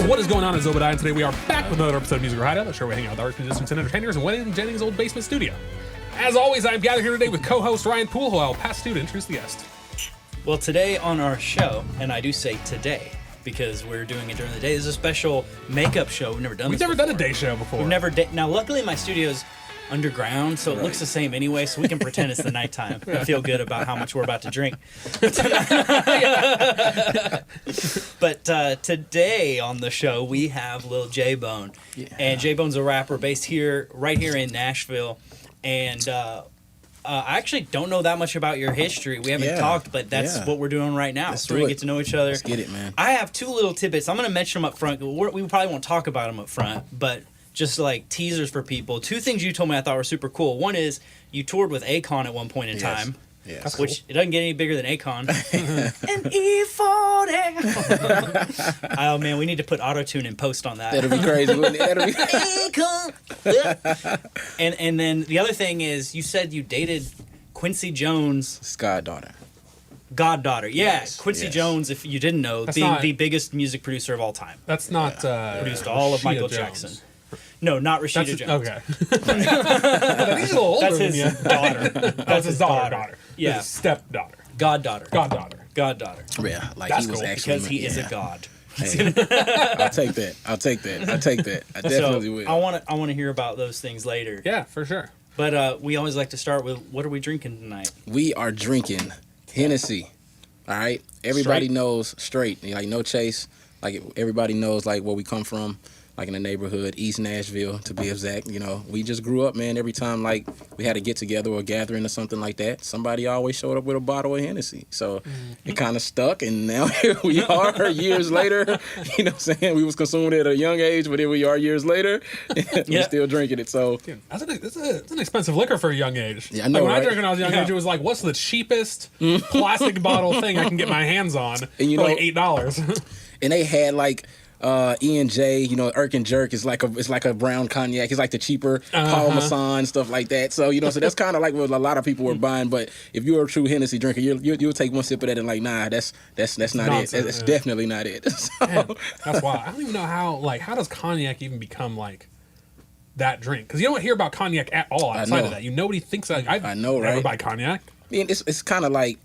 What is going on? It's Obadiah, and today we are back with another episode of Music Hideout, the show where we hang out with artists, musicians, and entertainers in Wayne Jennings' old basement studio. As always, I'm gathered here today with co-host Ryan Poole, who I'll pass to introduce the guest. Well, today on our show, and I do say today because we're doing it during the day, is a special makeup show. We've never done a day show before. We've never now, luckily, my studio's underground, so it looks the same anyway, so we can pretend it's the nighttime and feel good about how much we're about to drink. But today on the show, we have Lil J.Bone. Yeah. And J.Bone's a rapper based right here in Nashville. And I actually don't know that much about your history. We haven't talked, but that's what we're doing right now. So we're going to get to know each other. Let's get it, man. I have two little tidbits. I'm going to mention them up front. We probably won't talk about them up front, but just like teasers for people. Two things you told me I thought were super cool. One is you toured with Akon at one point in time. Yes. Which it doesn't get any bigger than Akon. And E40. Oh man, we need to put auto-tune in post on that. That'll be crazy, wouldn't it? That'll be Akon. And then the other thing is you said you dated Quincy Jones' goddaughter. Yeah, yes, Quincy Jones, if you didn't know, the biggest music producer of all time. That's not produced all of Michael Jackson. No, not Rashida Jones. Okay. He's a little older That's his daughter. That's his daughter. Yeah. His stepdaughter. Goddaughter. Yeah, like That's he was cool. actually Because he is a god. Hey, I'll take that. I definitely will. I want to hear about those things later. Yeah, for sure. But we always like to start with, what are we drinking tonight? We are drinking Hennessy. All right? Everybody knows straight. Like, no chase. Like, everybody knows, like, where we come from. Like in the neighborhood, East Nashville, to be exact. You know, we just grew up, man. Every time, like, we had a get-together or a gathering or something like that, somebody always showed up with a bottle of Hennessy. So it kind of stuck, and now here we are years later. You know what I'm saying? We was consuming it at a young age, but here we are years later. We're still drinking it. So It's an expensive liquor for a young age. Yeah, I know, When I right? drank when I was a young age, it was like, what's the cheapest plastic bottle thing I can get my hands on And you for know- like $8? and they had, like, E&J, you know, Irk and Jerk is like a brown cognac. It's like the cheaper Paul Masson, stuff like that. So, you know, so that's kind of like what a lot of people were buying. But if you're a true Hennessy drinker, you'll take one sip of that and like, nah, that's not Nonsense, it. That's definitely not it. So, Man, that's why I don't even know how does cognac even become like that drink? Because you don't hear about cognac at all outside of that. Nobody thinks like I know, never right? buy cognac. I mean, it's kind of like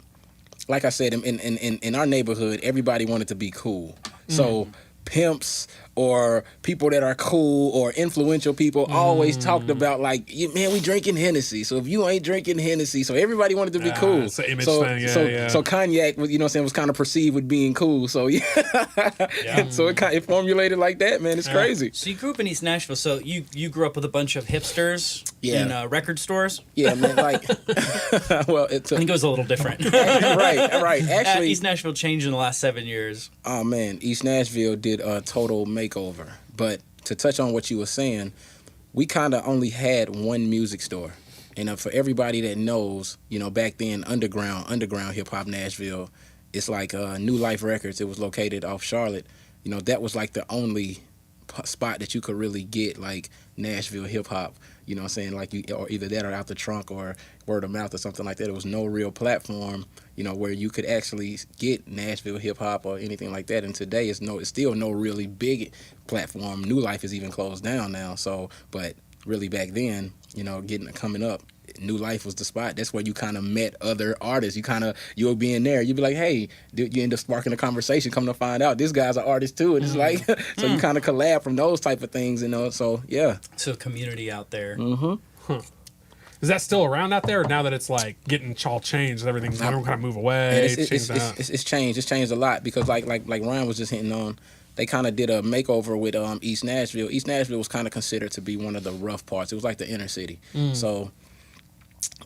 I said, in our neighborhood, everybody wanted to be cool. So pimps or people that are cool or influential people always talked about, like, man, we drinking Hennessy. So if you ain't drinking Hennessy, so everybody wanted to be cool. It's an image thing, So cognac, you know what I'm saying, was kind of perceived with being cool. So so it formulated like that, man. It's crazy. So you grew up in East Nashville, so you grew up with a bunch of hipsters in record stores? Yeah, man, like, well, I think it was a little different. right. Actually, East Nashville changed in the last 7 years. Oh, man, East Nashville did a total makeover. But to touch on what you were saying, we kind of only had one music store. And for everybody that knows, you know, back then, underground hip-hop Nashville, it's like New Life Records. It was located off Charlotte. You know, that was like the only spot that you could really get, like, Nashville hip-hop. You know what I'm saying? Like, or either that or out the trunk or word of mouth or something like that. There was no real platform, you know, where you could actually get Nashville hip-hop or anything like that. And today, it's still no really big platform. New Life is even closed down now. So, but really back then, you know, coming up, New Life was the spot. That's where you kind of met other artists. You'll be in there. You'd be like, hey, you end up sparking a conversation, come to find out this guy's an artist too. And it's like, so you kind of collab from those type of things, you know. So, yeah. So community out there. Is that still around out there, or now that it's like getting all changed, everything's everyone kind of move away? It's changed. It's changed a lot because like Ryan was just hitting on, they kind of did a makeover with East Nashville. East Nashville was kind of considered to be one of the rough parts. It was like the inner city. So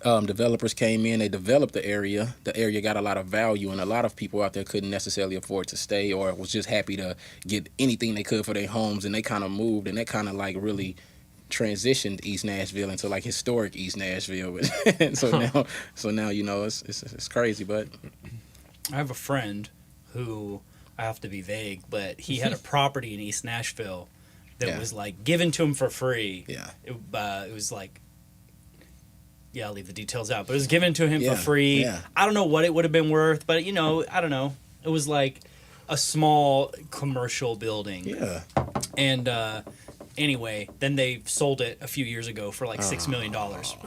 developers came in, they developed the area. The area got a lot of value, and a lot of people out there couldn't necessarily afford to stay or was just happy to get anything they could for their homes, and they kind of moved, and that kind of like really transitioned East Nashville into like historic East Nashville. And so now you know it's crazy. But I have a friend who, I have to be vague, but he had a property in East Nashville that was like given to him for free. Yeah. It was like, I'll leave the details out, but it was given to him for free. Yeah. I don't know what it would have been worth, but you know, I don't know. It was like a small commercial building. Yeah. And anyway, then they sold it a few years ago for like $6 million.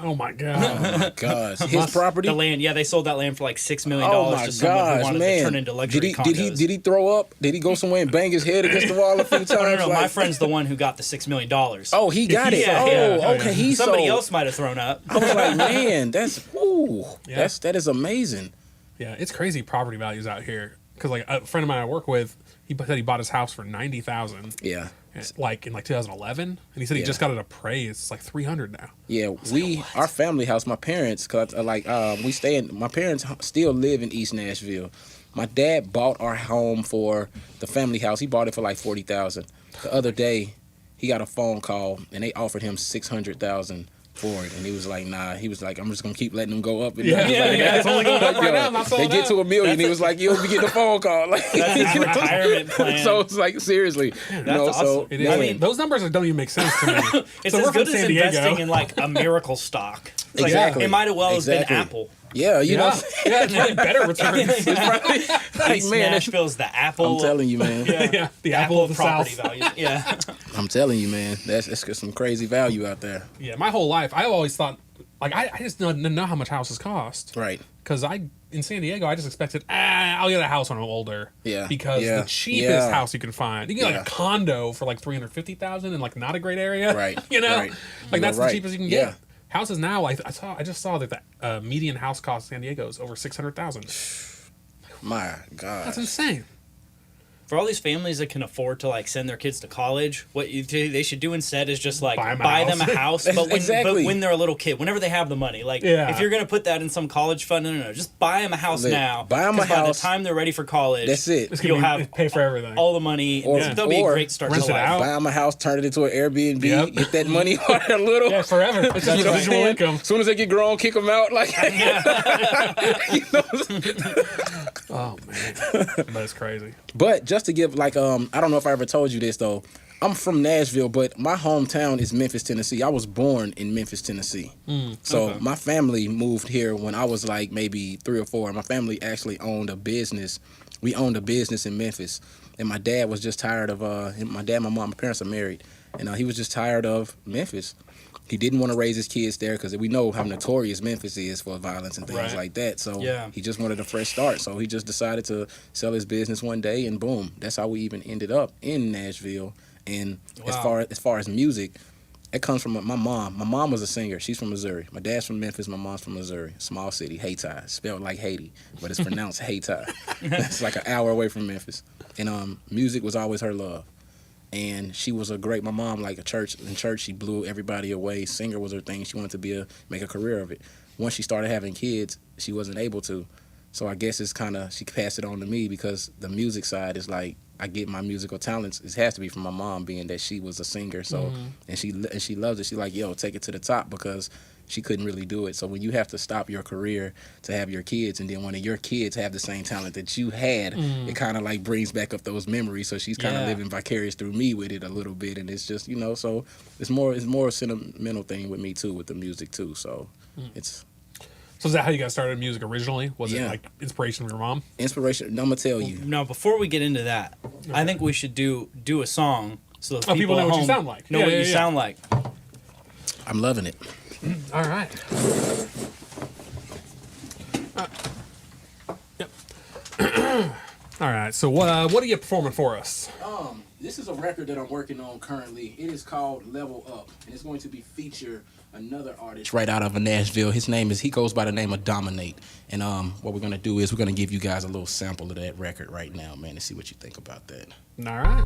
Oh my god. Oh my gosh. His property? The land, yeah, they sold that land for like $6 million Oh my to someone who gosh, wanted man. to turn into luxury condos. Did he throw up? Did he go somewhere and bang his head against the wall a few times? No, my friend's the one who got the $6 million. Oh, he got it. Yeah, oh, yeah. okay. He Somebody sold. else might have thrown up. I was like, man, that is amazing. Yeah, it's crazy property values out here. Because like a friend of mine I work with, he said he bought his house for $90,000. Yeah. Like in like 2011, and he said he just got it appraised. It's like 300 now. Yeah, our family house, my parents, cause my parents still live in East Nashville. My dad bought our home for the family house. He bought it for like $40,000. The other day, he got a phone call and they offered him $600,000 for it, and he was like, nah. He was like, I'm just gonna keep letting them go up. And It's only going up right now. I'm not they get to $1 million. He was like, you'll be getting a phone call. Like, That's his retirement plan. So it's like, seriously, That's awesome. So It is. I mean, those numbers don't even make sense to me. It's So as we're from good as San Diego. investing in like a miracle stock. It's like, Exactly. It might have well Exactly. have been Apple. yeah, you know, Yeah, it's probably better returns. it's probably like, East man, Nashville's the Apple. I'm telling you, man. Yeah, the apple of the property South. values. Yeah. I'm telling you, man. That's some crazy value out there. Yeah, my whole life, I always thought, like, I just didn't know how much houses cost. Right. Because in San Diego, I just expected, I'll get a house when I'm older. Yeah. Because Yeah. the cheapest Yeah. house you can find, you can get like a condo for like $350,000 in like not a great area. Right. You know, Right. like that's You're right. the cheapest you can Yeah. get. Houses now, like I just saw that the median house cost in San Diego is over $600,000. My God. That's insane. For all these families that can afford to like send their kids to college, what they should do instead is just like Buy 'em a buy house. them a house, but Exactly. when they're a little kid, whenever they have the money, like Yeah. if you're gonna put that in some college fund, no, just buy them a house Look, now. buy 'em a 'cause by house. the time they're ready for college, That's it. It's You'll gonna have pay for everything. all the money. Or- That'll be a or great start rent to it life. out. Buy them a house, turn it into an Airbnb, Yep. get that money out a little. Yeah, forever. It's just You know what I'm residual saying? income. As soon as they get grown, kick them out. Like, you know what I'm saying? Oh man, but it's crazy. But just to give, like, I don't know if I ever told you this though. I'm from Nashville, but my hometown is Memphis, Tennessee. I was born in Memphis, Tennessee. So my family moved here when I was like maybe 3 or 4. My family actually owned a business. We owned a business in Memphis, and my dad was just tired of. My dad, my mom, my parents are married, and he was just tired of Memphis. He didn't want to raise his kids there because we know how notorious Memphis is for violence and things Right. like that. So Yeah. he just wanted a fresh start. So he just decided to sell his business one day, and boom, that's how we even ended up in Nashville. And Wow. as far as music, it comes from my mom. My mom was a singer. She's from Missouri. My dad's from Memphis. My mom's from Missouri. Small city, Hideout, spelled like Haiti, but it's pronounced Hideout. It's like an hour away from Memphis. And music was always her love. And she was my mom, like in church, she blew everybody away. Singer was her thing. She wanted to make a career of it. Once she started having kids, she wasn't able to. So I guess it's she passed it on to me because the music side is like, I get my musical talents. It has to be from my mom, being that she was a singer. So, and she loves it. She's like, yo, take it to the top, because she couldn't really do it. So when you have to stop your career to have your kids, and then one of your kids have the same talent that you had, it kind of like brings back up those memories. So she's kind of living vicarious through me with it a little bit, and it's just, so it's more a sentimental thing with me too, with the music too. So it's So is that how you got started in music originally? Was it Yeah. like inspiration from your mom? inspiration. I'm gonna tell you. Now, before we get into that, I think we should do a song so those people know at what you home sound like. Know Yeah, what yeah, you yeah. sound like. I'm loving it. All right. Yep. All right. So what are you performing for us? This is a record that I'm working on currently. It is called Level Up, and it's going to be feature another artist right out of Nashville. He goes by the name of Dominate. And what we're gonna do is we're gonna give you guys a little sample of that record right now, man, and see what you think about that. All right.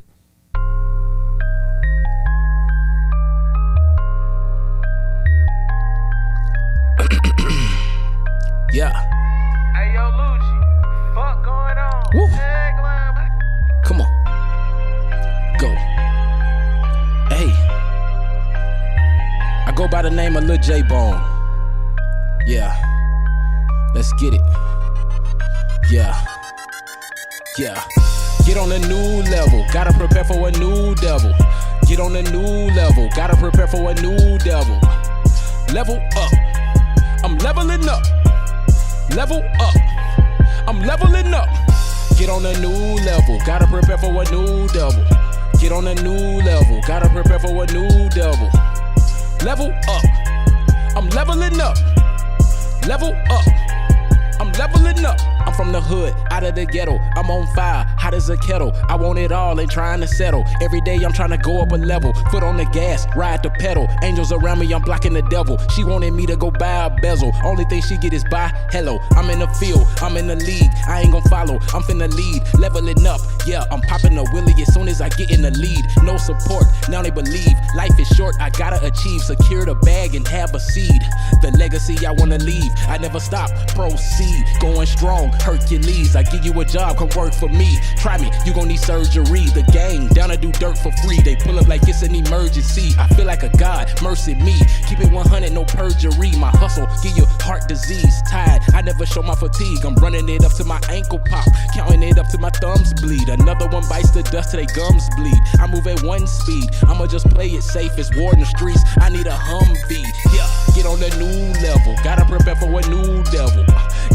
Yeah. Hey yo, Lucci, fuck going on? Woo. Tagline. Come on. Go. Hey. I go by the name of Lil J.Bone. Yeah. Let's get it. Yeah. Yeah. Get on a new level. Gotta prepare for a new devil. Get on a new level. Gotta prepare for a new devil. Level up. I'm leveling up. Level up. I'm leveling up. Get on a new level, gotta prepare for a new devil. Get on a new level, gotta prepare for a new devil. Level up, I'm leveling up. Level up, I'm leveling up. I'm from the hood, out of the ghetto. I'm on fire, hot as a kettle. I want it all, ain't trying to settle. Every day I'm trying to go up a level. Foot on the gas, ride the pedal. Angels around me, I'm blocking the devil. She wanted me to go buy a bezel. Only thing she get is buy hello. I'm in the field, I'm in the league. I ain't gon' follow, I'm finna lead. Leveling up, yeah, I'm popping a willie as soon as I get in the lead. No support, now they believe. Life is short, I gotta achieve. Secure the bag and have a seed. The legacy I wanna leave. I never stop, proceed. Going strong, Hercules. I give you a job, come work for me. Try me, you gon' need surgery. The gang down to do dirt for free. They pull up like it's an emergency. I feel like a god, mercy me. Keep it 100, no perjury. My hustle, give you heart disease. Tired, I never show my fatigue. I'm running it up to my ankle pop. Counting it up to my thumbs bleed. Another one bites the dust till they gums bleed. I move at one speed. I'ma just play it safe. It's war in the streets. I need a Humvee. Yeah, get on a new level. Gotta prepare for a new devil.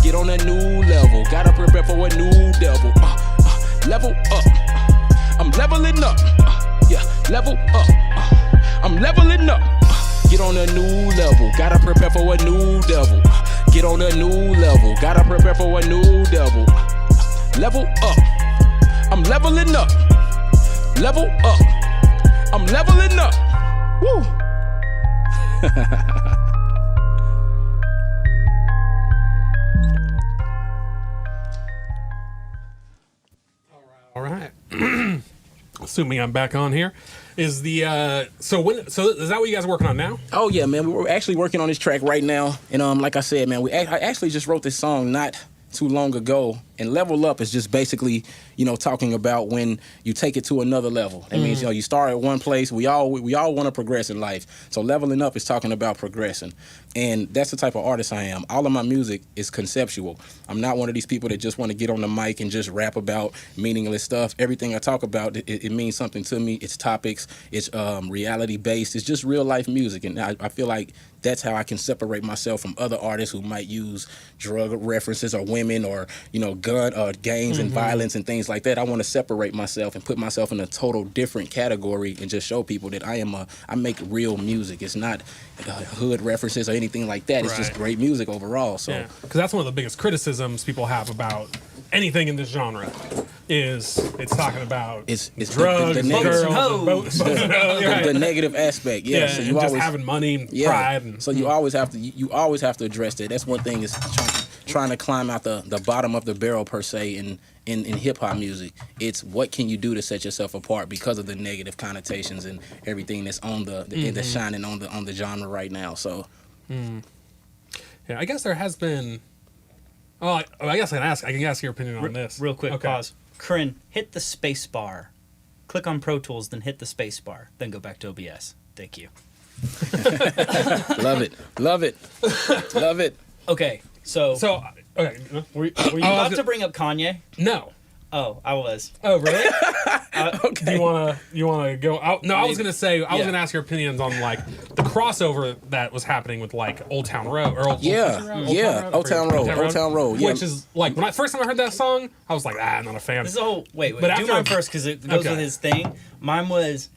Get on a new level, gotta prepare for a new devil. Level up, I'm leveling up. Yeah, level up, I'm leveling up. Get on a new level, gotta prepare for a new devil. Get on a new level, gotta prepare for a new devil. Level up, I'm leveling up. Level up, I'm leveling up. Woo. All right. Assuming I'm back on here, is the so is that what you guys are working on now? Oh yeah, man. We're actually working on this track right now, and like I said, man, I actually just wrote this song not too long ago. And level up is just basically, talking about when you take it to another level. That means, you start at one place. We all want to progress in life. So leveling up is talking about progressing. And that's the type of artist I am. All of my music is conceptual. I'm not one of these people that just want to get on the mic and just rap about meaningless stuff. Everything I talk about, it means something to me. It's topics. It's reality based. It's just real life music. And I feel like that's how I can separate myself from other artists who might use drug references or women or, gun or gangs and violence and things like that. I want to separate myself and put myself in a total different category and just show people that I make real music. It's not hood references or anything like that. It's just great music overall. So, because that's one of the biggest criticisms people have about anything in this genre is it's talking about it's drugs, the negative, girls, the negative aspect. Yeah, so you and always just having money and pride. And, so you always have to address that. That's one thing is trying to climb out the bottom of the barrel per se in hip hop music. It's what can you do to set yourself apart because of the negative connotations and everything that's on that's shining on the genre right now. So yeah, I guess there has been. Oh, I guess I can ask your opinion on this. Real quick, pause. Corinne, hit the space bar. Click on Pro Tools, then hit the space bar. Then go back to OBS. Thank you. Love it. Okay, so okay. were you about to bring up Kanye? No. Oh, I was. Oh, really? Okay. Do you wanna go out? No, I was gonna say I was gonna ask your opinions on like the crossover that was happening with like Old Town Road or Old Town Road. Which is like when first time I heard that song, I was like, not a fan. This is a whole wait. But do mine first because it goes with his thing. Mine was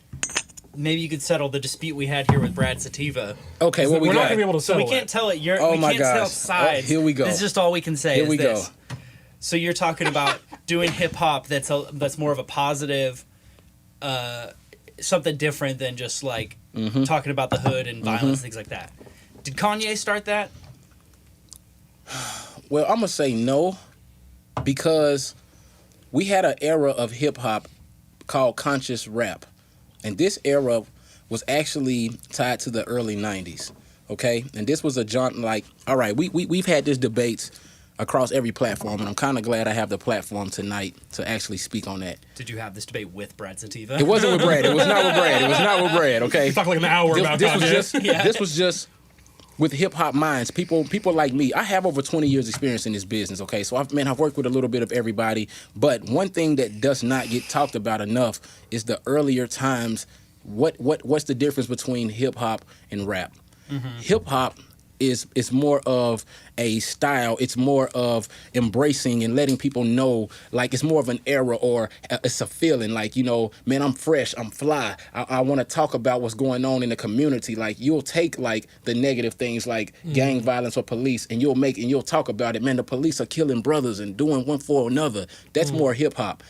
maybe you could settle the dispute we had here with Brad Sativa. Okay, what we got? We're not gonna be able to settle. We can't tell it. Oh we my can't gosh. tell sides. Here we go. This is just all we can say. Here we go. So you're talking about doing hip hop that's more of a positive, something different than just like talking about the hood and violence, things like that. Did Kanye start that? Well, I'm gonna say no, because we had an era of hip hop called conscious rap, and this era was actually tied to the early '90s. Okay, and this was a genre like, all right, we've had this debates across every platform, and I'm kind of glad I have the platform tonight to actually speak on that. Did you have this debate with Brad Sativa? It wasn't with Brad. It was not with Brad. Okay, you talk like an hour about this was just with hip hop minds. People like me. I have over 20 years experience in this business. Okay, so I've worked with a little bit of everybody. But one thing that does not get talked about enough is the earlier times. What's the difference between hip hop and rap? Hip hop is more of a style. It's more of embracing and letting people know, like, it's more of an era, or it's a feeling like, you know, man, I'm fresh, I'm fly. I want to talk about what's going on in the community. Like, you'll take like the negative things like gang violence or police, and you'll talk about it. Man, the police are killing brothers and doing one for another. That's more hip hop.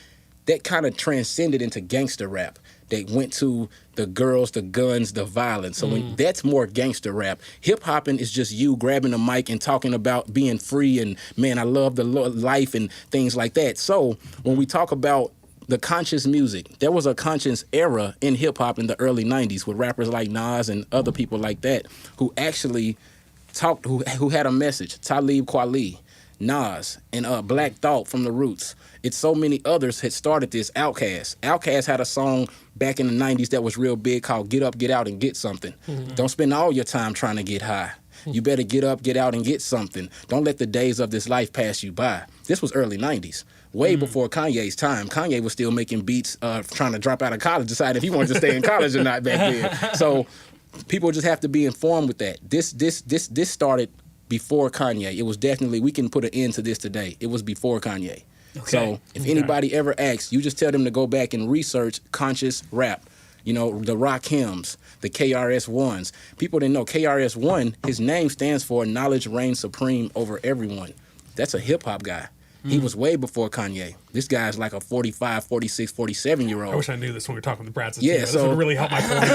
That kind of transcended into gangster rap. They went to the girls, the guns, the violence. So that's more gangster rap. Hip hopping is just you grabbing a mic and talking about being free and, man, I love the life and things like that. So when we talk about the conscious music, there was a conscious era in hip hop in the early 90s with rappers like Nas and other people like that who actually talked, who had a message. Talib Kweli, Nas, and Black Thought from the Roots. It's so many others had started this. Outkast had a song back in the 90s that was real big called Get Up, Get Out, and Get Something. Don't spend all your time trying to get high. You better get up, get out, and get something. Don't let the days of this life pass you by. This was early 90s, way before Kanye's time. Kanye was still making beats, trying to drop out of college, decide if he wanted to stay in college or not back then. So people just have to be informed with that. This started before Kanye. It was definitely, we can put an end to this today. It was before Kanye. Okay. So if anybody ever asks, you just tell them to go back and research conscious rap. You know, the Rakims, the KRS-Ones. People didn't know KRS-One, his name stands for Knowledge Reigns Supreme Over Everyone. That's a hip-hop guy. He was way before Kanye. This guy's like a 45, 46, 47-year-old. I wish I knew this when we were talking to Brad. Yeah, this would really help my point.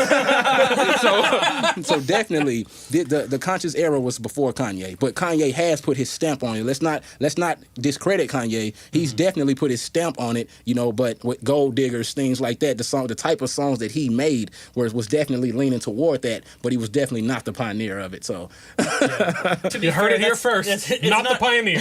so definitely, the conscious era was before Kanye. But Kanye has put his stamp on it. Let's not discredit Kanye. He's definitely put his stamp on it, you know, but with Gold Diggers, things like that, the type of songs that he made was definitely leaning toward that, but he was definitely not the pioneer of it. So you heard it here first. It's not the pioneer.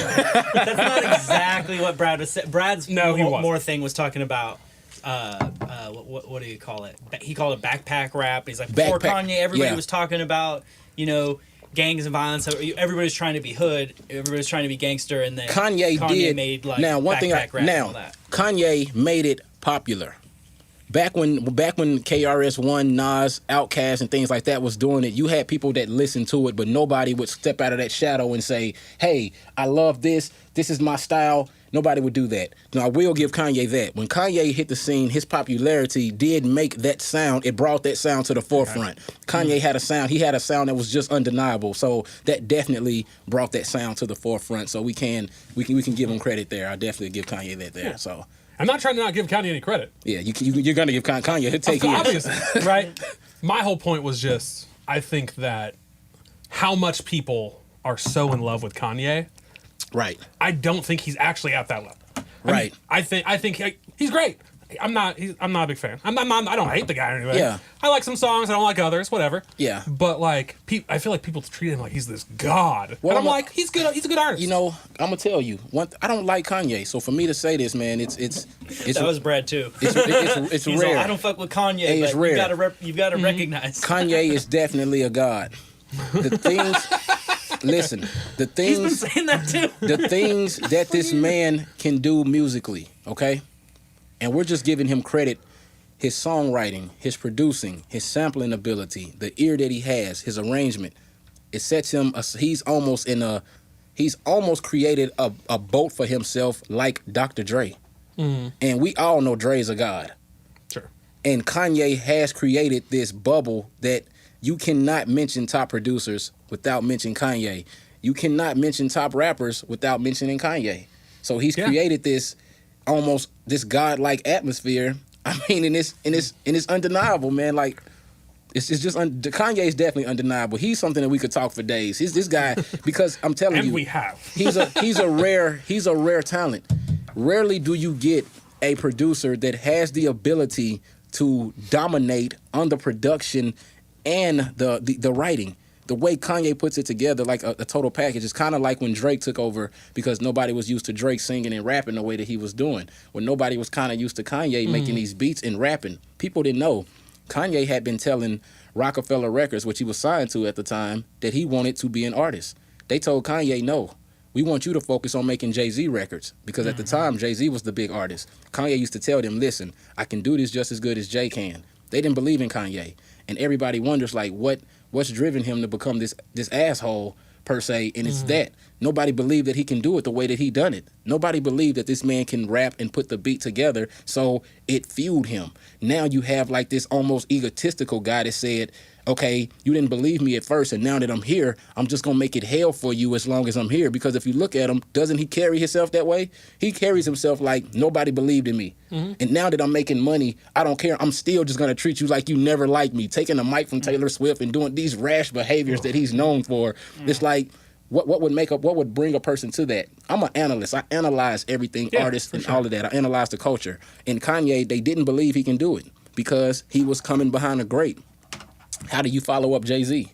That's not exactly what Brad was saying. Brad's more thing was talking about what do you call it? He called it backpack rap. He's like, before Kanye, everybody was talking about, you know, gangs and violence. Everybody's trying to be hood. Everybody's trying to be gangster. And then Kanye made like backpack rap and all that. Kanye made it popular. Back when KRS-One, Nas, Outkast, and things like that was doing it, you had people that listened to it, but nobody would step out of that shadow and say, hey, I love this. This is my style. Nobody would do that. Now, I will give Kanye that. When Kanye hit the scene, his popularity did make that sound. It brought that sound to the forefront. Kanye had a sound. He had a sound that was just undeniable. So that definitely brought that sound to the forefront. So we can give him credit there. I definitely give Kanye that there. So I'm not trying to not give Kanye any credit. Yeah, you're going to give Kanye. He'll take it. Obviously, right? My whole point was just, I think that how much people are so in love with Kanye. Right. I don't think he's actually at that level. Right. I think he's great. I'm not a big fan. I don't hate the guy or anything. Yeah. I like some songs. I don't like others. Whatever. Yeah. But like, I feel like people treat him like he's this god. Well, and I'm like, he's good. He's a good artist. You know, I'm gonna tell you, I don't like Kanye. So for me to say this, man, it's that was Brad too. It's rare. Like, I don't fuck with Kanye. Hey, it's but rare. You've got to recognize Kanye is definitely a god. The things. Listen, the things. He's been saying that too. The things that this man can do musically, okay? And we're just giving him credit. His songwriting, his producing, his sampling ability, the ear that he has, his arrangement. It sets him. He's almost created a boat for himself, like Dr. Dre. Mm-hmm. And we all know Dre's a god. Sure. And Kanye has created this bubble that you cannot mention top producers without mentioning Kanye. You cannot mention top rappers without mentioning Kanye. So he's created this almost this godlike atmosphere. I mean, and it's undeniable, man. Like, it's just Kanye is definitely undeniable. He's something that we could talk for days. He's this guy because I'm telling you, and we have. he's a rare talent. Rarely do you get a producer that has the ability to dominate on the production and the writing. The way Kanye puts it together, like a total package, is kind of like when Drake took over because nobody was used to Drake singing and rapping the way that he was doing. When nobody was kind of used to Kanye making these beats and rapping. People didn't know. Kanye had been telling Rockefeller Records, which he was signed to at the time, that he wanted to be an artist. They told Kanye, no, we want you to focus on making Jay-Z records because at the time, Jay-Z was the big artist. Kanye used to tell them, listen, I can do this just as good as Jay can. They didn't believe in Kanye. And everybody wonders, like, what what's driven him to become this asshole per se, and it's that nobody believed that he can do it the way that he done it. Nobody believed that this man can rap and put the beat together, so it fueled him. Now you have like this almost egotistical guy that said, okay, you didn't believe me at first, and now that I'm here, I'm just gonna make it hell for you as long as I'm here. Because if you look at him, doesn't he carry himself that way? He carries himself like nobody believed in me. And now that I'm making money, I don't care. I'm still just gonna treat you like you never liked me. Taking a mic from Taylor Swift and doing these rash behaviors that he's known for. It's like, what would bring a person to that? I'm an analyst. I analyze everything, artists and all of that. I analyze the culture. And Kanye, they didn't believe he can do it because he was coming behind a great. How do you follow up Jay-Z?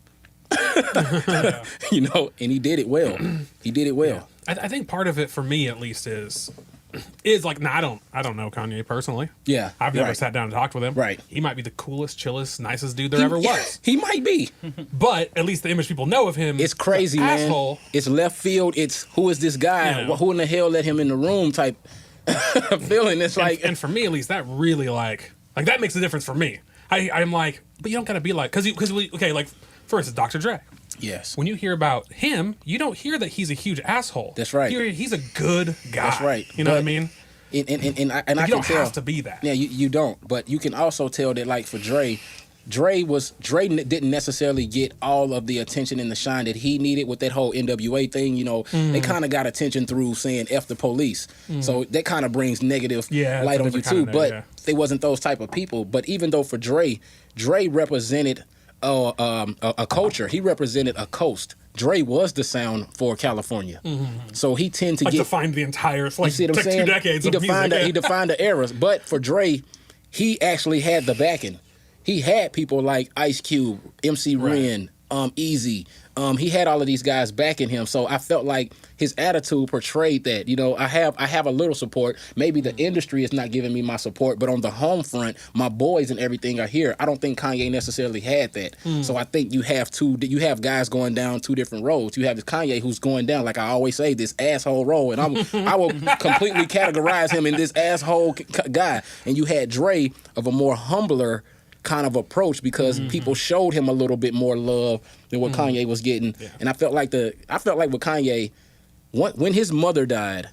You know, and he did it well. He did it well. Yeah. I think part of it for me at least is like, I don't know Kanye personally. Yeah. I've never sat down and talked with him. Right. He might be the coolest, chillest, nicest dude there ever was. He might be. But at least the image people know of him. It's crazy, man. Asshole. It's left field. It's who is this guy? Yeah. Who in the hell let him in the room type feeling. It's like, and for me at least, that really like that makes a difference for me. I'm like, but you don't gotta be like, like for instance, Dr. Dre. yes. When you hear about him, you don't hear that he's a huge asshole. That's right. He's a good guy. That's right. You know what I mean? And I You can don't tell. have to be that. Yeah, you don't. But you can also tell that, like, for Dre didn't necessarily get all of the attention and the shine that he needed with that whole NWA thing. You know, they kind of got attention through saying F the police. So that kind of brings negative light on you too. But they wasn't those type of people. But even though for Dre represented a culture. He represented a coast. Dre was the sound for California. So he tended to defined the entire, you see what I'm saying? 2 decades he of defined music. He defined the eras. But for Dre, he actually had the backing. He had people like Ice Cube, MC Ren, Easy. He had all of these guys backing him. So I felt like his attitude portrayed that. You know, I have a little support. Maybe the industry is not giving me my support, but on the home front, my boys and everything are here. I don't think Kanye necessarily had that. So I think you have guys going down two different roads. You have this Kanye who's going down, like I always say, this asshole road, and I will completely categorize him in this asshole guy. And you had Dre of a more humbler kind of approach because people showed him a little bit more love than what Kanye was getting. Yeah. And I felt like with Kanye, when his mother died,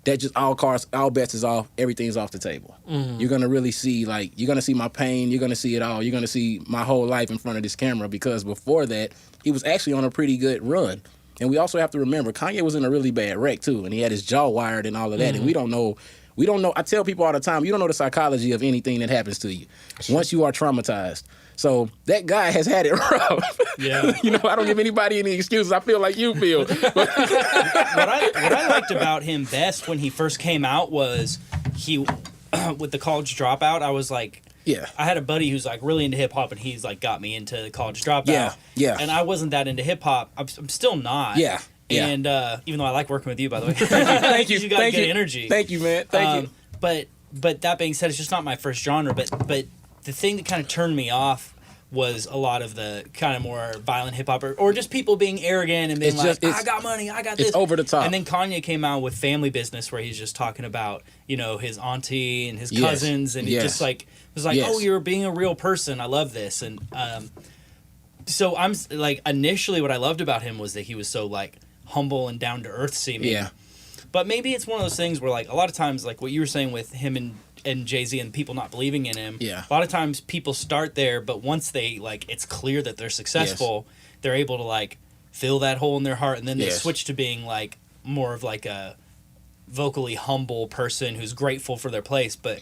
that just all bets is off, everything's off the table. You're gonna really see, like, you're gonna see my pain, you're gonna see it all, you're gonna see my whole life in front of this camera, because before that, he was actually on a pretty good run. And we also have to remember, Kanye was in a really bad wreck too, and he had his jaw wired and all of that, and we don't know. I tell people all the time, you don't know the psychology of anything that happens to you once you are traumatized. So that guy has had it rough. Yeah. You know, I don't give anybody any excuses. I feel like you feel. What I liked about him best when he first came out was he, with the College Dropout, I was like, yeah. I had a buddy who's like really into hip hop, and he's like got me into the College Dropout. Yeah. Yeah. And I wasn't that into hip hop. I'm still not. Yeah. Yeah. And even though I like working with you, by the way. Thank you. You got good energy. Thank you, man. Thank you. But that being said, it's just not my first genre. But the thing that kind of turned me off was a lot of the kind of more violent hip hop, or just people being arrogant and being I got money, I got this. It's over the top. And then Kanye came out with Family Business, where he's just talking about, you know, his auntie and his cousins, and he just like was like, oh, you're being a real person. I love this. And so I'm like, initially what I loved about him was that he was so like humble and down to earth seeming. Yeah. But maybe it's one of those things where, like, a lot of times, like what you were saying with him and Jay-Z and people not believing in him. Yeah. A lot of times people start there, but once they, like, it's clear that they're successful, they're able to, like, fill that hole in their heart, and then they switch to being, like, more of, like, a vocally humble person who's grateful for their place, but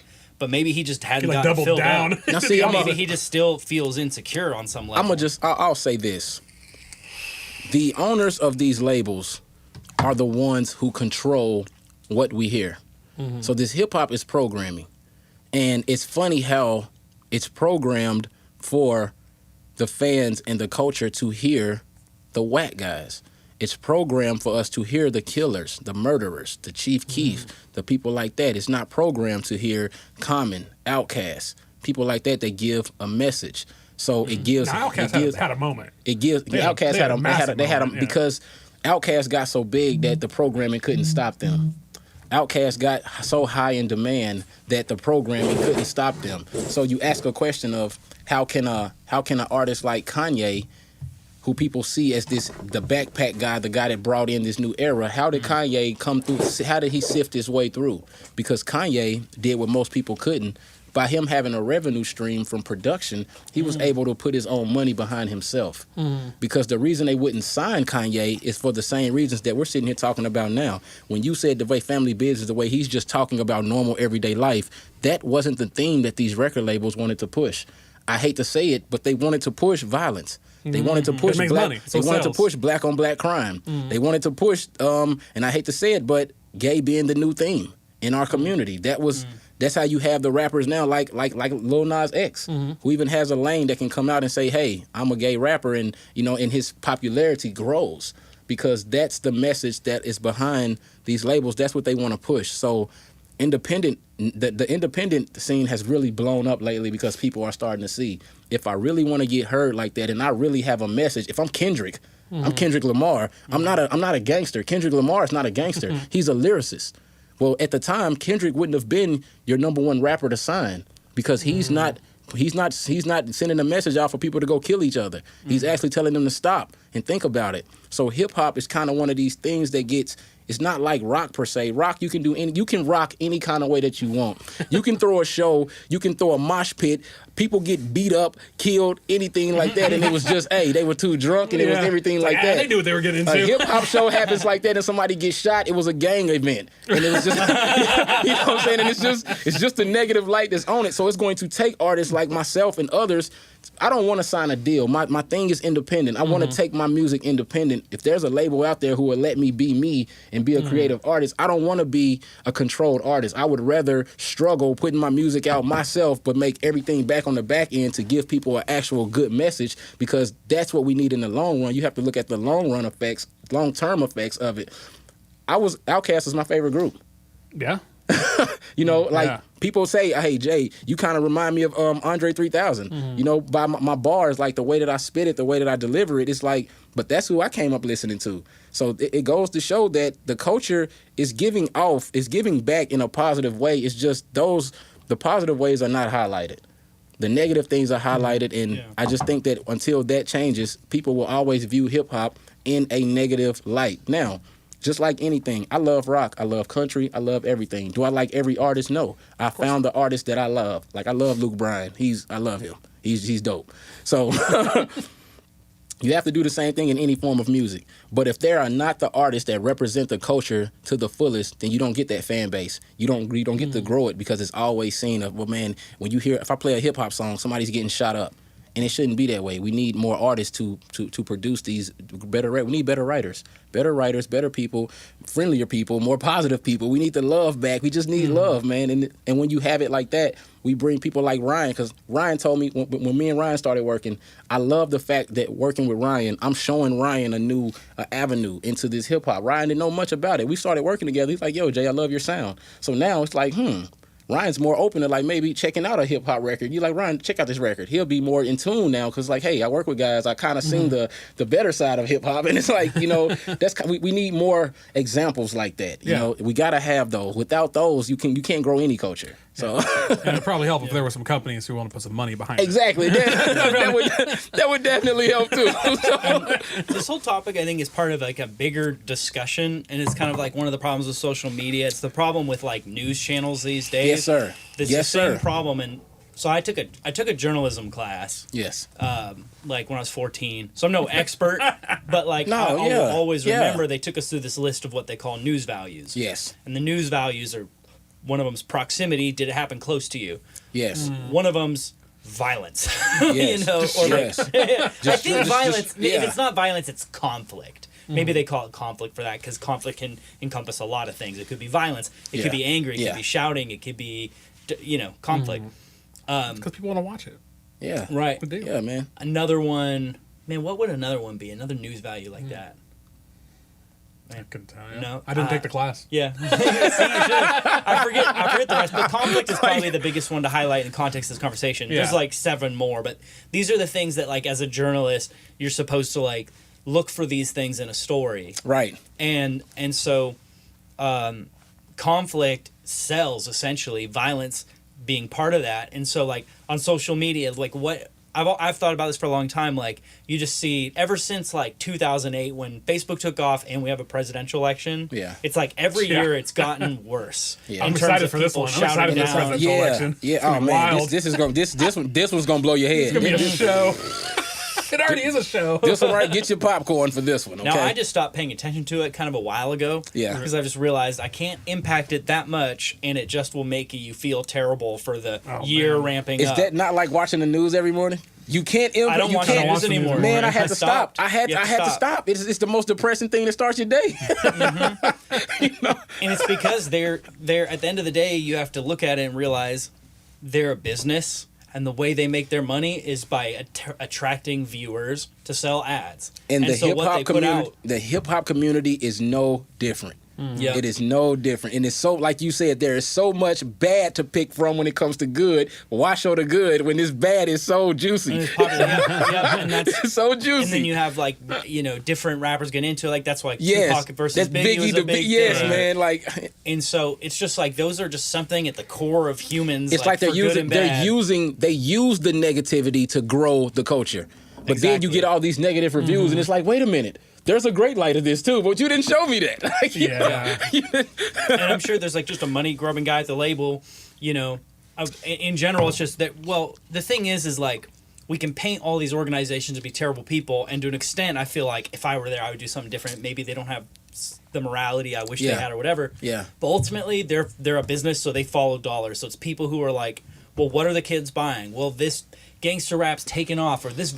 maybe he just hadn't gotten filled down. Now, see, maybe he just still feels insecure on some level. I'll say this. The owners of these labels are the ones who control what we hear. So this hip-hop is programming. And it's funny how it's programmed for the fans and the culture to hear the whack guys. It's programmed for us to hear the killers, the murderers, the Chief Keef, the people like that. It's not programmed to hear Common, Outkast, people like that give a message. So it gives. Now, Outkast had a moment. It gives. Outkast had a because Outkast got so big that the programming couldn't stop them. Outkast got so high in demand that the programming couldn't stop them. So you ask a question of, how can an artist like Kanye, who people see as the backpack guy, the guy that brought in this new era, how did Kanye come through? How did he sift his way through? Because Kanye did what most people couldn't. By him having a revenue stream from production, he was able to put his own money behind himself. Because the reason they wouldn't sign Kanye is for the same reasons that we're sitting here talking about now. When you said the way family business, the way he's just talking about normal everyday life, that wasn't the theme that these record labels wanted to push. I hate to say it, but they wanted to push violence. They wanted to push wanted to push black on black crime. They wanted to push, and I hate to say it, but gay being the new theme in our community. That's how you have the rappers now, like Lil Nas X, who even has a lane that can come out and say, "Hey, I'm a gay rapper," and and his popularity grows because that's the message that is behind these labels. That's what they want to push. So, the independent scene has really blown up lately because people are starting to see, if I really want to get heard like that, and I really have a message. If I'm Kendrick, I'm Kendrick Lamar. I'm not a gangster. Kendrick Lamar is not a gangster. He's a lyricist. Well, at the time, Kendrick wouldn't have been your number one rapper to sign because he's not sending a message out for people to go kill each other. He's actually telling them to stop and think about it. So hip hop is kind of one of these things that it's not like rock per se. Rock, you can rock any kind of way that you want. You can throw a show, you can throw a mosh pit, people get beat up, killed, anything like that, and it was just, hey, they were too drunk and it was everything like that. They knew what they were getting into. A hip hop show happens like that and somebody gets shot, it was a gang event. And it was just, you know what I'm saying? And it's just a negative light that's on it. So it's going to take artists like myself and others. I don't want to sign a deal. My thing is independent. I want to take my music independent. If there's a label out there who will let me be me and be a creative artist, I don't want to be a controlled artist. I would rather struggle putting my music out myself, but make everything back on the back end to give people an actual good message, because that's what we need in the long run. You have to look at the long-term effects of it. Outkast is my favorite group. Yeah. People say, hey, Jay, you kind of remind me of Andre 3000. By my bars, like the way that I spit it, the way that I deliver it, it's like, but that's who I came up listening to. So it goes to show that the culture is giving back in a positive way. It's just the positive ways are not highlighted. The negative things are highlighted, and I just think that until that changes, people will always view hip-hop in a negative light. Now, just like anything, I love rock, I love country, I love everything. Do I like every artist? No. I found the artist that I love. Like, I love Luke Bryan. I love him. He's dope. So you have to do the same thing in any form of music. But if there are not the artists that represent the culture to the fullest, then you don't get that fan base. You don't get to grow it, because it's always seen of, well, man, when you hear, if I play a hip hop song, somebody's getting shot up. And it shouldn't be that way. We need more artists to produce these better. We need better writers, better people, friendlier people, more positive people. We need the love back. We just need love, man. And when you have it like that, we bring people like Ryan. Because Ryan told me when me and Ryan started working, I love the fact that working with Ryan, I'm showing Ryan a new avenue into this hip hop. Ryan didn't know much about it. We started working together. He's like, yo, Jay, I love your sound. So now it's like, Ryan's more open to like maybe checking out a hip hop record. You're like, Ryan, check out this record. He'll be more in tune now, because like, hey, I work with guys. I kind of seen the better side of hip hop, and it's like, we need more examples like that. You know, we gotta have those. Without those, you can't grow any culture. So and it'd probably help if there were some companies who want to put some money behind it. Exactly. That would definitely help too. So. This whole topic, I think, is part of like a bigger discussion, and it's kind of like one of the problems with social media. It's the problem with like news channels these days. Yes, sir. It's the same problem. And so I took a journalism class. Yes. Like when I was 14. So I'm no expert, but like I'll always remember they took us through this list of what they call news values. Yes. And the news values are, one of them's proximity. Did it happen close to you? Yes. One of them's violence. Yes. I think violence. If it's not violence, it's conflict. Maybe they call it conflict for that, because conflict can encompass a lot of things. It could be violence. It could be anger. It could be shouting. It could be, conflict. Because people want to watch it. Yeah. Right. Yeah, man. Another one. Man, what would another one be? Another news value like that? I couldn't tell you. No, I didn't take the class. Yeah. See, you should. I forget the rest. But conflict is probably the biggest one to highlight in context of this conversation. Yeah. There's like 7 more, but these are the things that, like, as a journalist, you're supposed to like look for these things in a story. Right. And so conflict sells, essentially, violence being part of that. And so like on social media, like what I've thought about this for a long time. Like, you just see ever since like 2008 when Facebook took off and we have a presidential election. Yeah, it's like every year it's gotten worse. Yeah. I'm excited for this one. I'm excited for this presidential election. Yeah. Oh man, this one's gonna blow your head. It's gonna be a show. It already is a show. This one, right? Get your popcorn for this one. Okay? Now, I just stopped paying attention to it kind of a while ago. Yeah. Because I just realized I can't impact it that much, and it just will make you feel terrible for the year ramping up. Is that not like watching the news every morning? You can't. I don't watch the news anymore. Man, I had to stop. I had to stop. It's the most depressing thing that starts your day. Mm-hmm. You know? And it's because they're at the end of the day, you have to look at it and realize they're a business. And the way they make their money is by attracting viewers to sell ads. And the hip hop community is no different. Yeah. It is no different. And it's so, like you said, there is so much bad to pick from when it comes to good. Why show the good when this bad is so juicy? And it's popular. And that's it's so juicy. And then you have different rappers get into it. Like that's why Tupac versus Biggie was a big thing. Man. Like, and so it's just like those are just something at the core of humans. It's like they use the negativity to grow the culture. But then you get all these negative reviews, and it's like, wait a minute. There's a great light of this too, but you didn't show me that. And I'm sure there's like just a money grubbing guy at the label, in general, it's just that, well, the thing is like, we can paint all these organizations to be terrible people, and to an extent, I feel like if I were there, I would do something different. Maybe they don't have the morality I wish they had or whatever. Yeah. But ultimately, they're a business, so they follow dollars. So it's people who are like, well, what are the kids buying? Well, this Gangster Rap's taken off, or this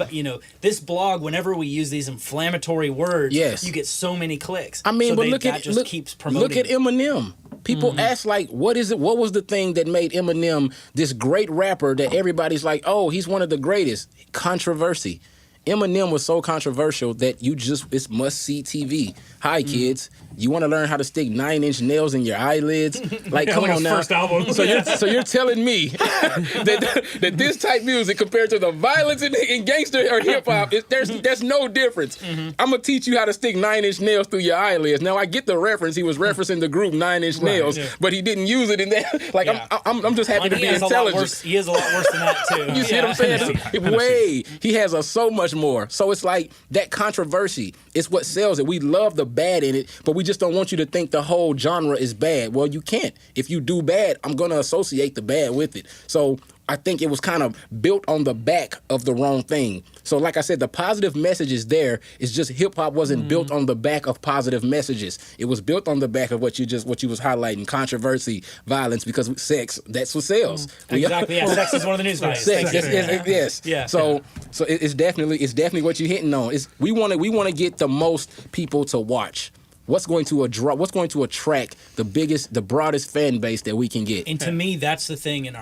blog, whenever we use these inflammatory words, you get so many clicks. I mean, so but keeps promoting. Look at Eminem. People ask, like, what is it? What was the thing that made Eminem this great rapper that everybody's like, oh, he's one of the greatest? Controversy. Eminem was so controversial that it's must-see TV. Hi, kids. You want to learn how to stick 9-inch nails in your eyelids? Like, come on now. First album. So you're telling me that this type music compared to the violence in gangster or hip hop, there's no difference. I'm gonna teach you how to stick 9-inch nails through your eyelids. Now I get the reference. He was referencing the group 9-inch nails, but he didn't use it in that. Like I'm just happy to be intelligent. He is a lot worse than that too. You see what I'm saying? He has so much more. So it's like that controversy. It's what sells it. We love the bad in it, but we just don't want you to think the whole genre is bad. Well, you can't. If you do bad, I'm going to associate the bad with it. So I think it was kind of built on the back of the wrong thing. So like I said, the positive message is there. It's just hip-hop wasn't built on the back of positive messages. It was built on the back of what you was highlighting, controversy, violence, because sex, that's what sells. Exactly. Sex is one of the news values. Sex, yes. Yeah. So it's definitely what you're hitting on. We want to get the most people to watch. What's going to attract the broadest fan base that we can get? And to me, that's the thing in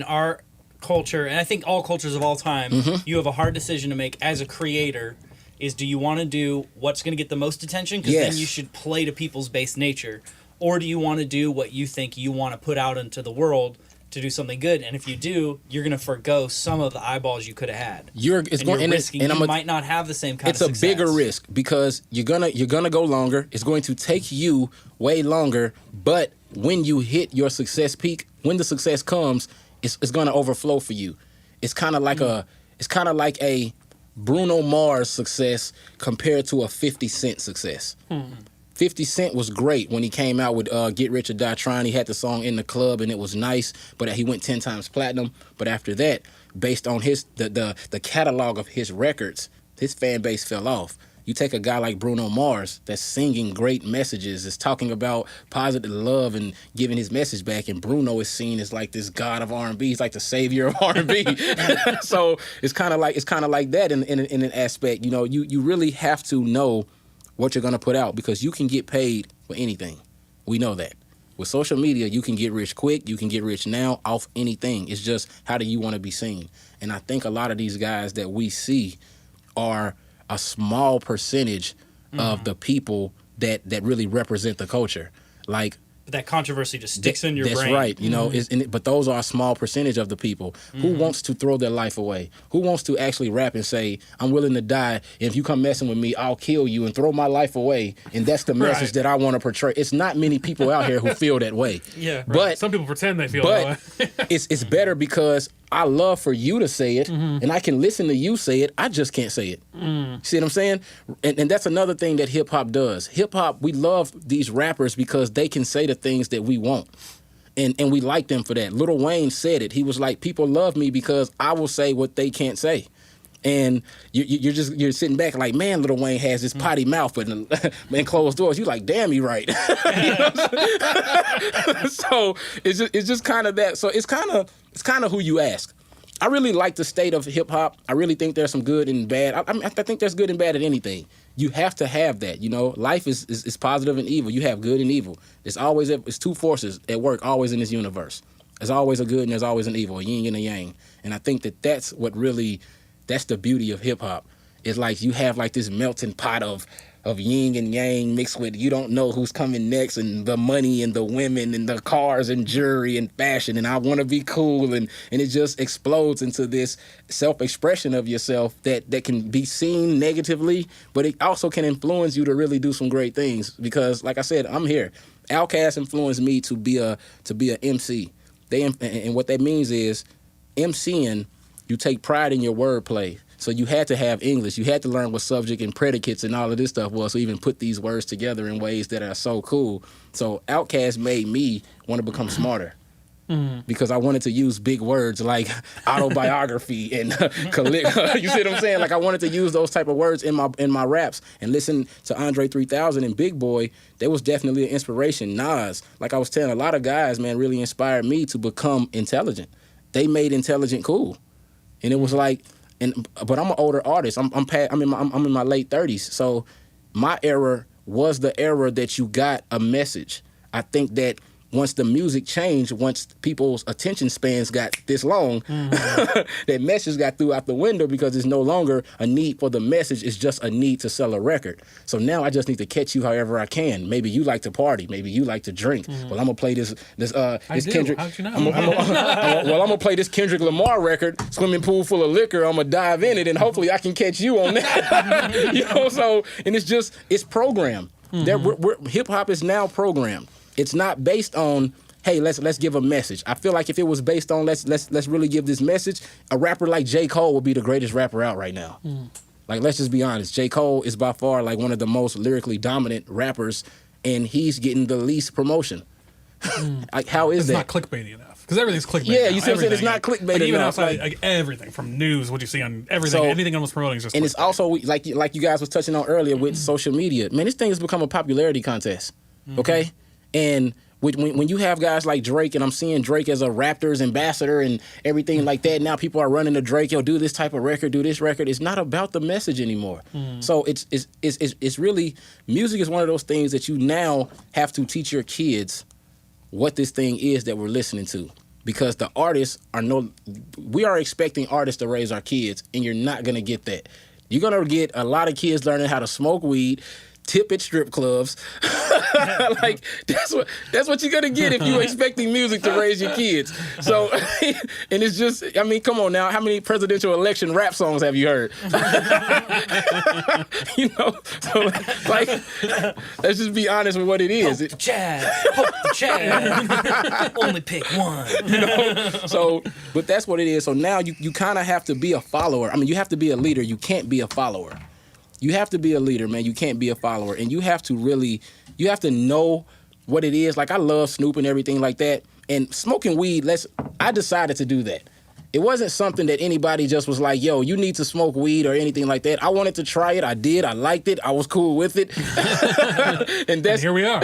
our culture, and I think all cultures of all time, you have a hard decision to make as a creator. Is do you want to do what's going to get the most attention? Because then you should play to people's base nature. Or do you want to do what you think you want to put out into the world to do something good? And if you do, you're going to forgo some of the eyeballs you could have had. You might not have the same kind of success. It's a bigger risk because you're gonna go longer. It's going to take you way longer. But when you hit your success peak, when the success comes, it's going to overflow for you. It's kind of like a Bruno Mars success compared to a 50 Cent success. 50 Cent was great when he came out with Get Rich or Die Trying. He had the song In the Club, and it was nice, but he went 10 times platinum. But after that, based on the catalog of his records, his fan base fell off. You take a guy like Bruno Mars that's singing great messages, is talking about positive love and giving his message back, and Bruno is seen as like this god of R&B. He's like the savior of R&B. So it's kind of like that in an aspect. You really have to know what you're going to put out because you can get paid for anything. We know that. With social media, you can get rich quick. You can get rich now off anything. It's just how do you want to be seen? And I think a lot of these guys that we see are a small percentage of the people that really represent the culture. Like, but that controversy just sticks in your brain. That's right. But those are a small percentage of the people. Who wants to throw their life away? Who wants to actually rap and say, I'm willing to die, and if you come messing with me, I'll kill you and throw my life away, and that's the message that I want to portray. It's not many people out here who feel that way. Yeah. But some people pretend they feel that way. it's better because I love for you to say it, and I can listen to you say it. I just can't say it. See what I'm saying? And that's another thing that hip hop does. Hip hop, we love these rappers because they can say the things that we want. And we like them for that. Lil Wayne said it. He was like, people love me because I will say what they can't say. And you're sitting back like, man, Lil Wayne has this potty mouth, but in closed doors, you're like, damn, he right. So it's just kind of that. So it's kind of who you ask. I really like the state of hip hop. I really think there's some good and bad. I think there's good and bad at anything. You have to have that. Life is positive and evil. You have good and evil. It's two forces at work always in this universe. There's always a good and there's always an evil, a yin and a yang. And I think that's what really. That's the beauty of hip hop. It's like you have like this melting pot of yin and yang mixed with you don't know who's coming next, and the money and the women and the cars and jewelry and fashion and I want to be cool, and it just explodes into this self-expression of yourself that can be seen negatively, but it also can influence you to really do some great things. Because like I said, I'm here. Outkast influenced me to be a MC. And what that means is MCing. You take pride in your wordplay. So you had to have English. You had to learn what subject and predicates and all of this stuff was, so even put these words together in ways that are so cool. So Outkast made me want to become smarter. Because I wanted to use big words like autobiography and you see what I'm saying? Like I wanted to use those type of words in my raps, and listen to Andre 3000 and Big Boy. That was definitely an inspiration. Nas, like I was telling, a lot of guys, man, really inspired me to become intelligent. They made intelligent cool. And it was like, but I'm an older artist. I'm in my late 30s. So my era was the era that you got a message. I think that once the music changed, once people's attention spans got this long, that message got through out the window because there's no longer a need for the message. It's just a need to sell a record. So now I just need to catch you however I can. Maybe you like to party. Maybe you like to drink. Well, I'm going to play this Kendrick. How'd you know? I'm going to play this Kendrick Lamar record, Swimming Pool Full of Liquor. I'm going to dive in it, and hopefully I can catch you on that. So, and it's programmed. Hip-hop is now programmed. It's not based on, hey, let's give a message. I feel like if it was based on let's really give this message, a rapper like J. Cole would be the greatest rapper out right now. Like, let's just be honest. J. Cole is by far like one of the most lyrically dominant rappers, and he's getting the least promotion. Like, how is that? It's not clickbaity enough. Because everything's clickbait. Yeah, now. you see what I'm saying? It's not clickbait enough. Even outside, like everything from news, what you see on everything, anything almost promoting is just. And it's also like you guys was touching on earlier with social media. Man, this thing has become a popularity contest. Okay. And when you have guys like Drake, and I'm seeing Drake as a Raptors ambassador and everything like that, now people are running to Drake, yo, do this type of record, do this record. It's not about the message anymore. So it's really, music is one of those things that you now have to teach your kids what this thing is that we're listening to. Because the artists we are expecting artists to raise our kids, and you're not going to get that. You're going to get a lot of kids learning how to smoke weed, tip at strip clubs. Like that's what you're gonna get if you're expecting music to raise your kids. So, and it's just, I mean, come on now, how many presidential election rap songs have you heard? So like, let's just be honest with what it is. Poke the Chad. Only pick one. So, but that's what it is. So now you kind of have to be a follower. I mean, you have to be a leader. You can't be a follower. You have to be a leader, man. You can't be a follower. And you have to know what it is. Like, I love Snoop and everything like that. And smoking weed, I decided to do that. It wasn't something that anybody just was like, yo, you need to smoke weed or anything like that. I wanted to try it. I did. I liked it. I was cool with it. And here we are.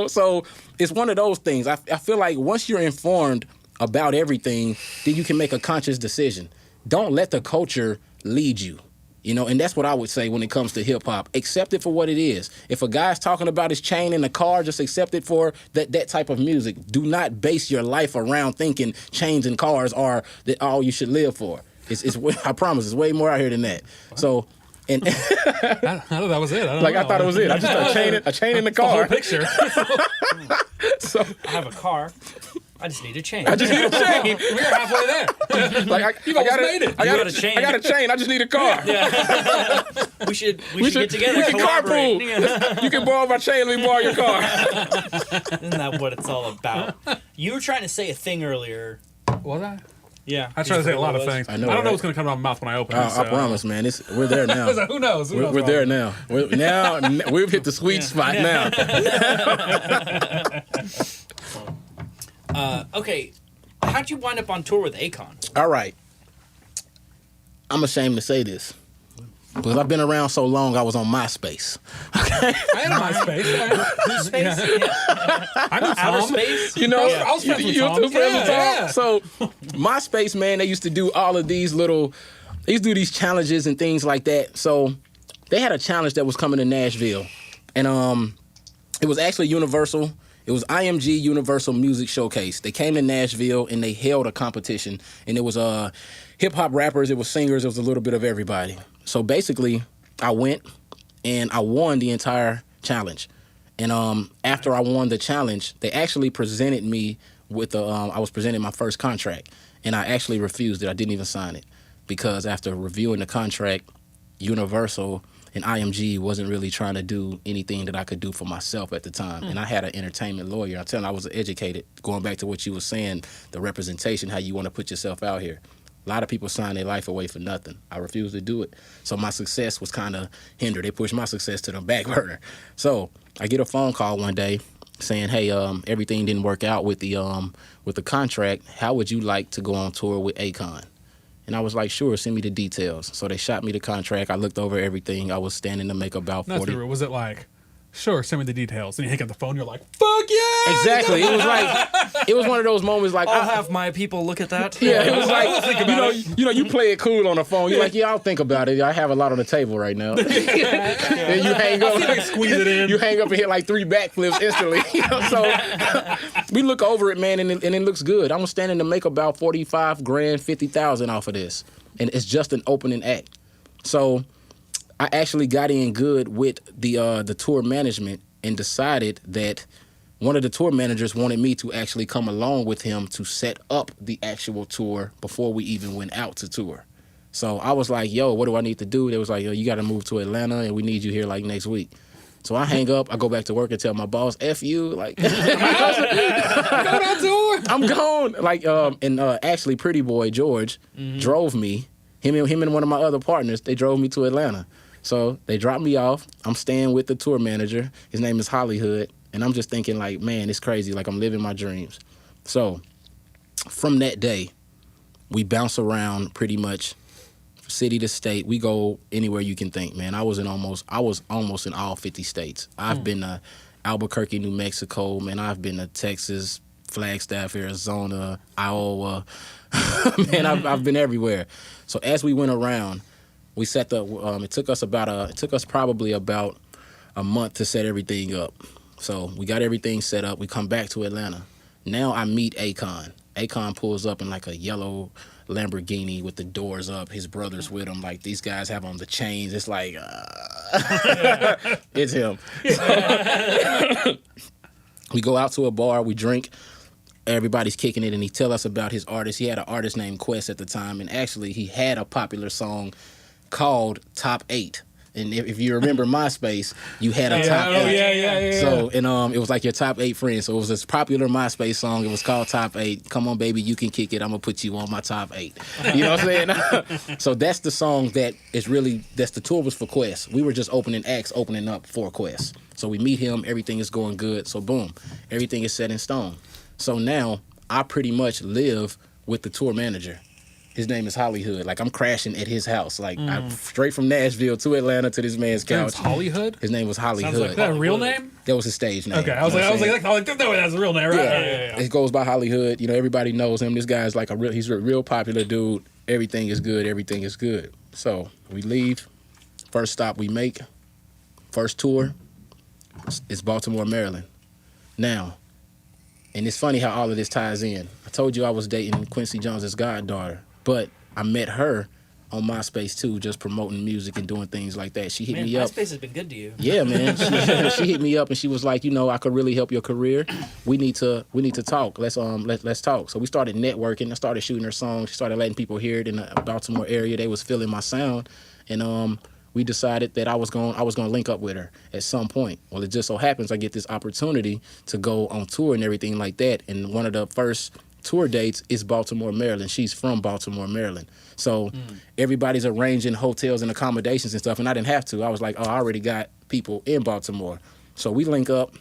So it's one of those things. I feel like once you're informed about everything, then you can make a conscious decision. Don't let the culture lead you. And that's what I would say when it comes to hip-hop. Accept it for what it is. If a guy's talking about his chain in the car, just accept it for that type of music. Do not base your life around thinking chains and cars are all you should live for. I promise, it's way more out here than that. So, and I thought that was it. I thought it was it. I just a chain in the car. The whole picture. So I have a car. I just need a chain. We're halfway there. You've almost made it. I got a chain. I just need a car. Yeah. we should get together. We can carpool. Yeah. You can borrow my chain. Let me borrow your car. Isn't that what it's all about? You were trying to say a thing earlier. Was I? Yeah. I try to say a lot of things. I I know, don't know right? what's going to come out of my mouth when I open it. I promise, man. We're there now. I was like, who knows? We're there now. Now we've hit the sweet spot now. Okay. How'd you wind up on tour with Akon? All right. I'm ashamed to say this. Because I've been around so long, I was on MySpace. I had a MySpace. Space? I knew Outer Tom. space? You know, I was friends with you Tom. two friends with Tom. Yeah. So MySpace, man, they used to do all of these they used to do these challenges and things like that. So they had a challenge that was coming to Nashville. And it was actually Universal. It was IMG Universal Music Showcase. They came to Nashville and they held a competition. And it was hip-hop rappers, it was singers, it was a little bit of everybody. So basically, I went and I won the entire challenge. And after I won the challenge, they actually presented me with I was presented my first contract. And I actually refused it. I didn't even sign it. Because after reviewing the contract, Universal and IMG wasn't really trying to do anything that I could do for myself at the time. And I had an entertainment lawyer. I'm telling you, I was educated. Going back to what you were saying, the representation, how you want to put yourself out here. A lot of people sign their life away for nothing. I refused to do it. So my success was kind of hindered. They pushed my success to the back burner. So I get a phone call one day saying, hey, everything didn't work out with the contract. How would you like to go on tour with Akon? And I was like, sure, send me the details. So they shot me the contract. I looked over everything. I was standing to make about 40. Was it like, sure, send me the details. And you hang up the phone, you're like, fuck yeah! Exactly. It was one of those moments like, I'll have my people look at that. yeah, it was like, you play it cool on the phone. You're like, yeah, I'll think about it. I have a lot on the table right now. And you hang up, squeeze it in. You hang up and hit like 3 backflips instantly. So we look over it, man, and it looks good. I'm standing to make about 45 grand, 50,000 off of this, and it's just an opening act. So I actually got in good with the tour management and decided that one of the tour managers wanted me to actually come along with him to set up the actual tour before we even went out to tour. So I was like, yo, what do I need to do? They was like, yo, you got to move to Atlanta and we need you here like next week. So I hang up, I go back to work and tell my boss, F you, like, I'm going on tour. I'm gone. Like, actually Pretty Boy George drove me, him and one of my other partners, they drove me to Atlanta. So they dropped me off. I'm staying with the tour manager. His name is Hollywood. And I'm just thinking like, man, it's crazy. Like I'm living my dreams. So from that day, we bounce around pretty much city to state. We go anywhere you can think, man. I was almost in all 50 states. I've been to Albuquerque, New Mexico, man. I've been to Texas, Flagstaff, Arizona, Iowa. Man, I've been everywhere. So as we went around, we set the. It took us probably about a month to set everything up. So we got everything set up. We come back to Atlanta. Now I meet Akon. Akon pulls up in like a yellow Lamborghini with the doors up. His brother's with him. Like these guys have on the chains. It's like it's him. So, we go out to a bar. We drink. Everybody's kicking it, and he tell us about his artist. He had an artist named Quest at the time, and actually he had a popular song called Top 8. And if you remember MySpace, you had a top 8. Yeah. So, and it was like your top 8 friends. So it was this popular MySpace song. It was called Top 8. Come on, baby, you can kick it. I'm going to put you on my top 8. You know what I'm saying? So that's the song that's the tour was for Quest. We were just opening up for Quest. So we meet him. Everything is going good. So boom, everything is set in stone. So now I pretty much live with the tour manager. His name is Hollywood. Like I'm crashing at his house. Like I'm straight from Nashville to Atlanta to this man's couch. His Hollywood? His name was Hollywood. Is that a real name? That was his stage name. Okay, I was like, no, that's a real name, right? Yeah. It goes by Hollywood. You know, everybody knows him. This guy's like he's a real popular dude. Everything is good. Everything is good. So we leave. First stop we make. First tour. It's Baltimore, Maryland. Now, and it's funny how all of this ties in. I told you I was dating Quincy Jones's goddaughter. But I met her on MySpace too, just promoting music and doing things like that. She hit me up. MySpace has been good to you. Yeah, man. She hit me up and she was like, I could really help your career. We need to talk. Let's talk. So we started networking. I started shooting her songs. She started letting people hear it in the Baltimore area. They was feeling my sound, and we decided that I was going to link up with her at some point. Well, it just so happens I get this opportunity to go on tour and everything like that. And one of the first tour dates is Baltimore, Maryland. She's from Baltimore, Maryland. So everybody's arranging hotels and accommodations and stuff, and I didn't have to. I was like, oh, I already got people in Baltimore. So we link up,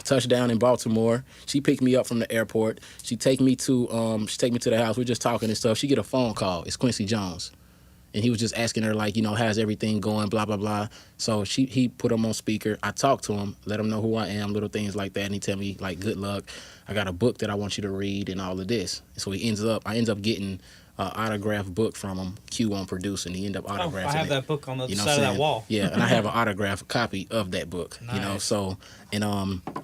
touchdown in Baltimore. She picked me up from the airport. She take me to the house. We're just talking and stuff. She get a phone call. It's Quincy Jones. And he was just asking her, like, how's everything going, blah, blah, blah. So he put him on speaker. I talked to him, let him know who I am, little things like that. And he tell me, like, good luck. I got a book that I want you to read and all of this. So I end up getting an autographed book from him. Q on producing. He ended up autographing it. I have that book on the other side of that wall. Yeah, and I have an autographed copy of that book. Nice. So and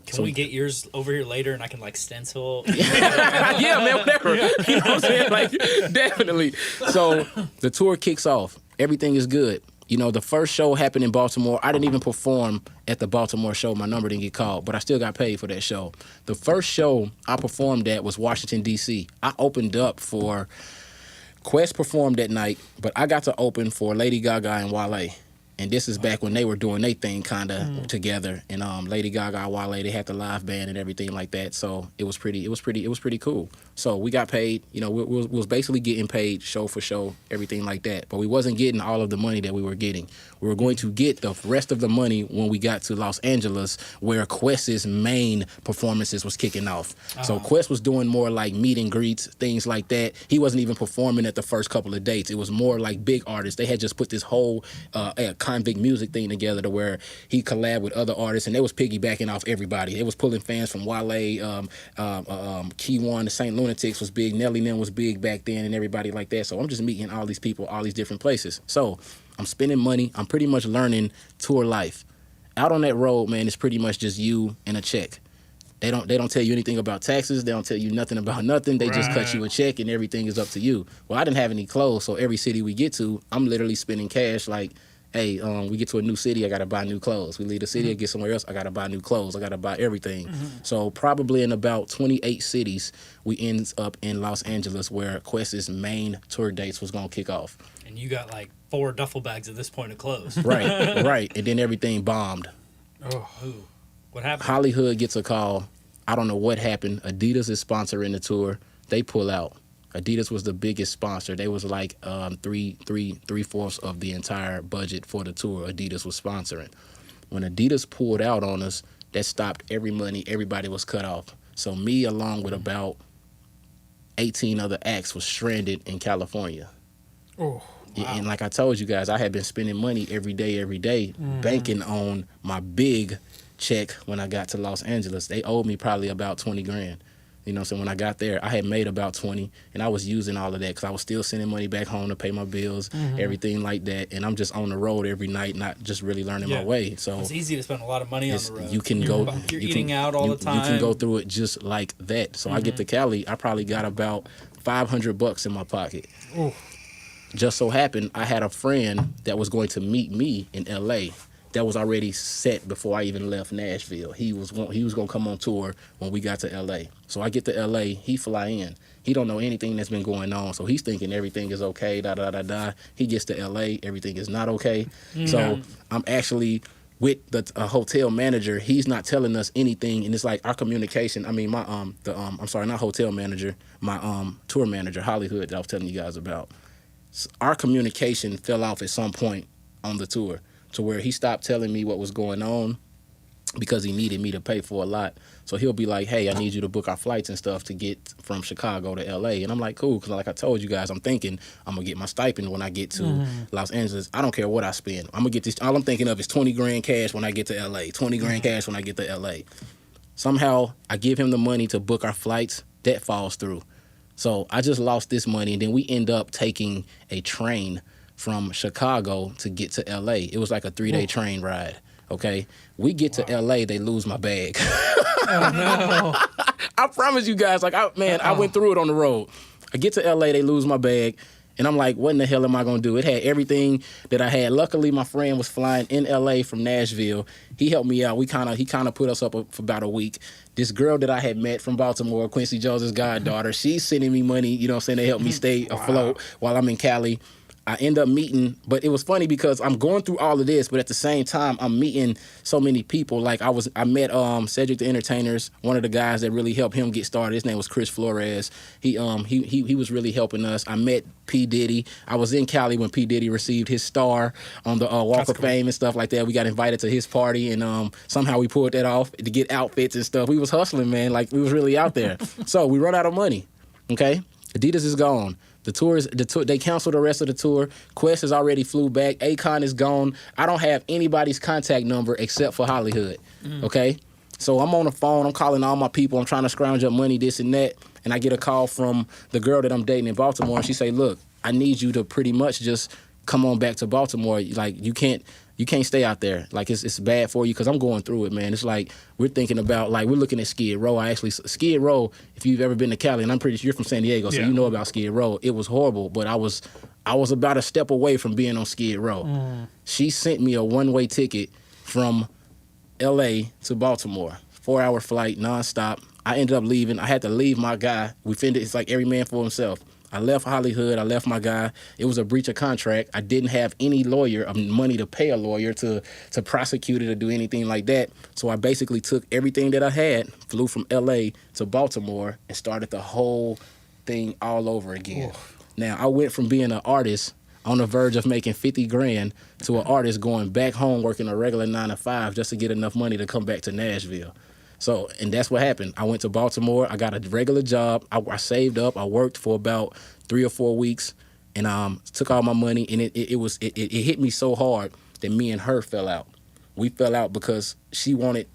Can we get yours over here later and I can like stencil? Yeah, man, whatever. You know what I'm saying? Like, definitely. So the tour kicks off. Everything is good. The first show happened in Baltimore. I didn't even perform at the Baltimore show. My number didn't get called, but I still got paid for that show. The first show I performed at was Washington, D.C. I opened up for Quest performed that night, but I got to open for Lady Gaga and Wale. And this is back when they were doing their thing kind of together. And Lady Gaga, Wale, they had the live band and everything like that. So it was pretty cool. So we got paid. We was basically getting paid show for show, everything like that. But we wasn't getting all of the money that we were getting. We were going to get the rest of the money when we got to Los Angeles, where Quest's main performances was kicking off. So Quest was doing more like meet and greets, things like that. He wasn't even performing at the first couple of dates. It was more like big artists. They had just put this whole convict music thing together to where he collabed with other artists, and they was piggybacking off everybody. They was pulling fans from Wale, Key One, the Saint Lunatics was big, Nelly Nim was big back then, and everybody like that. So I'm just meeting all these people, all these different places. So I'm spending money. I'm pretty much learning tour life. Out on that road, man, it's pretty much just you and a check. They don't tell you anything about taxes. They don't tell you nothing about nothing. They just cut you a check and everything is up to you. Well, I didn't have any clothes, so every city we get to, I'm literally spending cash like, hey, we get to a new city, I got to buy new clothes. We leave the city, I get somewhere else, I got to buy new clothes. I got to buy everything. So probably in about 28 cities, we end up in Los Angeles where Quest's main tour dates was going to kick off. And you got like 4 duffel bags at this point of clothes. Right. And then everything bombed. Oh, what happened? Hollywood gets a call. I don't know what happened. Adidas is sponsoring the tour. They pull out. Adidas was the biggest sponsor. They was like 3/4 of the entire budget for the tour. Adidas was sponsoring. When Adidas pulled out on us, that stopped every money. Everybody was cut off. So me, along with about 18 other acts, was stranded in California. Oh, wow. And like I told you guys, I had been spending money every day, banking on my big check when I got to Los Angeles. They owed me probably about 20 grand. So when I got there, I had made about 20, and I was using all of that because I was still sending money back home to pay my bills, everything like that. And I'm just on the road every night, not just really learning my way. So it's easy to spend a lot of money on the road. You can You're eating out all the time. You can go through it just like that. So I get to Cali, I probably got about $500 in my pocket. Ooh. Just so happened, I had a friend that was going to meet me in L.A. That was already set before I even left Nashville. He was going to come on tour when we got to L.A. So I get to L.A., he fly in. He don't know anything that's been going on, so he's thinking everything is okay, da-da-da-da. He gets to L.A., everything is not okay. So I'm actually with the hotel manager. He's not telling us anything, and it's like our communication. I mean, my I'm sorry, not hotel manager, my tour manager, Hollywood, that I was telling you guys about. Our communication fell off at some point on the tour, to where he stopped telling me what was going on because he needed me to pay for a lot. So he'll be like, hey, I need you to book our flights and stuff to get from Chicago to L.A. And I'm like, cool, because like I told you guys, I'm thinking I'm going to get my stipend when I get to Los Angeles. I don't care what I spend. I'm going to get this. All I'm thinking of is 20 grand cash when I get to L.A., 20 grand cash when I get to L.A. Somehow I give him the money to book our flights. That falls through. So I just lost this money, and then we end up taking a train from Chicago to get to L.A. It was like a 3-day train ride, okay? We get to L.A., they lose my bag. Oh, no. I promise you guys, like, I went through it on the road. I get to L.A., they lose my bag, and I'm like, what in the hell am I going to do? It had everything that I had. Luckily, my friend was flying in L.A. from Nashville. He helped me out. He kind of put us up for about a week. This girl that I had met from Baltimore, Quincy Jones' goddaughter, she's sending me money, you know what I'm saying, to help me stay afloat while I'm in Cali. I end up meeting, but it was funny because I'm going through all of this, but at the same time, I'm meeting so many people. Like I met Cedric the Entertainer's, one of the guys that really helped him get started. His name was Chris Flores. He was really helping us. I met P. Diddy. I was in Cali when P. Diddy received his star on the Walk of Fame and stuff like that. We got invited to his party, and somehow we pulled that off to get outfits and stuff. We was hustling, man. Like, we was really out there. So we run out of money, okay? Adidas is gone. They canceled the rest of the tour. Quest has already flew back. Akon is gone. I don't have anybody's contact number except for Hollywood. Okay? So I'm on the phone. I'm calling all my people. I'm trying to scrounge up money, this and that. And I get a call from the girl that I'm dating in Baltimore. And she say, look, I need you to pretty much just come on back to Baltimore. Like, you can't stay out there. Like, it's bad for you, because I'm going through it, man. It's like we're thinking about, like, we're looking at Skid Row. Skid Row, if you've ever been to Cali, and I'm pretty sure you're from San Diego, so you know about Skid Row. It was horrible, but I was about a step away from being on Skid Row. She sent me a one-way ticket from L.A. to Baltimore, 4-hour flight, nonstop. I ended up leaving. I had to leave my guy. It's like every man for himself. I left Hollywood. I left my guy. It was a breach of contract. I didn't have any money to pay a lawyer to prosecute it or do anything like that. So I basically took everything that I had, flew from L.A. to Baltimore, and started the whole thing all over again. Now, I went from being an artist on the verge of making $50,000 to an artist going back home working a regular 9-to-5 just to get enough money to come back to Nashville. So, and that's what happened. I went to Baltimore. I got a regular job. I saved up. I worked for about 3 or 4 weeks, and took all my money. And it hit me so hard that me and her fell out. We fell out because she wanted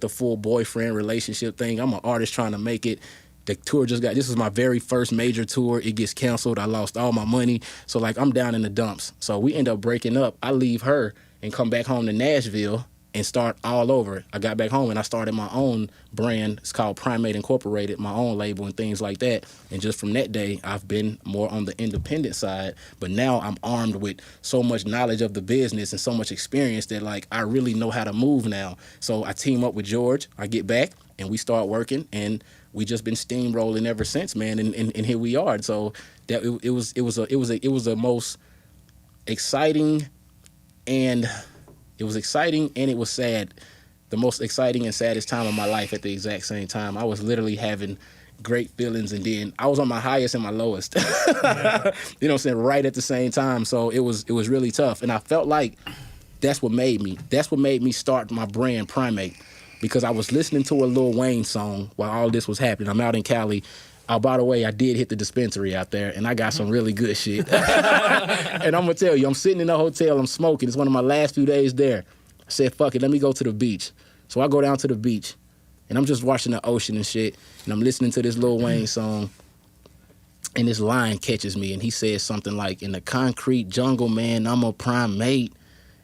the full boyfriend relationship thing. I'm an artist trying to make it. The tour this was my very first major tour. It gets canceled. I lost all my money. So, like, I'm down in the dumps. So we end up breaking up. I leave her and come back home to Nashville and start all over. I got back home and I started my own brand. It's called Primate Incorporated, my own label and things like that. And just from that day, I've been more on the independent side. But now I'm armed with so much knowledge of the business and so much experience that, like, I really know how to move now. So I team up with George. I get back and we start working, and we just been steamrolling ever since, man. And here we are. So that it was the most exciting and. It was exciting and it was sad. The most exciting and saddest time of my life at the exact same time. I was literally having great feelings, and then I was on my highest and my lowest. You know what I'm saying? Right at the same time. So it was really tough. And I felt like that's what made me start my brand Primate, because I was listening to a Lil Wayne song while all this was happening. I'm out in Cali. Oh, by the way, I did hit the dispensary out there, and I got some really good shit. And I'm going to tell you, I'm sitting in the hotel, I'm smoking. It's one of my last few days there. I said, fuck it, let me go to the beach. So I go down to the beach, and I'm just watching the ocean and shit, and I'm listening to this Lil Wayne song, and this line catches me, and he says something like, in the concrete jungle, man, I'm a primate.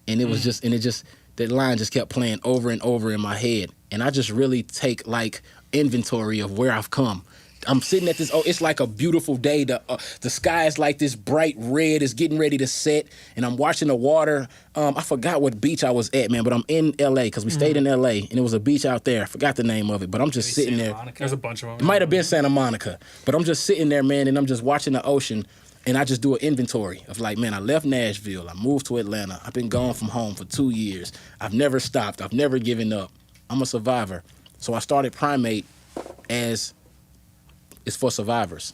And it was that line just kept playing over and over in my head. And I just really take, like, inventory of where I've come. I'm sitting at this, it's like a beautiful day. The sky is like this bright red. It's getting ready to set, and I'm watching the water. I forgot what beach I was at, man, but I'm in L.A. because we stayed in L.A., and it was a beach out there. I forgot the name of it, but I'm just sitting there. There's a bunch of them. It might have been Santa Monica, but I'm just sitting there, man, and I'm just watching the ocean, and I just do an inventory of, like, man, I left Nashville. I moved to Atlanta. I've been gone from home for 2 years. I've never stopped. I've never given up. I'm a survivor. So I started Primate as... It's for survivors.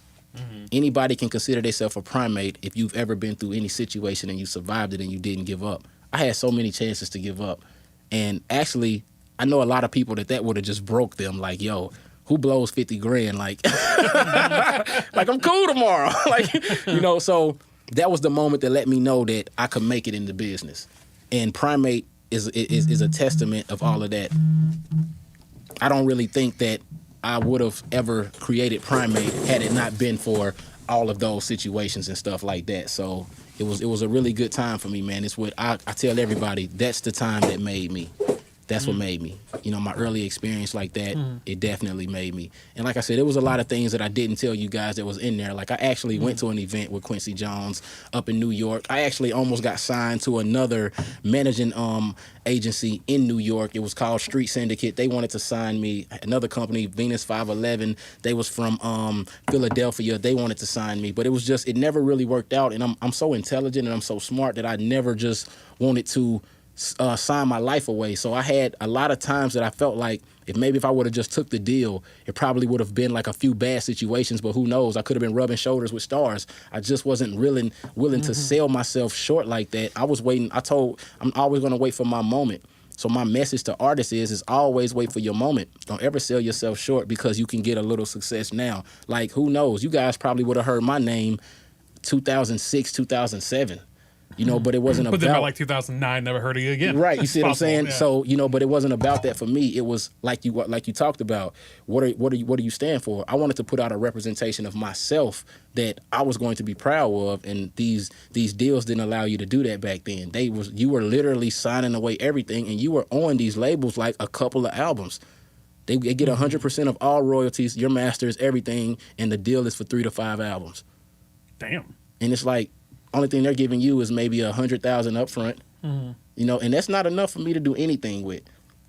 Anybody can consider themselves a primate if you've ever been through any situation and you survived it and you didn't give up. I had so many chances to give up. And actually, I know a lot of people that would have just broke them. Like, yo, who blows $50,000? Like, like, I'm cool tomorrow. Like, you know, so that was the moment that let me know that I could make it in the business. And Primate is a testament of all of that. I don't really think that I would have ever created Primate had it not been for all of those situations and stuff like that. So it was a really good time for me, man. It's what I tell everybody, that's the time that made me. That's what made me. You know, my early experience like that, it definitely made me. And like I said, there was a lot of things that I didn't tell you guys that was in there. Like I actually went to an event with Quincy Jones up in New York. I actually almost got signed to another managing agency in New York. It was called Street Syndicate. They wanted to sign me. Another company, Venus 511, they was from Philadelphia. They wanted to sign me, but it was just, it never really worked out. And I'm so intelligent and I'm so smart that I never just wanted to sign my life away. So I had a lot of times that I felt like if I would have just took the deal, it probably would have been like a few bad situations, but who knows? I could have been rubbing shoulders with stars. I just wasn't willing to sell myself short like that. I was waiting. I'm always going to wait for my moment. So my message to artists is always wait for your moment. Don't ever sell yourself short because you can get a little success now. Like, who knows? You guys probably would have heard my name 2006, 2007. You know, but it wasn't about... But then by like 2009, never heard of you again. Right, you see what I'm saying? Yeah. So, you know, but it wasn't about that for me. It was like you talked about, what do you stand for? I wanted to put out a representation of myself that I was going to be proud of, and these deals didn't allow you to do that back then. You were literally signing away everything, and you were on these labels like a couple of albums. They get 100% of all royalties, your masters, everything, and the deal is for 3 to 5 albums. Damn. And it's like, only thing they're giving you is maybe $100,000 up front, you know, and that's not enough for me to do anything with.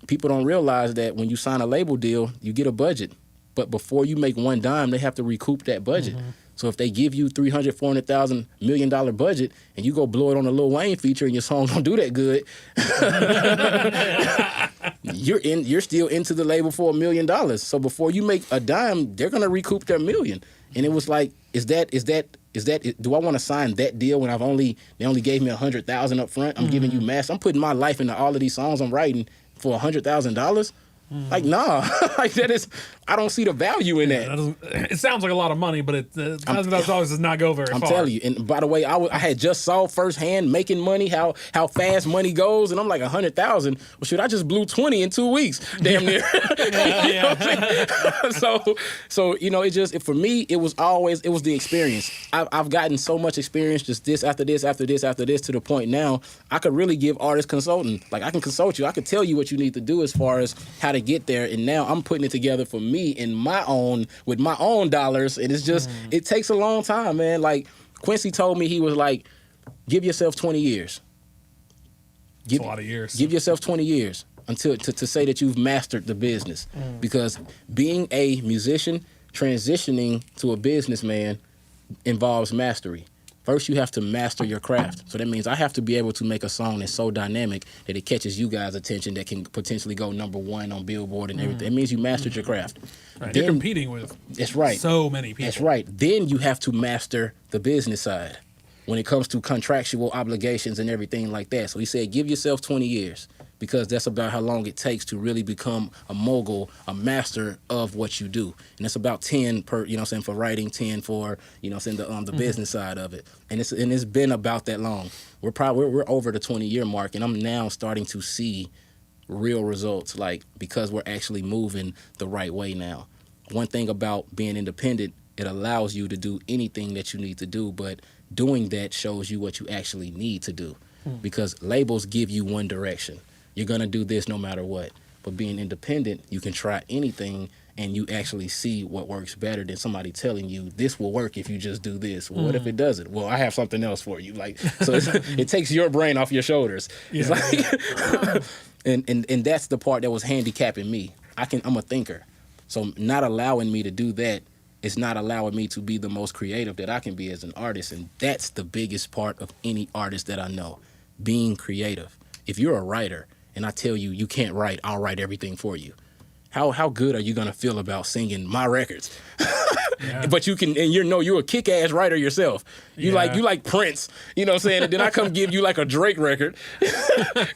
People don't realize that when you sign a label deal, you get a budget, but before you make one dime, they have to recoup that budget. So if they give you $300,000, $400,000, $1 million budget, and you go blow it on a Lil Wayne feature, and your song don't do that good, you're still into the label for $1 million. So before you make a dime, they're gonna recoup their $1 million. And it was like, do I want to sign that deal when they only gave me $100,000 up front? I'm giving you mass. I'm putting my life into all of these songs I'm writing for $100,000. Like, nah, like that is, I don't see the value in that. It sounds like a lot of money, but it does not go very far. I'm telling you. And by the way, I had just saw firsthand making money, how fast money goes, and I'm like 100,000. Well, shoot, I just blew 20 in 2 weeks, damn near. You know what I'm saying? So you know, for me, it was the experience. I've gotten so much experience, just this after this after this after this, to the point now I could really give artists consulting. Like, I can consult you. I could tell you what you need to do as far as how to get there, and now I'm putting it together for me with my own dollars, and it's just it takes a long time, man. Like, Quincy told me, he was like, give yourself 20 years. That's a lot of years. Give yourself 20 years until to say that you've mastered the business, because being a musician, transitioning to a businessman involves mastery. First, you have to master your craft. So that means I have to be able to make a song that's so dynamic that it catches you guys' attention, that can potentially go #1 on Billboard and everything. It means you mastered your craft. Right. You're competing with so many people. That's right. Then you have to master the business side when it comes to contractual obligations and everything like that. So he said, give yourself 20 years. Because that's about how long it takes to really become a mogul, a master of what you do. And it's about 10 per, you know what I'm saying, for writing, 10 for, you know what I'm saying, the business side of it. And it's been about that long. We're over the 20-year mark, and I'm now starting to see real results, like, because we're actually moving the right way now. One thing about being independent, it allows you to do anything that you need to do, but doing that shows you what you actually need to do. Because labels give you one direction. You're going to do this no matter what. But being independent, you can try anything, and you actually see what works better than somebody telling you this will work if you just do this. Well, what if it doesn't? Well, I have something else for you. Like, so it takes your brain off your shoulders. Yeah. It's like, and that's the part that was handicapping me. I'm a thinker. So not allowing me to do that is not allowing me to be the most creative that I can be as an artist. And that's the biggest part of any artist that I know, being creative. If you're a writer, and I tell you, you can't write, I'll write everything for you. How good are you gonna feel about singing my records? Yeah. But you can, and you're a kick-ass writer yourself. You like Prince, you know what I'm saying? And then I come give you like a Drake record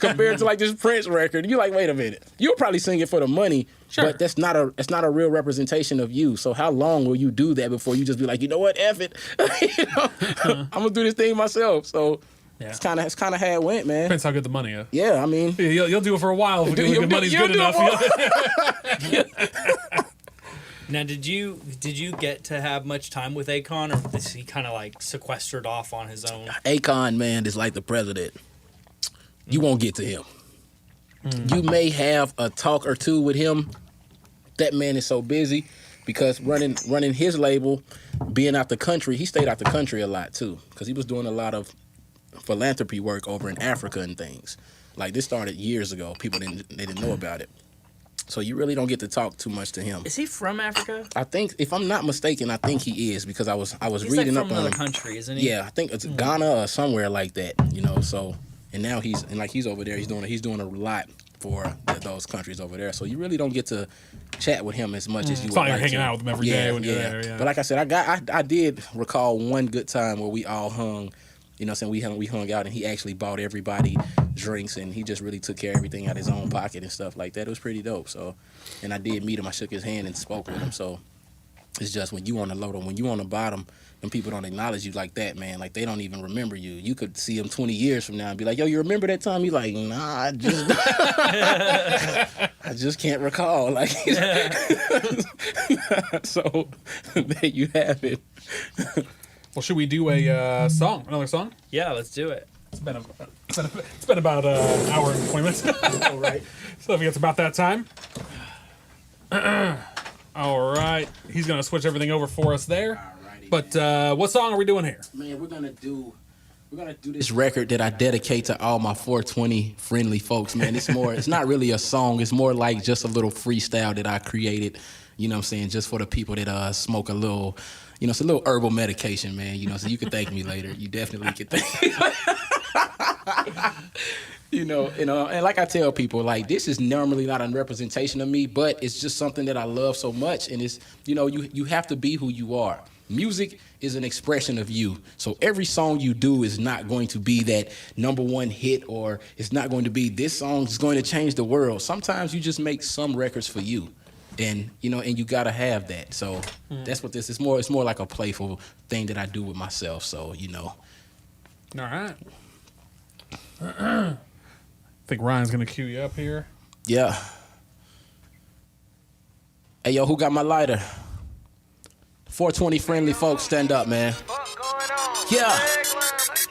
compared to like this Prince record. You're like, wait a minute. You'll probably sing it for the money, but that's not a real representation of you. So how long will you do that before you just be like, you know what, F it. I'm gonna do this thing myself. So. Yeah. It's kind of how it went, man. Depends how good the money is. Yeah, I mean, you'll do it for a while if the money's good enough. Now, did you get to have much time with Akon, or is he kind of like sequestered off on his own? Akon, man, is like the president. You won't get to him. You may have a talk or two with him. That man is so busy because running his label, being out the country, he stayed out the country a lot too because he was doing a lot of philanthropy work over in Africa and things. Like this started years ago. People didn't know about it. So you really don't get to talk too much to him. Is he from Africa? I think, if I'm not mistaken, I think he is because I was He's reading like up from on another him. country, isn't he? Yeah, I think it's Ghana or somewhere like that. You know, so and now he's over there. He's doing a lot for those countries over there. So you really don't get to chat with him as much as you It's would like you're like hanging to. out with him every day when you're there. Yeah. But like I said, I did recall one good time where we all hung. You know what I'm saying? We hung out and he actually bought everybody drinks and he just really took care of everything out of his own pocket and stuff like that. It was pretty dope. So, and I did meet him. I shook his hand and spoke with him. So it's just when you on the low, when you on the bottom, and people don't acknowledge you like that, man. Like they don't even remember you. You could see him 20 years from now and be like, "Yo, you remember that time?" He's like, "Nah, I just can't recall." Like, so there you have it. Well, should we do a song? Another song? Yeah, let's do it. It's been about an hour and 20 minutes. All right. So I think it's about that time. All right. He's gonna switch everything over for us there. Alrighty, but man. what song are we doing here? Man, we're gonna do this record that I dedicate to all my 420 friendly folks, man. It's not really a song, it's more like just a little freestyle that I created, you know what I'm saying, just for the people that smoke a little, you know, it's a little herbal medication, man, you know, so you can thank me later. You definitely can thank me. You know, and like I tell people, like, this is normally not a representation of me, but it's just something that I love so much, and it's, you know, you have to be who you are. Music is an expression of you. So every song you do is not going to be that number one hit, or it's not going to be this song is going to change the world. Sometimes you just make some records for you. And, you know, and you got to have that. So that's what this is. It's more like a playful thing that I do with myself. So, you know. All right. I think Ryan's going to cue you up here. Yeah. Hey, yo, who got my lighter? 420 friendly folks, stand up, man. Yeah.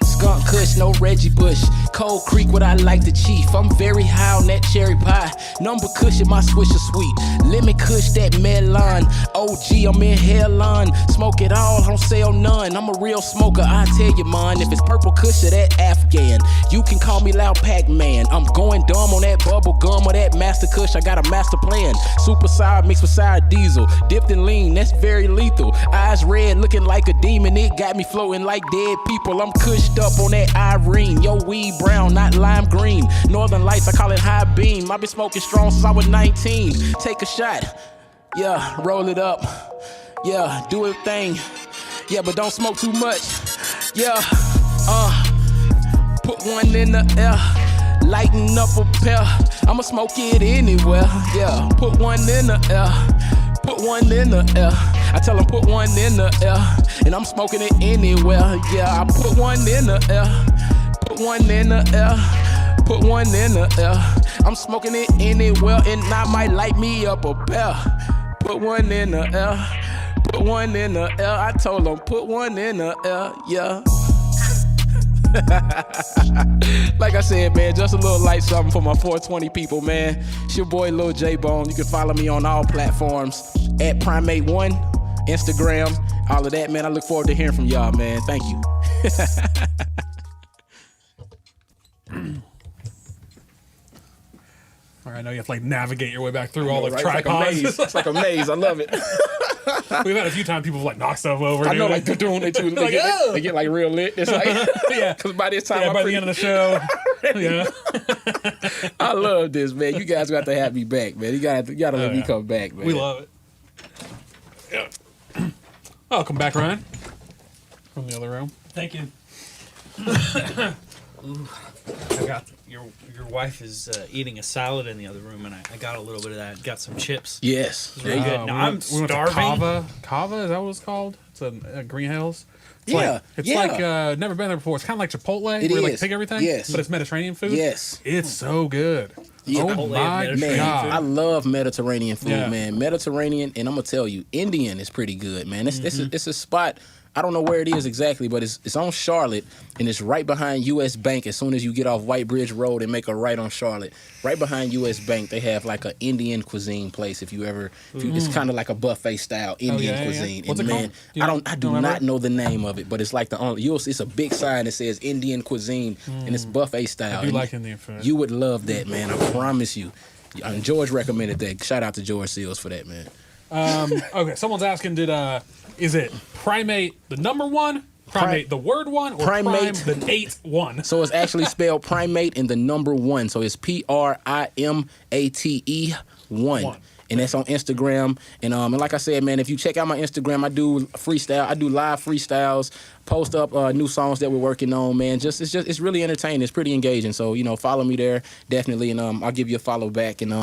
Skunk Kush, no Reggie Bush. Cold Creek, what I like the chief. I'm very high on that cherry pie. Number Kush in my swisher sweet. Lemon Kush, that melon. OG, I'm in hell on. Smoke it all, I don't sell none. I'm a real smoker, I tell you, man. If it's purple Kush or that Afghan, you can call me Loud Pac-Man. I'm going dumb on that bubble gum or that Master Kush. I got a master plan. Super sour mixed with sour diesel. Dipped in lean, that's very lethal. Eyes red, looking like a demon. It got me floating like dead people. I'm cushed up on that Irene. Yo, weed brown, not lime green. Northern Lights, I call it high beam. I've been smoking strong since I was 19. Take a shot. Yeah, roll it up. Yeah, do it thing. Yeah, but don't smoke too much. Yeah, put one in the air. Lighten up a pair. I'ma smoke it anywhere. Yeah, put one in the air. Put one in the air. I tell them put one in the air. And I'm smoking it anywhere. Yeah, I put one in the air. Put one in the air. Put one in the air. I'm smoking it anywhere. And I might light me up a pair. Put one in the air. Put one in the air. I told them put one in the air. Yeah. Like I said, man, just a little light something for my 420 people, man. It's your boy Lil J.Bone. You can follow me on all platforms at Primate1, Instagram, all of that, man. I look forward to hearing from y'all, man. Thank you. All right, I know you have to like navigate your way back through all the Right? tripods. It's like a maze. I love it. We've had a few times people like knock stuff over. I know, dude. like they're doing it too. Like, oh. They get like real lit. It's like, Yeah. because by this time, Yeah, I'm by pretty, the end of the show. Yeah. I love this, man. You guys got to have me back, man. You gotta let me come back, man. We love it. Yeah. Oh, come back, Ryan. From the other room. Thank you. I got your wife is eating a salad in the other room, and I got a little bit of that. Got some chips. Yes. Very good. Now I'm we went to starving. Kava, is that what it's called? It's a greenhouse. It's Yeah, like, it's yeah. like never been there before. It's kind of like Chipotle. It where you, like is. pick everything. Yes. But it's Mediterranean food. Yes. It's so good. Yeah. Oh Chipotle my and Man, god. I love Mediterranean food, Yeah. man. Mediterranean, and I'm gonna tell you, Indian is pretty good, man. It's a spot I don't know where it is exactly, but it's on Charlotte, and it's right behind U.S. Bank. As soon as you get off White Bridge Road and make a right on Charlotte, right behind U.S. Bank, they have like an Indian cuisine place. It's kind of like a buffet style Indian cuisine. What's and it man, called? I do not know the name of it, but it's like it's a big sign that says Indian cuisine, and it's buffet style. I do like Indian food. You would love that, man. I promise you. And George recommended that. Shout out to George Seals for that, man. Okay, someone's asking, is it Primate the number one, Primate the word one, or Primate Prime the 8 1? So it's actually spelled Primate and the number 1. So it's Primate 1. And that's on Instagram. And like I said, man, if you check out my Instagram, I do freestyle. I do live freestyles, post up new songs that we're working on, man. It's really entertaining. It's pretty engaging. So, follow me there, definitely. And I'll give you a follow back. And,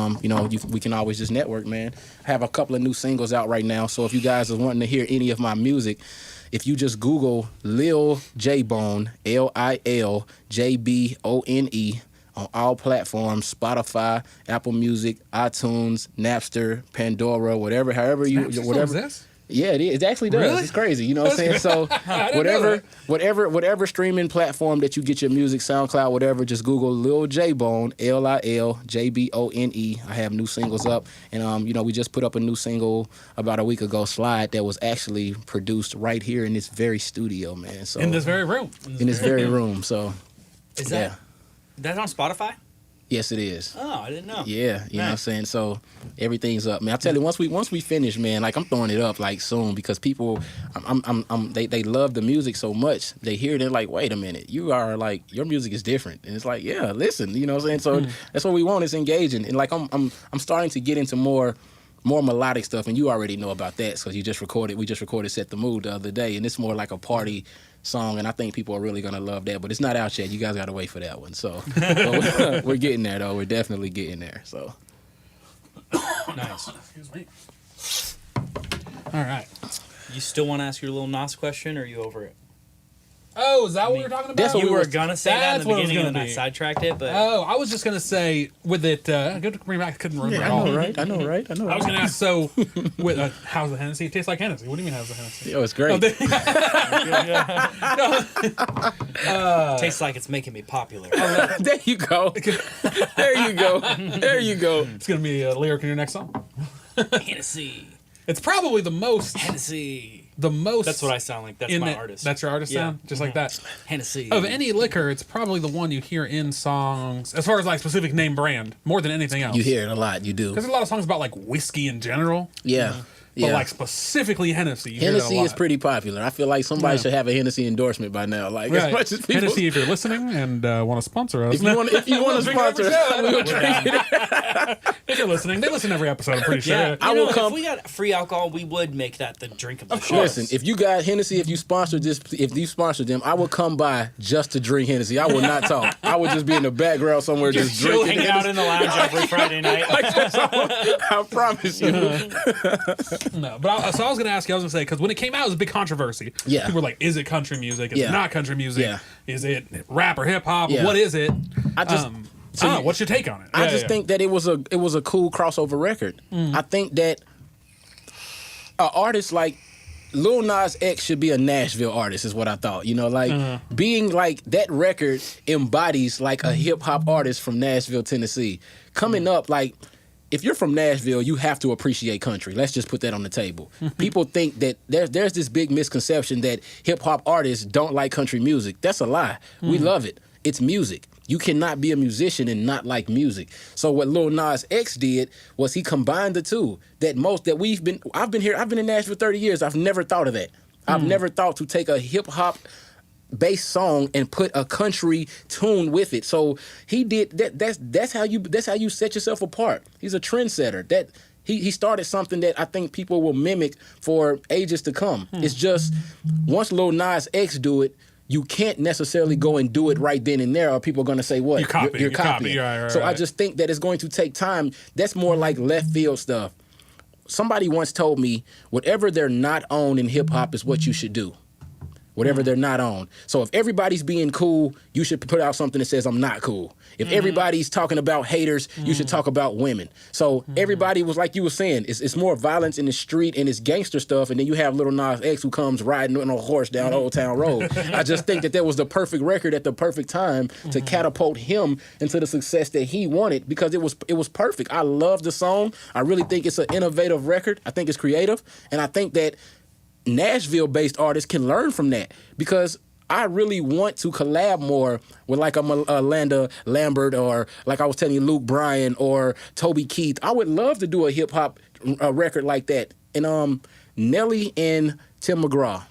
we can always just network, man. I have a couple of new singles out right now. So if you guys are wanting to hear any of my music, if you just Google Lil J.Bone, LILJBONE, on all platforms, Spotify, Apple Music, iTunes, Napster, Pandora, whatever. Exists? Yeah, it actually does. Really? It's crazy. You know what I'm saying? So whatever streaming platform that you get your music, SoundCloud, whatever, just Google Lil J.Bone, LILJBONE. I have new singles up. And we just put up a new single about a week ago, Slide, that was actually produced right here in this very studio, man. So in this very room. In this very room. So Is that on Spotify? Yes, it is. Oh, I didn't know. Yeah, you know what I'm saying? So everything's up, man. I tell you, once we finish, man, like I'm throwing it up like soon because people, they love the music so much. They hear it, they're like, wait a minute, you are like, your music is different, and it's like, yeah, listen, you know what I'm saying? So that's what we want. It's engaging, and like I'm starting to get into more melodic stuff, and you already know about that because we just recorded Set the Mood the other day, and it's more like a party song, and I think people are really gonna love that, but it's not out yet. You guys gotta wait for that one. So we're getting there though. We're definitely getting there. So Nice. Excuse me. All right. You still want to ask your Lil Nas question, or are you over it? Oh, is that what we were talking about? That's what You we were were- gonna say that in that's the what it was beginning, and gonna then I be. sidetracked it. But Oh, I was just gonna say with it. Good to bring back. Couldn't remember at all. I know, right? I was gonna ask. So, with how's the Hennessy? It tastes like Hennessy. What do you mean how's the Hennessy? Yo, it's great. tastes like it's making me popular. There you go. There you go. There you go. It's gonna be a lyric in your next song. Hennessy. It's probably the most. Hennessy. That's what I sound like. That's my artist. That's your artist Yeah. sound, just like that. Hennessy. Of any liquor, it's probably the one you hear in songs, as far as like specific name brand, more than anything else. You hear it a lot. You do. Because there's a lot of songs about like whiskey in general, Yeah. but Yeah. like specifically Hennessy. You Hennessy hear that a is lot. pretty popular. I feel like somebody Yeah. should have a Hennessy endorsement by now. Like as Right. much as people. Hennessy, if you're listening and want to sponsor us, If you want to Drink it every sponsor, show. we will drink it. if you're listening, they listen to every episode. I'm pretty sure. Yeah, I will if come- we got free alcohol, we would make that the drink of the show. course. Listen, if you got Hennessy, if you sponsored them, I will come by just to drink Hennessy. I will not talk. I would just be in the background somewhere just drinking Hanging out in the lounge every Friday night. I promise you. No, but so I was going to ask you. I was going to say because when it came out, it was a big controversy. Yeah. People were like, "Is it country music? Is Yeah. it not country music? Yeah. Is it rap or hip hop? Yeah. What is it?" I just- I don't know, what's your take on it? I just think that it was a cool crossover record. I think that an artist like Lil Nas X should be a Nashville artist, is what I thought. Being like that record embodies like a hip hop artist from Nashville, Tennessee. Coming up, like if you're from Nashville, you have to appreciate country. Let's just put that on the table. People think that there's this big misconception that hip hop artists don't like country music. That's a lie. We love it. It's music. You cannot be a musician and not like music. So what Lil Nas X did was he combined the two. I've been in Nashville 30 years. I've never thought of that. I've never thought to take a hip hop based song and put a country tune with it. So he did that. That's how you set yourself apart. He's a trendsetter. That he started something that I think people will mimic for ages to come. It's just once Lil Nas X do it, you can't necessarily go and do it right then and there, or people are going to say, what? You're copying. Right, so I right. just think that it's going to take time. That's more like left field stuff. Somebody once told me, whatever they're not on in hip hop is what you should do. whatever they're not on. So if everybody's being cool, you should put out something that says I'm not cool. If everybody's talking about haters, you should talk about women. So everybody was like you were saying, it's more violence in the street and it's gangster stuff. And then you have Lil Nas X who comes riding on a horse down Old Town Road. I just think that was the perfect record at the perfect time to catapult him into the success that he wanted because it was perfect. I love the song. I really think it's an innovative record. I think it's creative. And I think that Nashville-based artists can learn from that because I really want to collab more with like a Landa Lambert or like I was telling you, Luke Bryan or Toby Keith. I would love to do a hip-hop record like that. And Nelly and Tim McGraw. I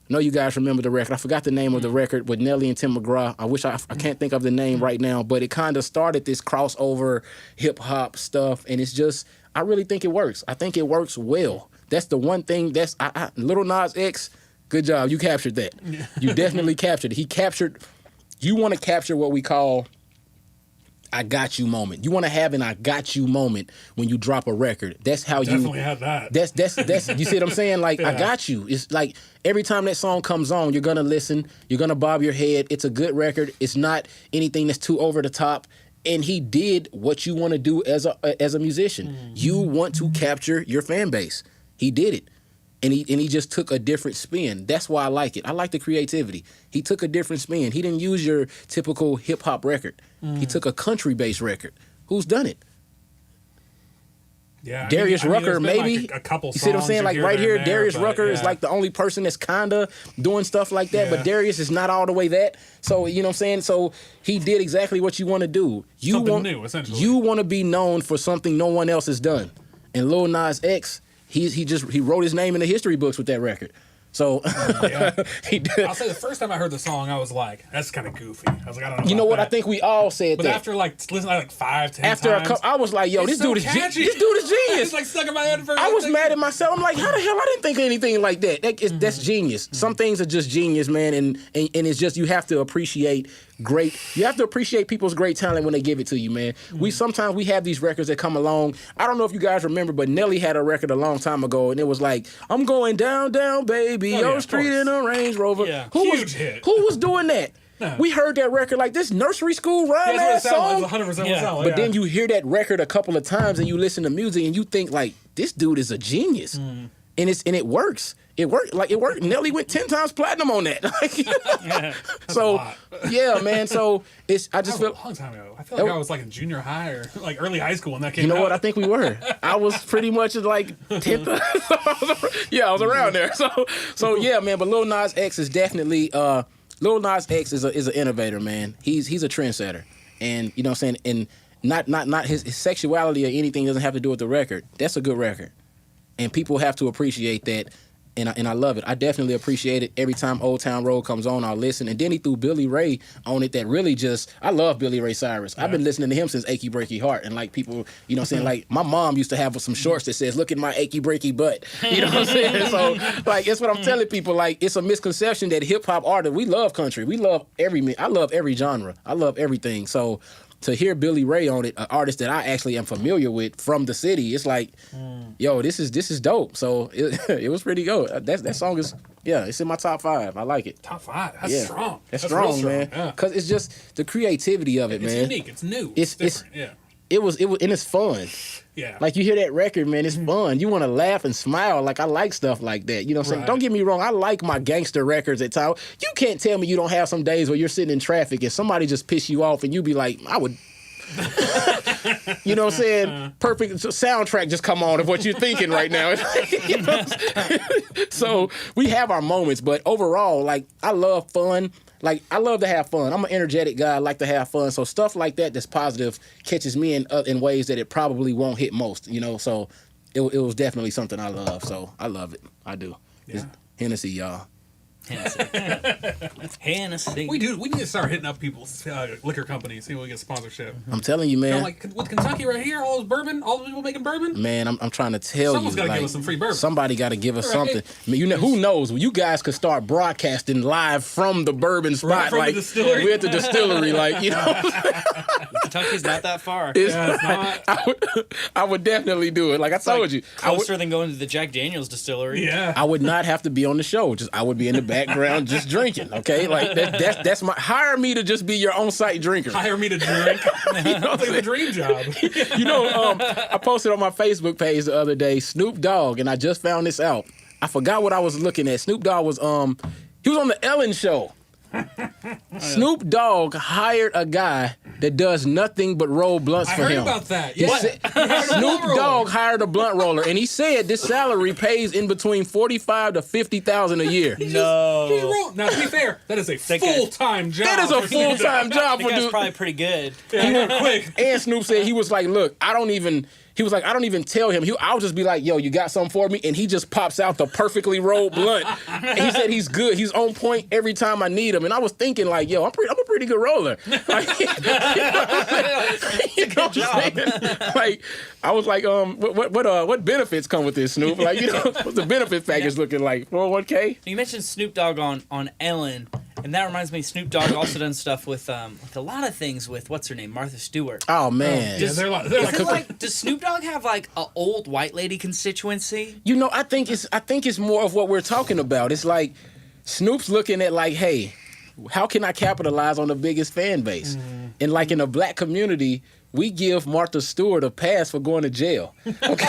know you guys remember the record. I forgot the name of the record with Nelly and Tim McGraw. I wish I can't think of the name right now, but it kind of started this crossover hip-hop stuff, and it's just, I really think it works. I think it works well. That's the one thing that's Lil Nas X, good job. You captured that. You definitely captured it. You want to capture what we call I got you moment. You want to have an I got you moment when you drop a record. That's how you definitely had that. That's you see what I'm saying? Like, I got you. It's like every time that song comes on, you're going to listen. You're going to bob your head. It's a good record. It's not anything that's too over the top. And he did what you want to do as a musician. You want to capture your fan base. He did it. And he just took a different spin. That's why I like it. I like the creativity. He took a different spin. He didn't use your typical hip-hop record. He took a country-based record. Who's done it? Yeah, Darius Rucker, maybe. Like a couple songs. You see what I'm saying? Like right here, Darius Rucker is yeah. like the only person that's kind of doing stuff like that. But Darius is not all the way that. So, you know what I'm saying? So he did exactly what you want to do. Something new, essentially. You want to be known for something no one else has done. And Lil Nas X, he wrote his name in the history books with that record. So he did. I'll say the first time I heard the song, I was like, "That's kind of goofy." I was like, "I don't know." You know what? that. I think we all said but that. But after like listening to like 5-10 after times, I was like, "Yo, this dude is genius." It's like stuck in my head for. I was mad at myself. I'm like, "How the hell I didn't think of anything like that?" That's genius. Some things are just genius, man, and it's just you have to appreciate people's great talent when they give it to you, man. We sometimes have these records that come along. I don't know if you guys remember, but Nelly had a record a long time ago, and it was like, "I'm going down, down, baby, your street in a Range Rover." Yeah. Huge hit. Who was doing that? No. We heard that record like this nursery school rhyme ass song. Like 100% but then you hear that record a couple of times and you listen to music and you think like, this dude is a genius. And it works. It worked. Nelly went 10 times platinum on that. So yeah, man. So I just feel a long time ago. I feel like I was like in junior high or like early high school when that came out. You know what? I think we were. I was pretty much like 10th. Yeah, I was around there. So yeah, man. But Lil Nas X is definitely Lil Nas X is an innovator, man. He's a trendsetter, and you know what I'm saying. And not his sexuality or anything doesn't have to do with the record. That's a good record, and people have to appreciate that. And I love it. I definitely appreciate it. Every time Old Town Road comes on, I'll listen. And then he threw Billy Ray on it that really just... I love Billy Ray Cyrus. Yeah. I've been listening to him since Achy Breaky Heart. And like people, you know what I'm saying? Like my mom used to have some shorts that says, "Look at my achy breaky butt." You know what I'm saying? So like that's what I'm telling people. Like it's a misconception that hip-hop artists, we love country. We love I love every genre. I love everything. So... to hear Billy Ray on it, an artist that I actually am familiar with from the city, it's like, yo, this is dope. So it was pretty good. That song is, it's in my top 5. I like it. Top 5? That's strong. That's strong, man. Because it's just the creativity of it, man. It's unique. It's new. It's different. It was, and it's fun. Yeah. Like you hear that record, man, it's fun. You want to laugh and smile. Like I like stuff like that. You know what I'm saying? Don't get me wrong. I like my gangster records at times. You can't tell me you don't have some days where you're sitting in traffic and somebody just piss you off and you be like, I would... you know what I'm saying? Perfect soundtrack just come on of what you're thinking right now. You know so we have our moments, but overall, like I love fun. Like I love to have fun. I'm an energetic guy. I like to have fun. So stuff like that's positive catches me in ways that it probably won't hit most. You know, so it was definitely something I love. So I love it. I do. Yeah. It's Hennessy, y'all. Hennessy. We need to start hitting up people's liquor companies, see if we get sponsorship. I'm telling you, man. You know, like with Kentucky right here, all those bourbon, all the people making bourbon. Man, I'm trying to tell Someone's you. Someone's got to give us some free bourbon. Somebody got to give us something. I mean, who knows? Well, you guys could start broadcasting live from the bourbon spot. Right, from like the distillery. We're at the distillery, like, you know. Kentucky's not that far. It's not. I would definitely do it. Like I told you, closer than going to the Jack Daniel's distillery. Yeah, I would not have to be on the show. I would be in the background just drinking. Okay, like that's my. Hire me to just be your on-site drinker. Hire me to drink. It's like the dream job. I posted on my Facebook page the other day Snoop Dogg, and I just found this out. I forgot what I was looking at. Snoop Dogg was he was on the Ellen show. Snoop Dogg hired a guy that does nothing but roll blunts for him. I heard about that. Yeah. Snoop Dogg hired a blunt roller, and he said this salary pays in between $45,000 to $50,000 a year. No. Now, to be fair, that is a full-time job. That is a full-time job for dude. Probably pretty good. Yeah, quick. And Snoop said he was like, look, I don't even tell him. I'll just be like, yo, you got something for me? And he just pops out the perfectly rolled blunt. And he said he's good. He's on point every time I need him. And I was thinking like, yo, I'm a pretty good roller. Like, you know what I'm saying? Like, I was like, what benefits come with this, Snoop? Like, what's the benefit package looking like? 401k? You mentioned Snoop Dogg on Ellen. And that reminds me, Snoop Dogg also done stuff with a lot of things with what's her name, Martha Stewart. Oh man, does Snoop Dogg have like an old white lady constituency? I think it's more of what we're talking about. It's like Snoop's looking at like, hey, how can I capitalize on the biggest fan base? And like in the black community, we give Martha Stewart a pass for going to jail. Okay.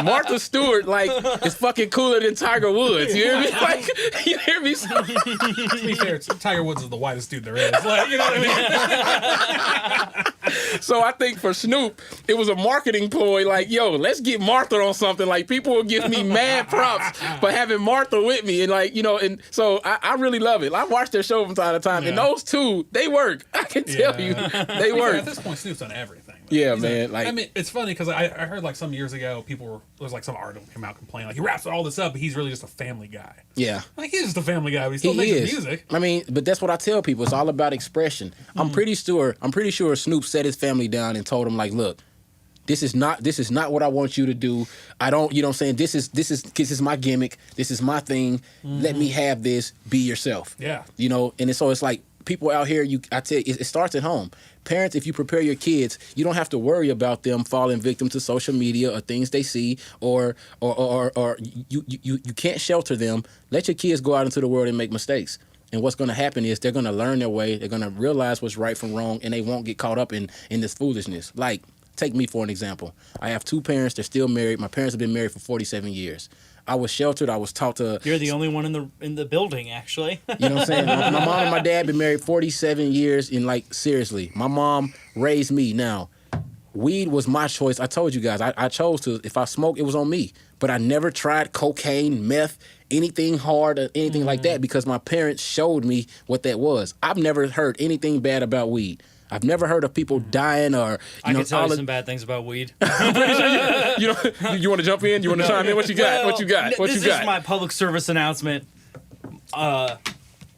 Martha Stewart, like, is fucking cooler than Tiger Woods. You hear me? Like, you hear me? To be fair, Tiger Woods is the whitest dude there is. Like, you know what I mean? So I think for Snoop, it was a marketing ploy. Like, yo, let's get Martha on something. Like, people will give me mad props for having Martha with me, and like, and so I really love it. I watch their show from time to time, and those two, they work. I can tell you, they work. At this point, Snoop's done everything. Yeah, man. Like, I mean, it's funny because I heard like some years ago, there was like some article came out complaining like he raps all this up, but he's really just a family guy. Yeah, like he's just a family guy, but he still makes music. I mean, but that's what I tell people. It's all about expression. I'm pretty sure Snoop set his family down and told him like, look, this is not what I want you to do. I don't, you know what I'm saying? This is my gimmick. This is my thing. Let me have this. Be yourself. Yeah. And so it's like people out here. I tell you, it starts at home. Parents, if you prepare your kids, you don't have to worry about them falling victim to social media or things they see, or you can't shelter them. Let your kids go out into the world and make mistakes. And what's going to happen is they're going to learn their way. They're going to realize what's right from wrong, and they won't get caught up in this foolishness. Like, take me for an example. I have two parents. They're still married. My parents have been married for 47 years. I was sheltered. I was taught to... You're the only one in the building, actually. You know what I'm saying? My mom and my dad been married 47 years, and like, seriously, my mom raised me. Now, weed was my choice. I told you guys, I chose to, if I smoked, it was on me. But I never tried cocaine, meth, anything hard or anything like that because my parents showed me what that was. I've never heard anything bad about weed. I've never heard of people dying or... I can tell you some bad things about weed. I'm pretty sure you want to jump in? You want to chime in? What you got? What you got? This is my public service announcement.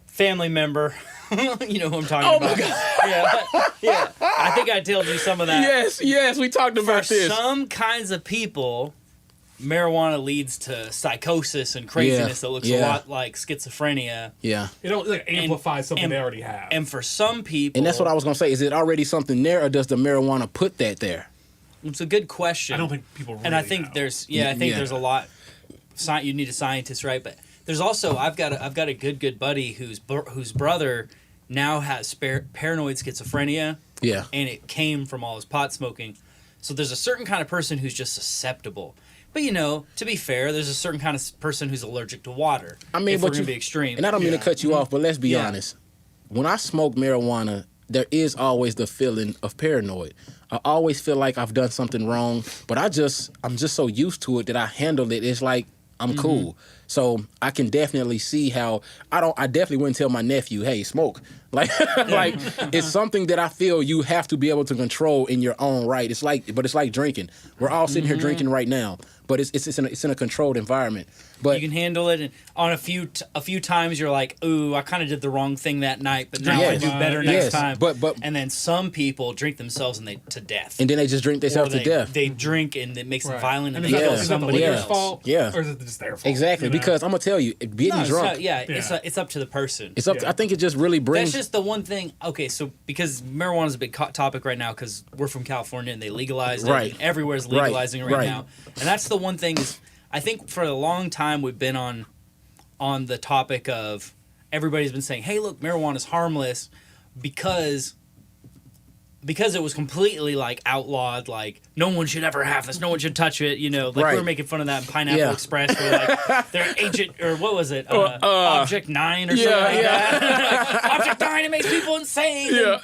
Family member. You know who I'm talking about. Oh, my God. Yeah. I think I told you some of that. Yes, we talked about this. For some kinds of people, marijuana leads to psychosis and craziness that looks a lot like schizophrenia. Yeah. It amplifies something they already have. And for some people... And that's what I was going to say. Is it already something there, or does the marijuana put that there? It's a good question. I don't think people really And I think know. there's there's a lot... You need a scientist, right? But there's also... I've got a good buddy whose brother now has paranoid schizophrenia. Yeah. And it came from all his pot smoking. So there's a certain kind of person who's just susceptible. But, to be fair, there's a certain kind of person who's allergic to water. I mean, if we're going to be extreme. And I don't mean to cut you off, but let's be honest. When I smoke marijuana, there is always the feeling of paranoid. I always feel like I've done something wrong, but I'm just so used to it that I handle it. It's like I'm cool. So I can definitely see how I definitely wouldn't tell my nephew, hey, smoke. Like it's something that I feel you have to be able to control in your own right. It's like drinking. We're all sitting here drinking right now, but it's in a controlled environment. But you can handle it, and on a few times you're like, ooh, I kind of did the wrong thing that night, but now I do better next time. But and then some people drink themselves to death. And then they just drink themselves to death. They drink and it makes them violent, and is they kill that somebody the else. fault? Yeah. Or is it just their fault? Exactly, because I'm gonna tell you, getting drunk. It's up to the person. It's up. I think it just really brings. just the one thing. Okay, so because marijuana is a big topic right now because we're from California and they legalized it. Right. And everywhere's legalizing it right Right. now. And that's the one thing is, I think for a long time we've been on the topic of everybody's been saying, hey, look, marijuana is harmless because it was completely like outlawed, like no one should ever have this, no one should touch it, you know, like we were making fun of that in Pineapple Express, where like their agent, or what was it, Object 9 or something like that. Object 9, it makes people insane.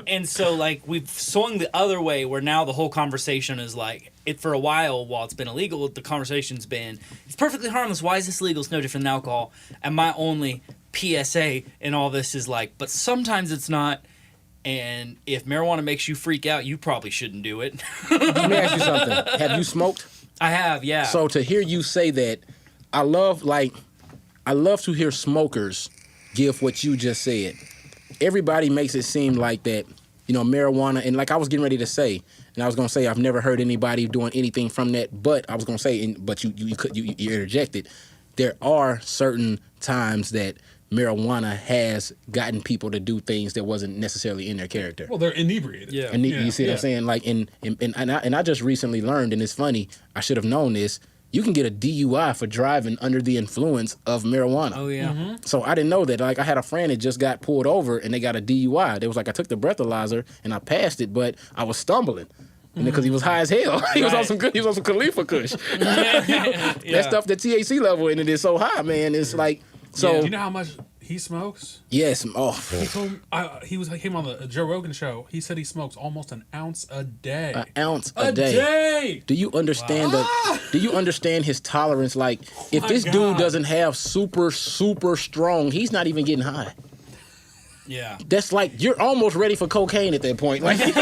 And so like we've swung the other way, where now the whole conversation is like, it for a while it's been illegal, the conversation's been, it's perfectly harmless, why is this legal, it's no different than alcohol. And my only PSA in all this is like, but sometimes it's not. And if marijuana makes you freak out, you probably shouldn't do it. Let me ask you something. Have you smoked? I have, yeah. So to hear you say that, I love to hear smokers give what you just said. Everybody makes it seem like that, you know, marijuana, and like I was getting ready to say, and I was gonna say I've never heard anybody doing anything from that, but I was gonna say, but you interjected. There are certain times that marijuana has gotten people to do things that wasn't necessarily in their character. Well, they're inebriated. Yeah. And you see what I'm saying? Like, and I just recently learned, and it's funny, I should have known this, you can get a DUI for driving under the influence of marijuana. Oh, yeah. Mm-hmm. So I didn't know that. Like, I had a friend that just got pulled over, and they got a DUI. They was like, I took the breathalyzer, and I passed it, but I was stumbling. Because he was high as hell. He was on some Khalifa Kush. That stuff, the THC level in it is so high, man. It's like, so. Do you know how much he smokes? Yes. Oh. He told me, he came on the Joe Rogan show. He said he smokes almost an ounce a day. An ounce a day. Do you understand Do you understand his tolerance? Like, if this dude doesn't have super, super strong, he's not even getting high. Yeah. That's like, you're almost ready for cocaine at that point. Like, think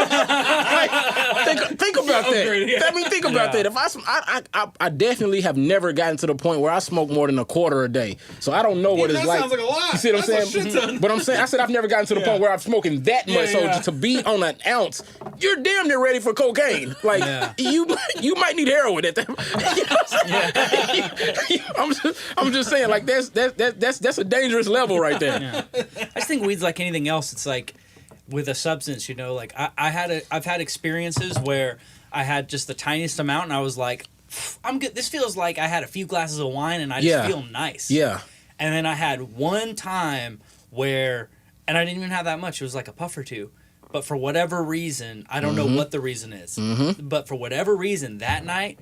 about that. Yeah. I mean, think about that. If I definitely have never gotten to the point where I smoke more than a quarter a day. So I don't know what it's that like. Sounds like a lot. You see what I'm saying? But I said I've never gotten to the point where I'm smoking that much. So to be on an ounce, you're damn near ready for cocaine. Like, you might need heroin at that. I'm just saying, like, that's a dangerous level right there. Yeah. I just think weed's like anything else. It's like with a substance, you know, like I've had experiences where I had just the tiniest amount and I was like, I'm good. This feels like I had a few glasses of wine and I just feel nice. Yeah. And then I had one time where, and I didn't even have that much. It was like a puff or two. But for whatever reason, I don't know what the reason is. But for whatever reason, that night,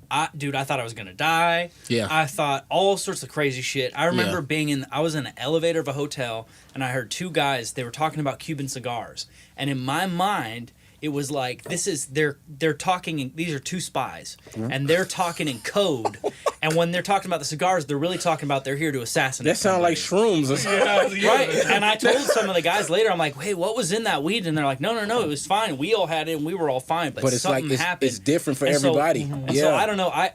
I thought I was gonna die. Yeah. I thought all sorts of crazy shit. I remember I was in an elevator of a hotel and I heard two guys, they were talking about Cuban cigars. And in my mind, it was like, they're talking, these are two spies, and they're talking in code. And when they're talking about the cigars, they're really talking about they're here to assassinate That sounds like shrooms. Right. And I told some of the guys later, I'm like, hey, what was in that weed? And they're like, no, it was fine. We all had it and we were all fine. But it's something like, happened. it's different for And everybody. So I don't know. I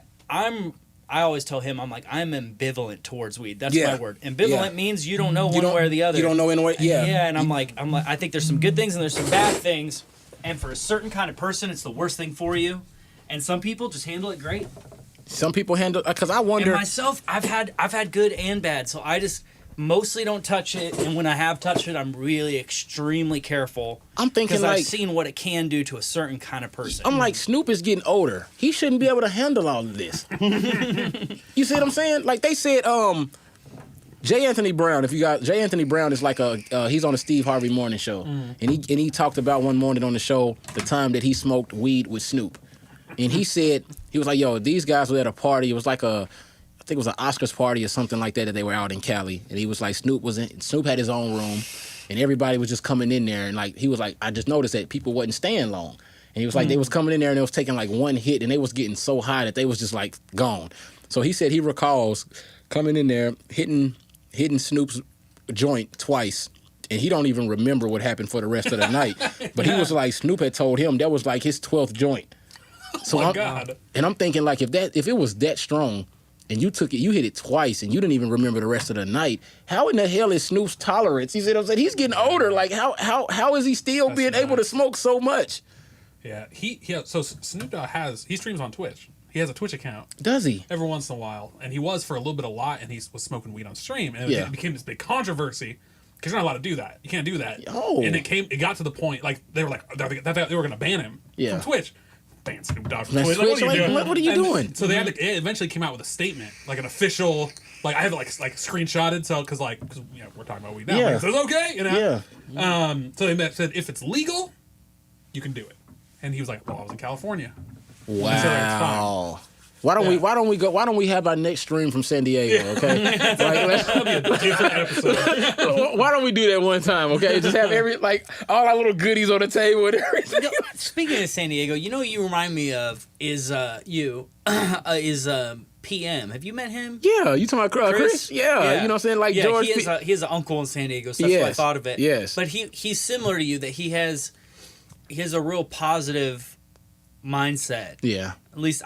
always tell him, I'm like, I'm ambivalent towards weed. That's my word. Ambivalent means you don't know one way or the other. You don't know in a way. Yeah. Yeah. And I'm like, I think there's some good things and there's some bad things. And for a certain kind of person, it's the worst thing for you. And some people just handle it great. Some people handle, because I wonder. And myself, I've had good and bad. So I just mostly don't touch it. And when I have touched it, I'm really extremely careful. I'm thinking because like, I've seen what it can do to a certain kind of person. I'm like, Snoop is getting older. He shouldn't be able to handle all of this. You see what I'm saying? Like they said, J. Anthony Brown. J. Anthony Brown is like he's on the Steve Harvey Morning Show, and he talked about one morning on the show the time that he smoked weed with Snoop, and he said he was like, "Yo, these guys were at a party. It was like I think it was an Oscars party or something like that they were out in Cali, and he was like, Snoop had his own room, and everybody was just coming in there, and like he was like, I just noticed that people wasn't staying long, and he was like, they was coming in there and they was taking like one hit, and they was getting so high that they was just like gone. So he said he recalls coming in there hitting Snoop's joint twice, and he don't even remember what happened for the rest of the night. But he was like, Snoop had told him that was like his 12th joint. So I'm thinking like if it was that strong, and you hit it twice, and you didn't even remember the rest of the night, how in the hell is Snoop's tolerance? He said, he's getting older. Like how is he still being able to smoke so much? Yeah, so Snoop Dogg he streams on Twitch. He has a Twitch account. Does he? Every once in a while. And he was for a little bit a lot, and he was smoking weed on stream. And it became this big controversy because you're not allowed to do that. You can't do that. Oh. And it got to the point, like, they were going to ban him from Twitch. Ban Snoop Dogg from Twitch. Like, what are you doing? What are you doing? So it eventually came out with a statement, like an official, like, I have it like screenshotted, so, because we're talking about weed now. Like, so it's okay, you know? Yeah. So they said, if it's legal, you can do it. And he was like, well, I was in California. Wow. Why don't we have our next stream from San Diego, okay? That'll be a different episode. Why don't we do that one time, okay? Just have all our little goodies on the table and everything. Speaking of San Diego, you know what you remind me of is PM. Have you met him? Yeah, you talking about Chris? Yeah, you know what I'm saying? Like George. He has an uncle in San Diego, so that's why I thought of it. Yes. But he's similar to you, that he has a real positive mindset. Yeah. At least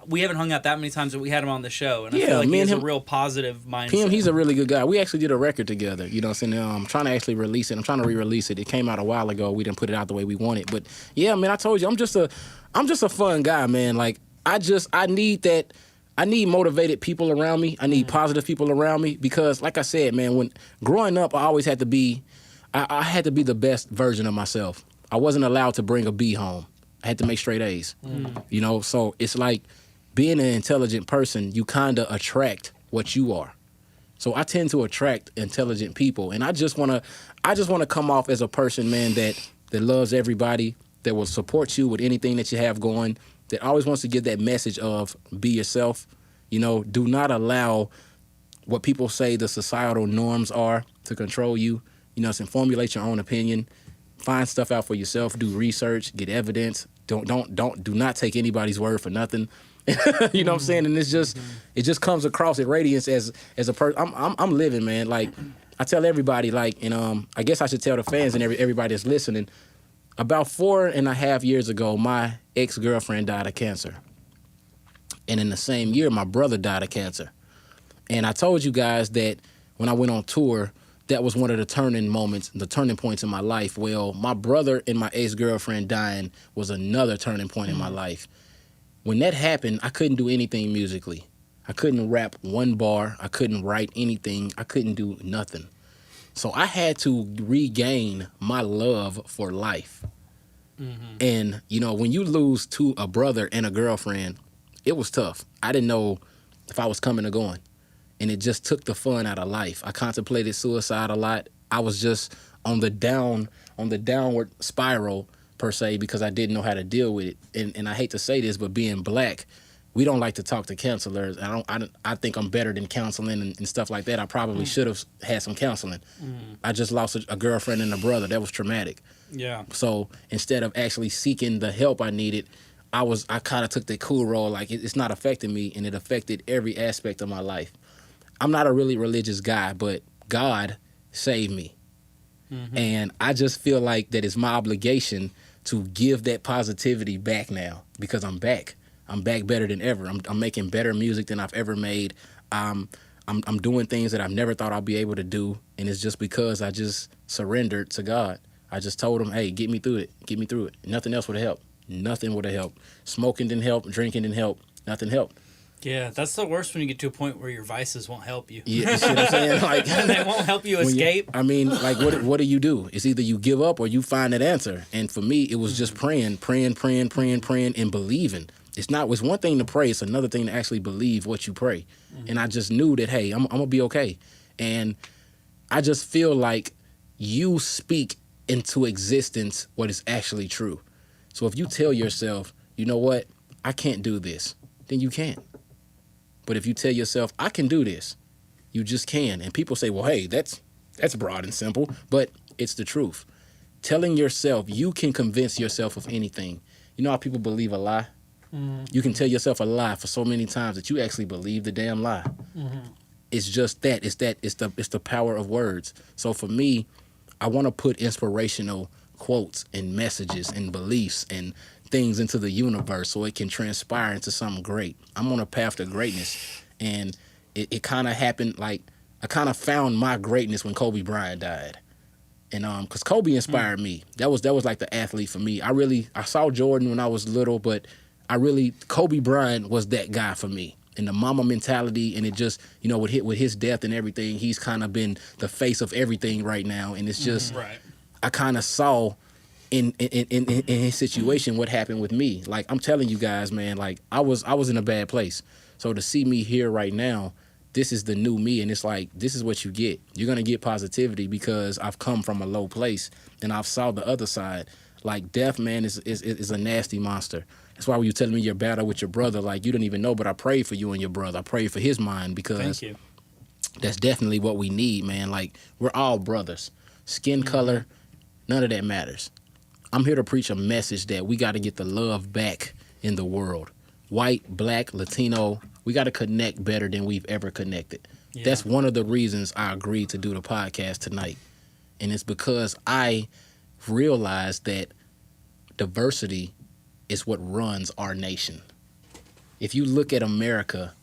we haven't hung out that many times, but we had him on the show, and I feel like he has a real positive mindset. PM, he's a really good guy. We actually did a record together. You know what I'm saying? I'm trying to actually release it. I'm trying to re-release it. It came out a while ago. We didn't put it out the way we wanted. But yeah, man, I told you, I'm just a fun guy, man. Like, I need that. I need motivated people around me. I need positive people around me because, like I said, man, when growing up, I always had to be, I had to be the best version of myself. I wasn't allowed to bring a B home. I had to make straight A's. You know, so it's like being an intelligent person, you kind of attract what you are. So I tend to attract intelligent people, and I just want to come off as a person, man, that loves everybody, that will support you with anything that you have going, that always wants to give that message of be yourself. You know, do not allow what people say the societal norms are to control you. You know, formulate your own opinion, find stuff out for yourself, do research, get evidence. Do not take anybody's word for nothing. You know what I'm saying? And it just comes across at Radiance as a person. I'm living, man. Like, I tell everybody, like, and I guess I should tell the fans and everybody that's listening. About 4.5 years ago, my ex-girlfriend died of cancer. And in the same year, my brother died of cancer. And I told you guys that when I went on tour, that was one of the turning points in my life. Well, my brother and my ex-girlfriend dying was another turning point in my life. When that happened, I couldn't do anything musically. I couldn't rap one bar. I couldn't write anything. I couldn't do nothing. So I had to regain my love for life. And, you know, when you lose a brother and a girlfriend, it was tough. I didn't know if I was coming or going. And it just took the fun out of life. I contemplated suicide a lot. I was just on the downward spiral, per se, because I didn't know how to deal with it. And I hate to say this, but being black, we don't like to talk to counselors. I think I'm better than counseling and stuff like that. I probably should have had some counseling. I just lost a girlfriend and a brother. That was traumatic. Yeah. So instead of actually seeking the help I needed, I kind of took the cool role, like it's not affecting me, and it affected every aspect of my life. I'm not a really religious guy, but God saved me. And I just feel like that it's my obligation to give that positivity back now, because I'm back. I'm back better than ever. I'm making better music than I've ever made. I'm doing things that I've never thought I'd be able to do, and it's just because I just surrendered to God. I just told him, hey, get me through it. Get me through it. Nothing else would have helped. Nothing would have helped. Smoking didn't help. Drinking didn't help. Nothing helped. Yeah, that's the worst when you get to a point where your vices won't help you. Yeah, you see what I'm saying? Like, they won't help you escape. Like, what do you do? It's either you give up or you find that answer. And for me, it was just praying, and believing. It's one thing to pray. It's another thing to actually believe what you pray. And I just knew that, hey, I'm going to be okay. And I just feel like you speak into existence what is actually true. So if you tell yourself, you know what, I can't do this, then you can't. But if you tell yourself, I can do this, you just can. And people say, well, hey, that's broad and simple, but it's the truth. Telling yourself, you can convince yourself of anything. You know how people believe a lie? You can tell yourself a lie for so many times that you actually believe the damn lie. It's just that. It's the power of words. So for me, I want to put inspirational quotes and messages and beliefs and things into the universe so it can transpire into something great. I'm on a path to greatness, and it kind of happened, like, I kind of found my greatness when Kobe Bryant died. And because Kobe inspired me. That was like the athlete for me. I saw Jordan when I was little, but Kobe Bryant was that guy for me. and the mama mentality, and it just, you know, with his death and everything, he's kind of been the face of everything right now, and it's just, right. I kind of saw in his situation what happened with me. Like, I'm telling you guys, man, like I was in a bad place. So to see me here right now, this is the new me, and it's like, this is what you get. You're gonna get positivity because I've come from a low place and I've saw the other side. Like, death, man, is a nasty monster. That's why when you telling me your battle with your brother, like, you don't even know, but I prayed for you and your brother. I prayed for his mind, because Thank you. That's definitely what we need, man. Like, we're all brothers. Skin color, none of that matters. I'm here to preach a message that we got to get the love back in the world. White, black, Latino, we got to connect better than we've ever connected. Yeah. That's one of the reasons I agreed to do the podcast tonight. And it's because I realized that diversity is what runs our nation. If you look at America,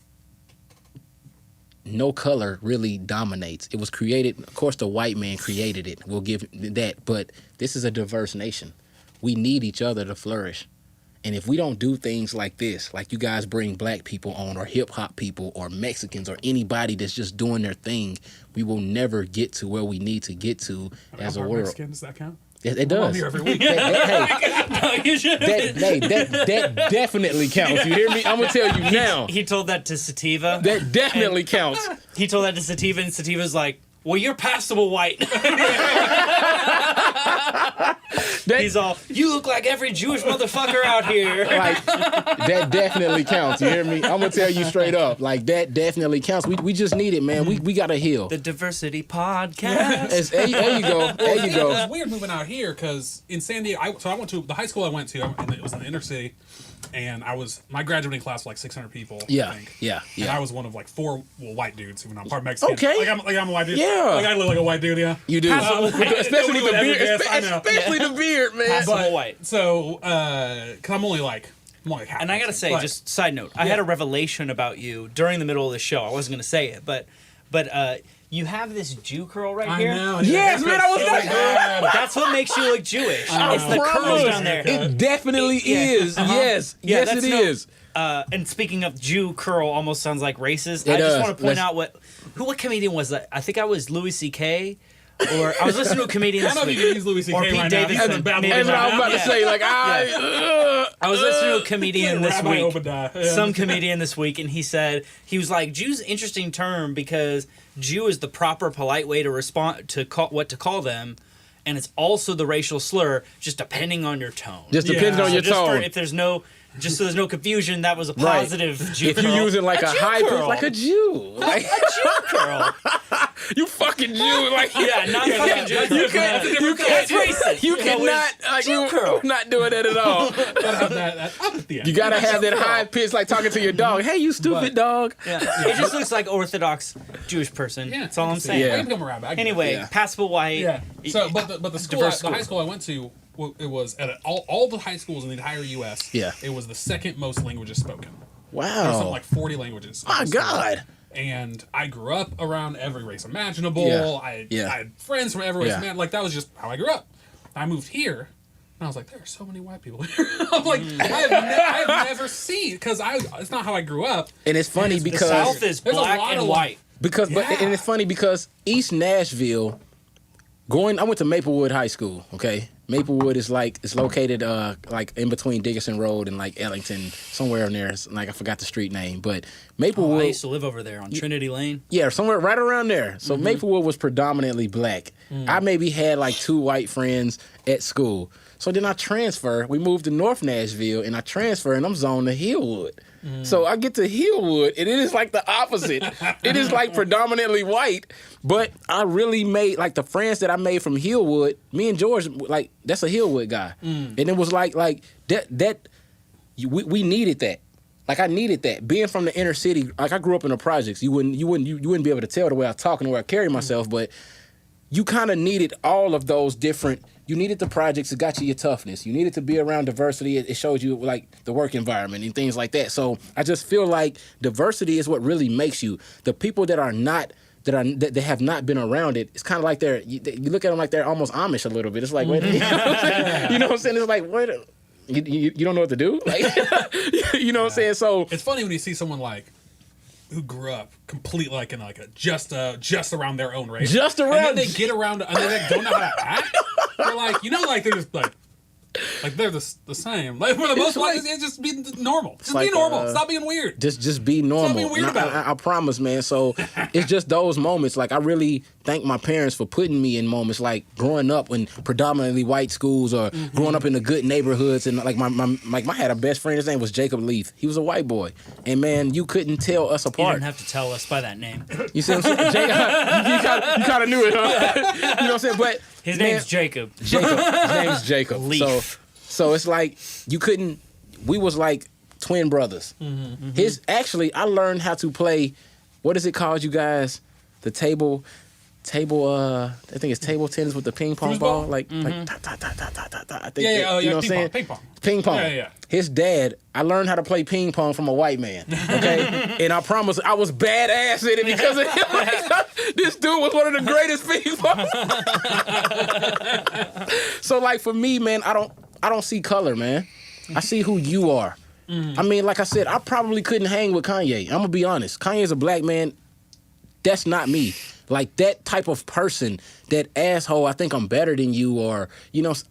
no color really dominates. It was created, of course, the white man created it. We'll give that, but this is a diverse nation. We need each other to flourish. And if we don't do things like this, like you guys bring black people on, or hip hop people, or Mexicans, or anybody that's just doing their thing, we will never get to where we need to get to as a world. Mexican, does that count? It does. I'm here every week. That definitely counts. You hear me? I'm gonna tell you now. He told that to Sativa. That definitely counts. He told that to Sativa, and Sativa's like, "Well, you're passable white." He's all, "You look like every Jewish motherfucker out here." Like, that definitely counts. You hear me? I'm gonna tell you straight up. Like, that definitely counts. We just need it, man. We gotta heal. The Diversity Podcast. There you go. There you go. It was weird moving out here because in San Diego, I went to the high school I went to, and it was in the inner city, and my graduating class was like 600 people. Yeah, I think. yeah. And I was one of like 4 white dudes, even though I'm part Mexican. Okay. Like I'm a white dude. Yeah. Like I look like a white dude. Yeah. You do. Especially with the beard. Especially the beard, man. Passable white. So, because I'm only like half. And I gotta say, just side note, I had a revelation about you during the middle of the show. I wasn't gonna say it, but you have this Jew curl right here. I know. Yes, man. I was like, That's what makes you look Jewish. It's the curls down there. It definitely is. Yes. Yeah, yes, it is. And speaking of Jew curl, almost sounds like racist. It I just does. want to point out what comedian was that? I think I was Louis C.K. Or I was listening to a comedian this I know week. you can use Louis C.K. Or Pete right Davidson. now. Maybe That's what I was about to say. Like, I was listening to a comedian this Rabbi week. Obadiah. Yeah. Some comedian this week, and he was like, Jew's an interesting term because Jew is the proper polite way to respond to what to call them, and it's also the racial slur, just depending on your tone. Just depending on your tone. If there's no, just so there's no confusion, that was a positive Jew If you curl. use it like a high pitch, like a Jew. Like, a Jew curl. you fucking Jew. Like, Yeah, not fucking Jew curl. That's racist. You cannot, like, Jew curl. not doing that at all. Gotta have that empathy. You gotta have that high pitch, like talking to your dog. Hey, you stupid dog. Yeah. It just looks like Orthodox Jewish person. Yeah, That's all I'm saying. Yeah. I can come around, I get it. Anyway, passable white. Yeah. So, but the school, Diverse the high school I went to, it was at all the high schools in the entire U.S. Yeah. It was the second most languages spoken. Wow. There was something like 40 languages. My God. And I grew up around every race imaginable. Yeah. I Yeah. had friends from every race. Yeah. Man, like that was just how I grew up. I moved here, and I was like, there are so many white people here. I'm like, I have never seen because it's not how I grew up. And it's funny The because South is There's a black lot and of- white. and it's funny because East Nashville, I went to Maplewood High School. Okay, Maplewood is it's located like in between Dickinson Road and like Ellington, somewhere in there. It's, like, I forgot the street name, but Maplewood. I used to live over there on Trinity Lane. Yeah, somewhere right around there. So Maplewood was predominantly black. I maybe had like 2 white friends at school. So then I transfer. We moved to North Nashville, and I transfer, and I'm zoned to Hillwood. So I get to Hillwood, and it is like the opposite. It is like predominantly white, but I really made, like, the friends that I made from Hillwood, me and George, like, that's a Hillwood guy. And it was like that we needed that. Like, I needed that. Being from the inner city, like, I grew up in the projects. You wouldn't be able to tell the way I talk and the way I carry myself, but you kind of needed all of those different. You needed the projects. It got you your toughness. You needed to be around diversity. It showed you, like, the work environment and things like that. So I just feel like diversity is what really makes you. The people that have not been around it, it's kind of like you look at them like they're almost Amish a little bit. It's like, wait, you know what I'm saying? It's like, wait, you don't know what to do? Like, you know what I'm saying? So It's funny when you see someone like who grew up completely like in like a just around their own race. Just around. And then they get around and then they don't know how to act. They're like, they're just like they're the same. Like for the most part, it's just be normal. Just be normal. Stop being weird. Just be normal. Stop being weird about it. I promise, man. So it's just those moments. Like I really thank my parents for putting me in moments like growing up in predominantly white schools or growing up in the good neighborhoods. And like I had a best friend. His name was Jacob Leaf. He was a white boy, and man, you couldn't tell us apart. You didn't have to tell us by that name. You see what I'm saying? you kind of knew it, huh? You know what I'm saying? But his name's Jacob. His name's Jacob. Leaf. So it's like you couldn't. We was like twin brothers. Actually, I learned how to play. What is it called, you guys? The table. I think it's table tennis with the ping pong ball. Like ta, ta, ta, ta, ta, ta, ta. I think you know what I'm saying? Ping pong. Yeah. His dad. I learned how to play ping pong from a white man. Okay, and I promise I was badass at it because of him. Like, this dude was one of the greatest ping pong. So like for me, man, I don't see color, man. I see who you are. I mean, like I said, I probably couldn't hang with Kanye. I'm gonna be honest. Kanye's a black man. That's not me. Like that type of person, that asshole, I think I'm better than you, or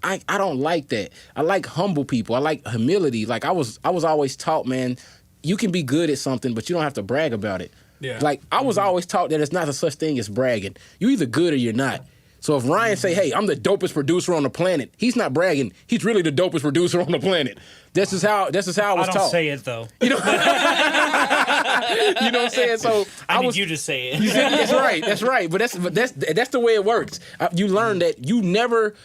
I don't like that. I like humble people. I like humility. Like I was always taught, man, you can be good at something, but you don't have to brag about it. Yeah. Like I was always taught that it's not a such thing as bragging. You're either good or you're not. So if Ryan say, hey, I'm the dopest producer on the planet, he's not bragging. He's really the dopest producer on the planet. This is how I was taught. I don't say it, though. You know what I'm saying? So I need you to say it. That's right. But that's the way it works. You learn that you never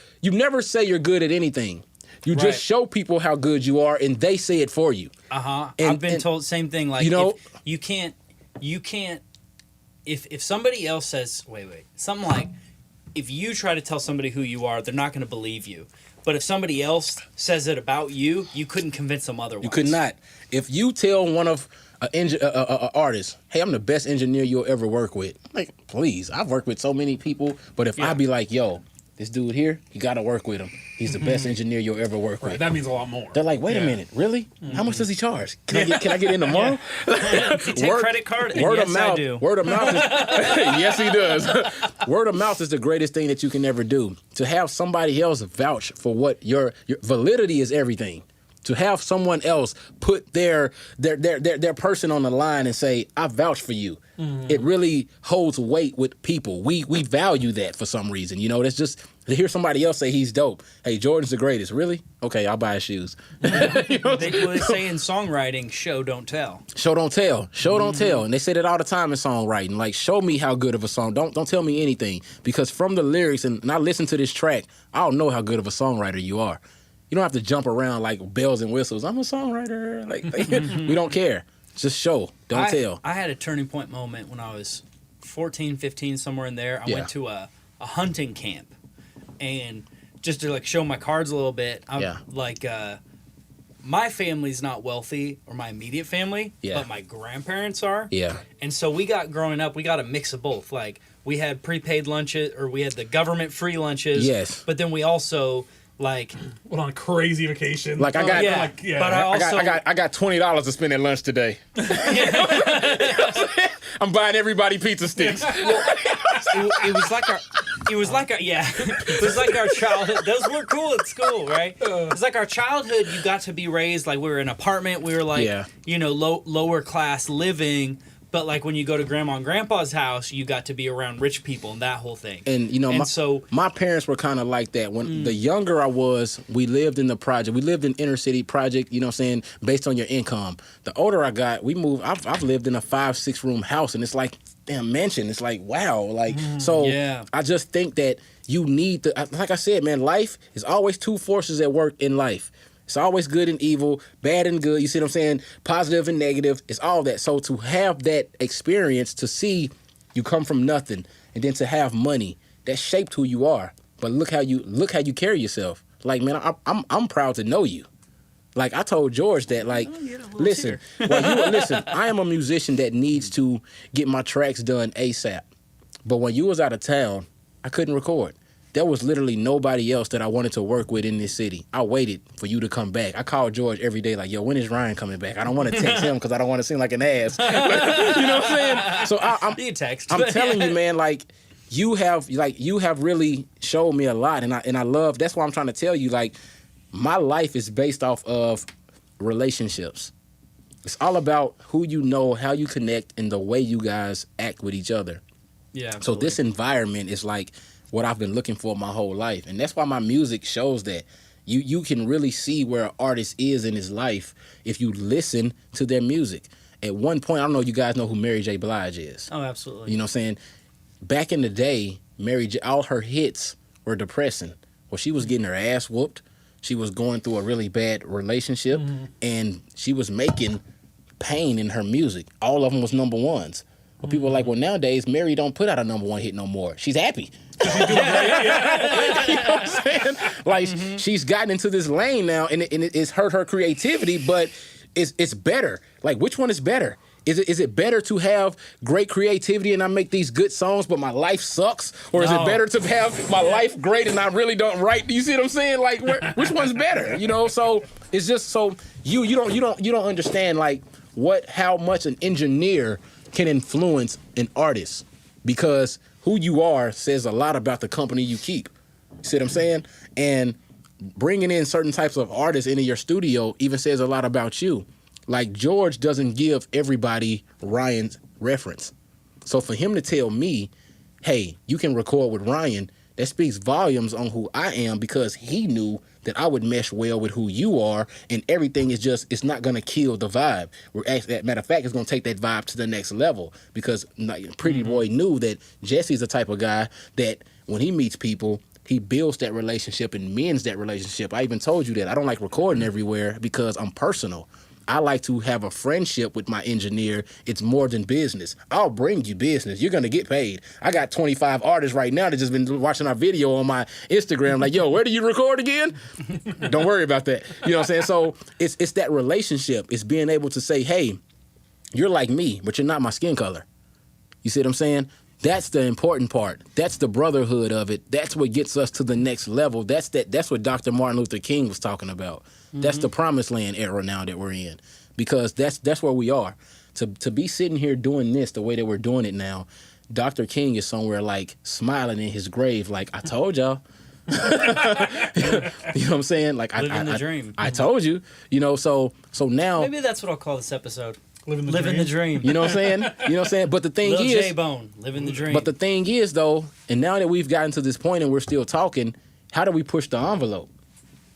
say you're good at anything. You just show people how good you are, and they say it for you. I've been told the same thing. Like, if you can't. If somebody else says, something like, if you try to tell somebody who you are, they're not going to believe you. But if somebody else says it about you, you couldn't convince them otherwise. You could not. If you tell one of an artist, hey, I'm the best engineer you'll ever work with. Like, please, I've worked with so many people. But if I be like, yo, this dude here, you got to work with him. He's the best engineer you'll ever work with. That means a lot more. They're like, wait a minute, really? How much does he charge? Can I get in tomorrow? Take credit card? Word of mouth. I do. Word of mouth is, yes, he does. Word of mouth is the greatest thing that you can ever do. To have somebody else vouch for what your validity is everything. To have someone else put their person on the line and say, I vouch for you. It really holds weight with people. We value that for some reason. That's just to hear somebody else say he's dope. Hey, Jordan's the greatest. Really? Okay, I'll buy his shoes. They say in songwriting, show, don't tell. Show, don't tell. Show, don't tell. And they say that all the time in songwriting. Like, show me how good of a song. Don't tell me anything. Because from the lyrics, and I listen to this track, I'll know how good of a songwriter you are. You don't have to jump around like bells and whistles. I'm a songwriter. Like we don't care. Just show. Don't tell. I had a turning point moment when I was 14, 15, somewhere in there. I went to a hunting camp. And just to like show my cards a little bit, my family's not wealthy, or my immediate family, but my grandparents are. Yeah. And so growing up, we got a mix of both. Like we had prepaid lunches, or we had the government free lunches. Yes. But then we also went on a crazy vacation. Like I got, but I got $20 to spend at lunch today. I'm buying everybody pizza sticks. It was like our childhood. Those were cool at school, right? It's like our childhood. You got to be raised like we were in an apartment. We were like, lower class living. But like when you go to grandma and grandpa's house, you got to be around rich people and that whole thing. And my parents were kind of like that. When the younger I was, we lived in the project. We lived in inner city project, you know what I'm saying, based on your income. The older I got, we moved. I've lived in a 5-6 room house, and it's like damn mansion. It's like wow, like I just think that you need to, like I said, man, life is always two forces at work in life. It's always good and evil, bad and good. You see what I'm saying? Positive and negative. It's all that. So to have that experience, to see you come from nothing, and then to have money, that shaped who you are. But look how you carry yourself. Like, man, I'm proud to know you. Like I told George that, like, listen, I am a musician that needs to get my tracks done ASAP. But when you was out of town, I couldn't record. there was literally nobody else that I wanted to work with in this city. I waited for you to come back. I called George every day like, yo, when is Ryan coming back? I don't want to text him because I don't want to seem like an ass. You know what I'm saying? So I'm telling you, man, like you have really showed me a lot, and I love. That's why I'm trying to tell you, like, my life is based off of relationships. It's all about who you know, how you connect, and the way you guys act with each other. Yeah. Absolutely. So this environment is like what I've been looking for my whole life. And that's why my music shows that. You can really see where an artist is in his life if you listen to their music. At one point, I don't know if you guys know who Mary J. Blige is. Oh, absolutely. You know what I'm saying? Back in the day, Mary J., all her hits were depressing. Well, she was getting her ass whooped. She was going through a really bad relationship. And she was making pain in her music. All of them was number ones. But people are like, well, nowadays, Mary don't put out a number one hit no more. She's happy. You know what I'm saying? Like, she's gotten into this lane now, and it's hurt her creativity, but it's better. Like, which one is better? Is it better to have great creativity and I make these good songs, but my life sucks? Or is it better to have my life great and I really don't write? You see what I'm saying? Like, which one's better? You know, so it's just so you don't understand like how much an engineer can influence an artist, because who you are says a lot about the company you keep. See what I'm saying? And bringing in certain types of artists into your studio even says a lot about you. Like, George doesn't give everybody Ryan's reference. So for him to tell me, hey, you can record with Ryan, that speaks volumes on who I am, because he knew that I would mesh well with who you are, and everything is just, it's not going to kill the vibe. Matter of fact, it's going to take that vibe to the next level, because Pretty Boy knew that Jesse's the type of guy that when he meets people, he builds that relationship and mends that relationship. I even told you that I don't like recording everywhere because I'm personal. I like to have a friendship with my engineer. It's more than business. I'll bring you business. You're going to get paid. I got 25 artists right now that just been watching our video on my Instagram. Like, yo, where do you record again? Don't worry about that. You know what I'm saying? So it's that relationship. It's being able to say, hey, you're like me, but you're not my skin color. You see what I'm saying? That's the important part. That's the brotherhood of it. That's what gets us to the next level. That's what Dr. Martin Luther King was talking about. That's the promised land era now that we're in, because that's where we are. To be sitting here doing this the way that we're doing it now, Dr. King is somewhere like smiling in his grave, like, I told y'all. You know what I'm saying? Like, Living the dream. I told you. You know, so now maybe that's what I'll call this episode. Living the dream. You know what I'm saying? You know what I'm saying? But the thing Lil is, J.Bone, living the dream. But the thing is, though, and now that we've gotten to this point and we're still talking, how do we push the envelope?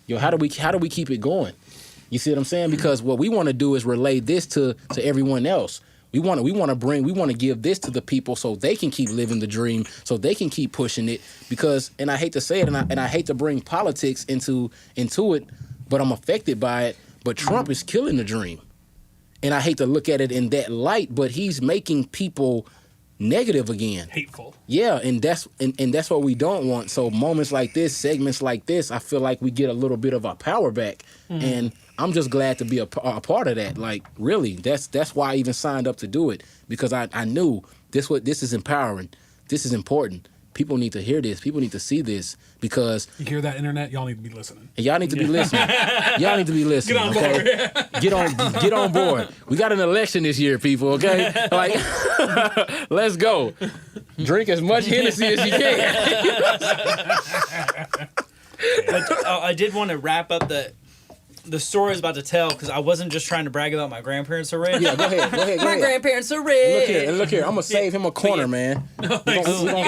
Yo, how do we keep it going? You see what I'm saying? Because what we want to do is relay this to everyone else. We want to give this to the people so they can keep living the dream, so they can keep pushing it. Because, and I hate to say it, and I hate to bring politics into it, but I'm affected by it. But Trump is killing the dream. And I hate to look at it in that light, but he's making people negative again. Hateful. Yeah, and that's what we don't want. So moments like this, segments like this, I feel like we get a little bit of our power back. And I'm just glad to be a part of that. Like, really, that's why I even signed up to do it, because I knew this is empowering. This is important. People need to hear this. People need to see this, because you hear that, internet? Y'all need to be listening. And y'all need to be listening. Y'all need to be listening. Get on board. Get on board. We got an election this year, people. Okay, like, let's go. Drink as much Hennessy as you can. But I did want to wrap up the story I was about to tell, because I wasn't just trying to brag about my grandparents are rich. Yeah, go ahead. My grandparents are rich. Look here. I'm gonna save him a corner, man. You got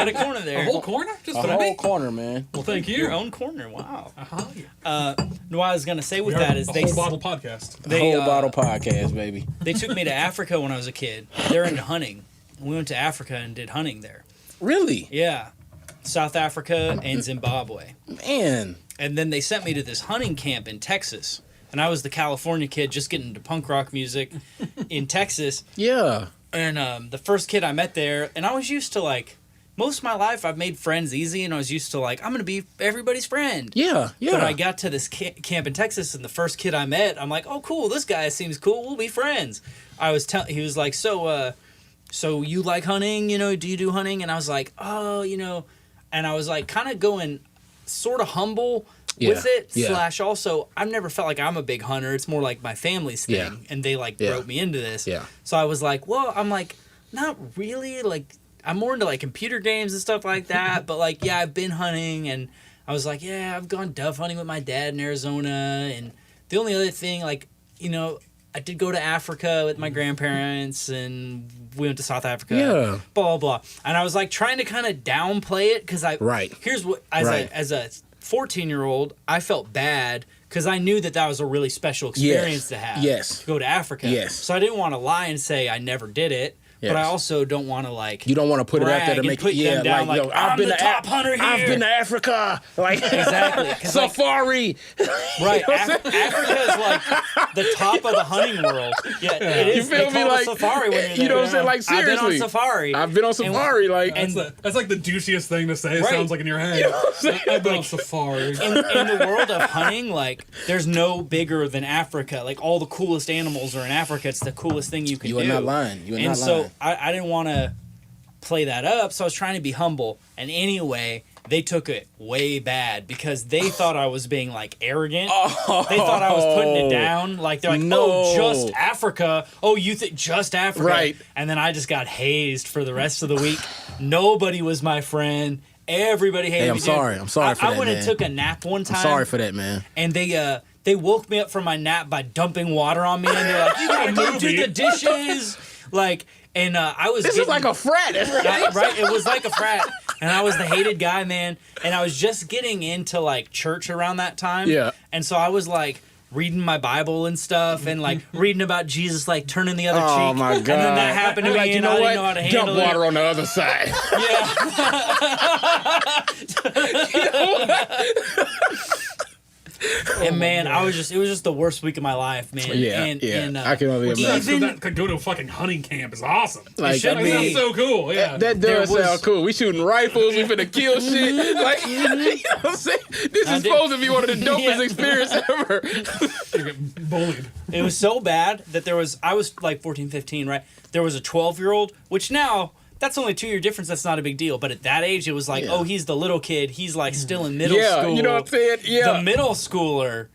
a corner there. A whole corner? Just a for whole me? corner, man. Well, thank you. Your own corner. Wow. Yeah. What I was gonna say with that is a whole bottle podcast. Whole bottle podcast, baby. They took me to Africa when I was a kid. They're into hunting. We went to Africa and did hunting there. Really? Yeah. South Africa and Zimbabwe. Man. And then they sent me to this hunting camp in Texas. And I was the California kid just getting into punk rock music in Texas. Yeah. And the first kid I met there, and I was used to, like, most of my life I've made friends easy, and I was used to, like, I'm going to be everybody's friend. Yeah. But I got to this camp in Texas, and the first kid I met, I'm like, oh, cool, this guy seems cool, we'll be friends. He was like, so you like hunting, do you do hunting? And I was like, oh, and I was like kind of going sort of humble with it. Slash also, I've never felt like I'm a big hunter. It's more like my family's thing, and they like wrote me into this. Yeah. So I was like, well, I'm like not really like. I'm more into like computer games and stuff like that, but like I've been hunting, and I was like, I've gone dove hunting with my dad in Arizona, and the only other thing, like, you know, I did go to Africa with my grandparents, and we went to South Africa. Yeah. Blah, blah, blah. And I was, like, trying to kind of downplay it, because here's what, as a 14-year-old, I felt bad, because I knew that was a really special experience to have. To go to Africa. So I didn't want to lie and say I never did it. But I also don't want to like. You don't want to put it out there to make them down like, yo, I've been the top hunter here. I've been to Africa, like exactly safari. Right, Africa is like the top of the hunting world. Yeah, it is. You feel me? Like safari when you're there. You know what I'm saying? Like seriously, I've been on safari. I've been on safari. Like that's like the douchiest thing to say. It sounds like in your head. You know what I'm I've been on safari. In the world of hunting, like there's no bigger than Africa. Like all the coolest animals are in Africa. It's the coolest thing you can do. You are not lying. You are not lying. I didn't want to play that up, so I was trying to be humble. And anyway, they took it way bad because they thought I was being like arrogant. They thought I was putting it down. Like they're like, oh, just Africa. Oh, you think just Africa? Right. And then I just got hazed for the rest of the week. Nobody was my friend. Everybody hated me. I'm sorry for that, man. I went and took a nap one time. I'm sorry for that, man. And they woke me up from my nap by dumping water on me, and they're like, you gotta go do the dishes. Like, and I was. This is like a frat, right? It was like a frat, and I was the hated guy, man. And I was just getting into like church around that time. Yeah. And so I was like reading my Bible and stuff, and like reading about Jesus, like turning the other cheek. Oh my God! And then that happened to me, like, and I didn't know how to handle Dump water on the other side. Yeah. And man, it was just the worst week of my life, man. And, I can only imagine. That could go to a fucking hunting camp is awesome. Like, it should be. That's so cool. Yeah, that does sound cool. We shooting rifles. We finna kill shit. Like, you know what I'm saying? This is supposed to be one of the dopest experiences ever. You get bullied. It was so bad that I was like 14, 15, right? There was a 12-year-old, which now. That's only 2-year difference. That's not a big deal. But at that age, it was like, oh, he's the little kid. He's like still in middle school. You know what I'm saying? Yeah. The middle schooler,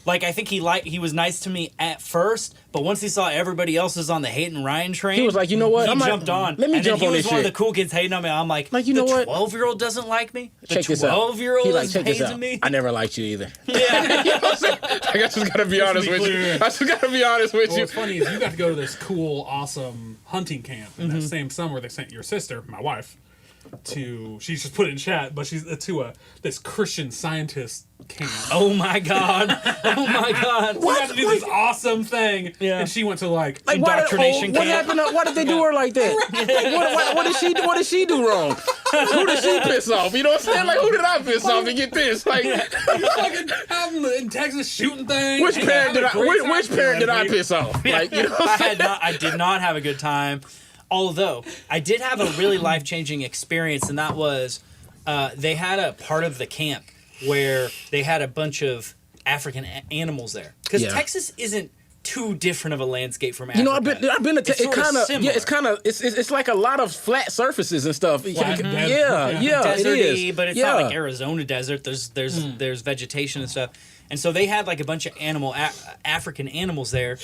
like I think he was nice to me at first, but once he saw everybody else is on the Hayden Ryan train, he was like, you know what? He jumped on. Let me jump on this shit. He was one of the cool kids hating on me. I'm like you know what? The 12-year-old doesn't like me. The Check this out. 12-year-old is check this hazing out. me. I never liked you either. Yeah. You know what I'm saying? Like, I just gotta be honest with you. I just gotta be honest with you. What's funny is you got to go to this cool, awesome hunting camp in that same summer. They sent your sister, my wife, she's just put it in chat, but she's to this Christian Scientist camp. Oh my God. Oh my God. We had to do this awesome thing. Yeah. And she went to like indoctrination camp. What happened? Why did they do her like that? Like, what did she do wrong? Who did she piss off? You know what I'm saying? Like, who did I piss off to get this? Like, fucking having in Texas shooting things. Which parent did I piss off? Like, you know what I'm saying? I did not have a good time. Although, I did have a really life-changing experience, and that was they had a part of the camp where they had a bunch of African animals there. Because Texas isn't too different of a landscape from Africa. You know, I've been to it's like a lot of flat surfaces and stuff. Deserty, but it's not like Arizona desert. There's vegetation and stuff. And so they had like a bunch of African animals there.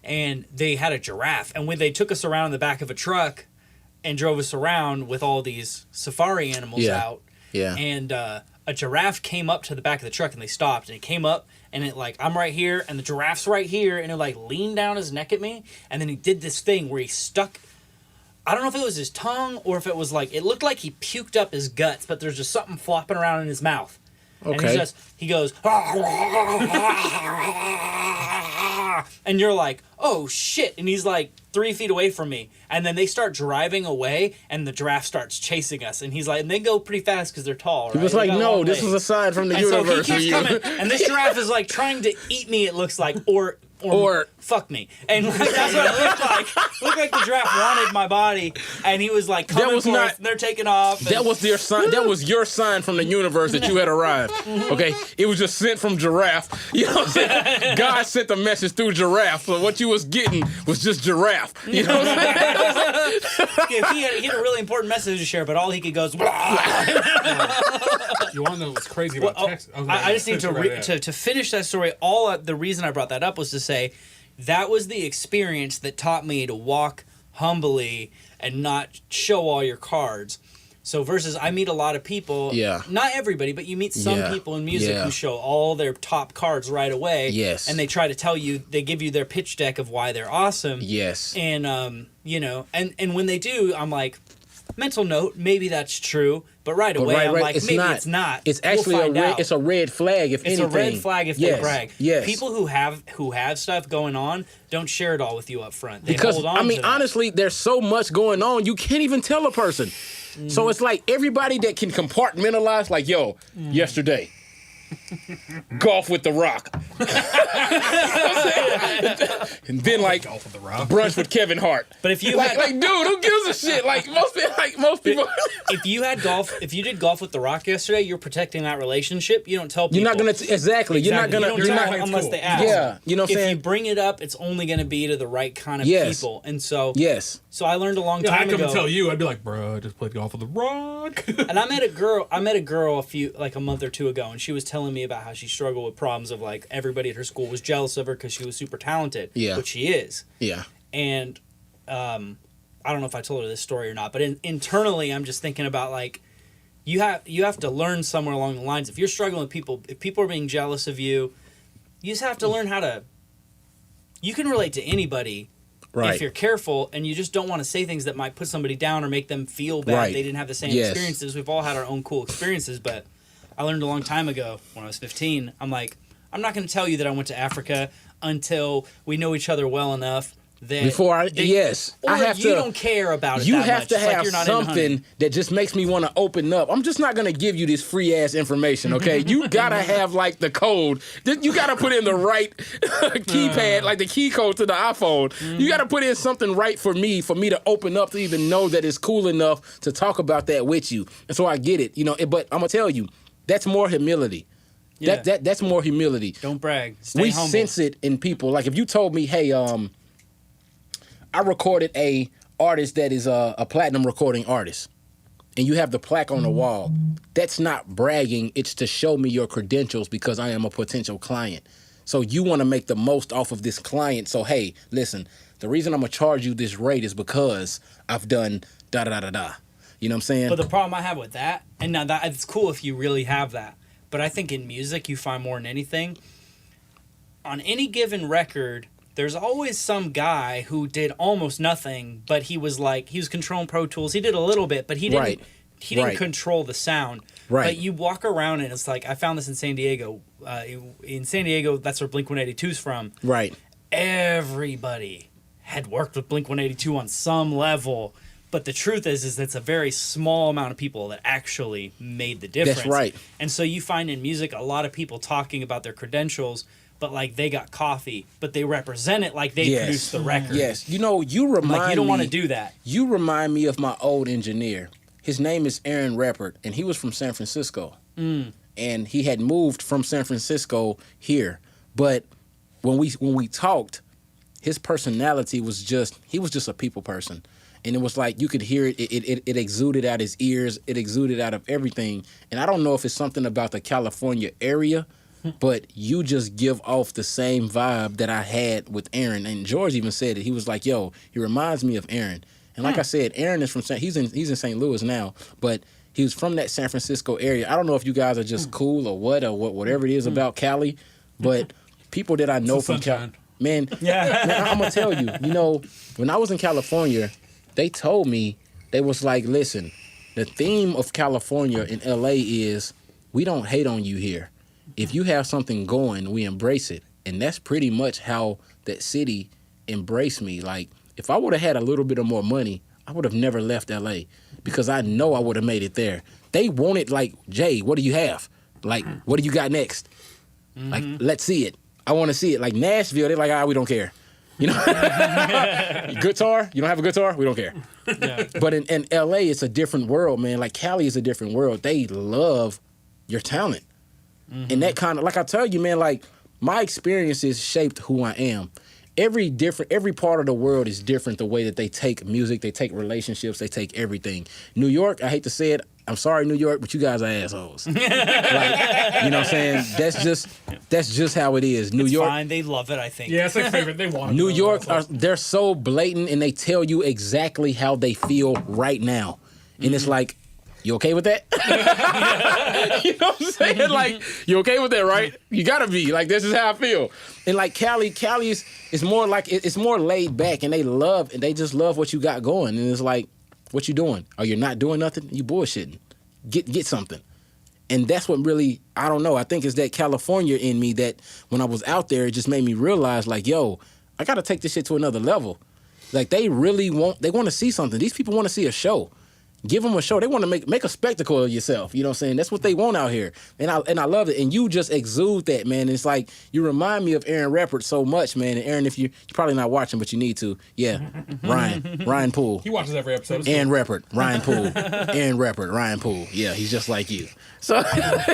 And they had a giraffe. And when they took us around in the back of a truck and drove us around with all these safari animals out. Yeah. And a giraffe came up to the back of the truck and they stopped. And it came up and it like, I'm right here and the giraffe's right here. And it like leaned down his neck at me. And then he did this thing where he stuck, I don't know if it was his tongue or if it was like, it looked like he puked up his guts, but there's just something flopping around in his mouth. Okay. And he goes, and you're like, oh shit. And he's like 3 feet away from me. And then they start driving away and the giraffe starts chasing us. And he's like, and they go pretty fast because they're tall, right? He was like, no, this is a sign from the universe. So he keeps coming, and this giraffe is like trying to eat me, it looks like, or fuck me. And like, that's what it looked like. It looked like the giraffe wanted my body. And he was like coming for us, and they're taking off. That was their sign. That was your sign from the universe that you had arrived. Okay? It was just sent from giraffe. You know what I'm saying? God sent the message through giraffe. So what you was getting was just giraffe. You know what I'm saying? he had a really important message to share, but all he could go is. You want to know what's crazy about Texas? I just need to finish that story. The reason I brought that up was to say that was the experience that taught me to walk humbly and not show all your cards. So versus I meet a lot of people, not everybody, but you meet some people in music who show all their top cards right away. Yes. And they try to tell you, they give you their pitch deck of why they're awesome. Yes. And, you know, and when they do, I'm like, mental note, maybe that's true. But right away, I'm like, maybe it's not. It's actually it's a red flag if anything. It's a red flag if they brag. Yes. People who have stuff going on don't share it all with you up front. They because, hold on to that. honestly, there's so much going on, you can't even tell a person. Mm-hmm. So it's like everybody that can compartmentalize, like, yo, yesterday, golf with The Rock. And then, like, brunch with Kevin Hart. But if you like, dude, who gives a shit? Like most people. If you did golf with The Rock yesterday, you're protecting that relationship. You don't tell people. You're not gonna exactly. You're not gonna. You're not unless they ask. Yeah, you know what I'm saying. If you bring it up, it's only gonna be to the right kind of people. And so So I learned a long time ago. I come tell you, I'd be like, bro, I just played golf with The Rock. And I met a girl a month or two ago, and she was telling me about how she struggled with problems of like everybody at her school was jealous of her because she was super talented. Yeah. Which she is. Yeah. And I don't know if I told her this story or not, but internally I'm just thinking about like you have to learn somewhere along the lines. If you're struggling with people, if people are being jealous of you, you just have to learn how to. You can relate to anybody. Right. If you're careful and you just don't want to say things that might put somebody down or make them feel bad, they didn't have the same experiences. We've all had our own cool experiences, but I learned a long time ago when I was 15, I'm like, I'm not going to tell you that I went to Africa until we know each other well enough that I have you don't care about it. You that have much. to It's have like you're not something that just makes me want to open up. I'm just not gonna give you this free ass information, okay? You gotta have like the code. You gotta put in the right keypad, like the key code to the iPhone. Mm-hmm. You gotta put in something right for me to open up to even know that it's cool enough to talk about that with you. And so I get it, you know. But I'm gonna tell you, that's more humility. Yeah. That's more humility. Don't brag. Stay humble. Sense it in people. Like if you told me, hey, I recorded a artist that is a platinum recording artist, and you have the plaque on the wall. That's not bragging. It's to show me your credentials because I am a potential client. So you want to make the most off of this client. So, hey, listen, the reason I'm going to charge you this rate is because I've done da-da-da-da-da. You know what I'm saying? But the problem I have with that, and now that it's cool if you really have that, but I think in music you find more than anything, on any given record, there's always some guy who did almost nothing, but he was controlling Pro Tools. He did a little bit, but he didn't control the sound. Right. But you walk around and it's like, I found this in San Diego. In San Diego, that's where Blink-182's from. Right. Everybody had worked with Blink-182 on some level. But the truth is it's a very small amount of people that actually made the difference. That's right. And so you find in music a lot of people talking about their credentials, but like they got coffee, but they represent it like they produced the record. Yes. You know, you don't want to do that. You remind me of my old engineer. His name is Aaron Rappert, and he was from San Francisco. And he had moved from San Francisco here. But when we talked, his personality was he was just a people person. And it was like you could hear it exuded out his ears, it exuded out of everything. And I don't know if it's something about the California area, but you just give off the same vibe that I had with Aaron. And George even said it. He was like, yo, he reminds me of Aaron. And like I said, Aaron is from he's in St. Louis now, but he was from that San Francisco area. I don't know if you guys are just cool or whatever it is about Cali, but people that I know from Cali, man, I'm gonna tell you, you know, when I was in California, they told me, they was like, listen, the theme of California in LA is we don't hate on you here. If you have something going, we embrace it. And that's pretty much how that city embraced me. Like, if I would have had a little bit of more money, I would have never left LA because I know I would have made it there. They wanted, like, Jay, what do you have? Like, what do you got next? Like, let's see it. I want to see it. Like, Nashville, they're like, we don't care. You know? Guitar? You don't have a guitar? We don't care. Yeah. But in LA, it's a different world, man. Like, Cali is a different world. They love your talent. And that kind of, like I tell you, man, like, my experiences shaped who I am. every part of the world is different. The way that they take music, they take relationships, they take everything. New York, I hate to say it, I'm sorry, New York, but you guys are assholes. Like, you know what I'm saying? That's just how it is. New York, fine. They love it, I think. Yeah, it's their favorite. They want it. New York, they're so blatant, and they tell you exactly how they feel right now. And it's like, you okay with that? You know what I'm saying? Like, you okay with that, right? You gotta be. Like, this is how I feel. And like Cali is more like, it's more laid back, and they just love what you got going. And it's like, what you doing? Oh, you're not doing nothing? You bullshitting. Get something. And that's what really, I don't know, I think it's that California in me that when I was out there, it just made me realize, like, yo, I gotta take this shit to another level. Like, they want to see something. These people want to see a show. Give them a show. They want to make a spectacle of yourself. You know what I'm saying? That's what they want out here. And I love it. And you just exude that, man. And it's like, you remind me of Aaron Rappert so much, man. And Aaron, if you're probably not watching, but you need to. Yeah. Ryan Poole. He watches every episode. Aaron Rappert, Ryan Poole. Aaron Rappert, Ryan Poole. Yeah, he's just like you. So, but,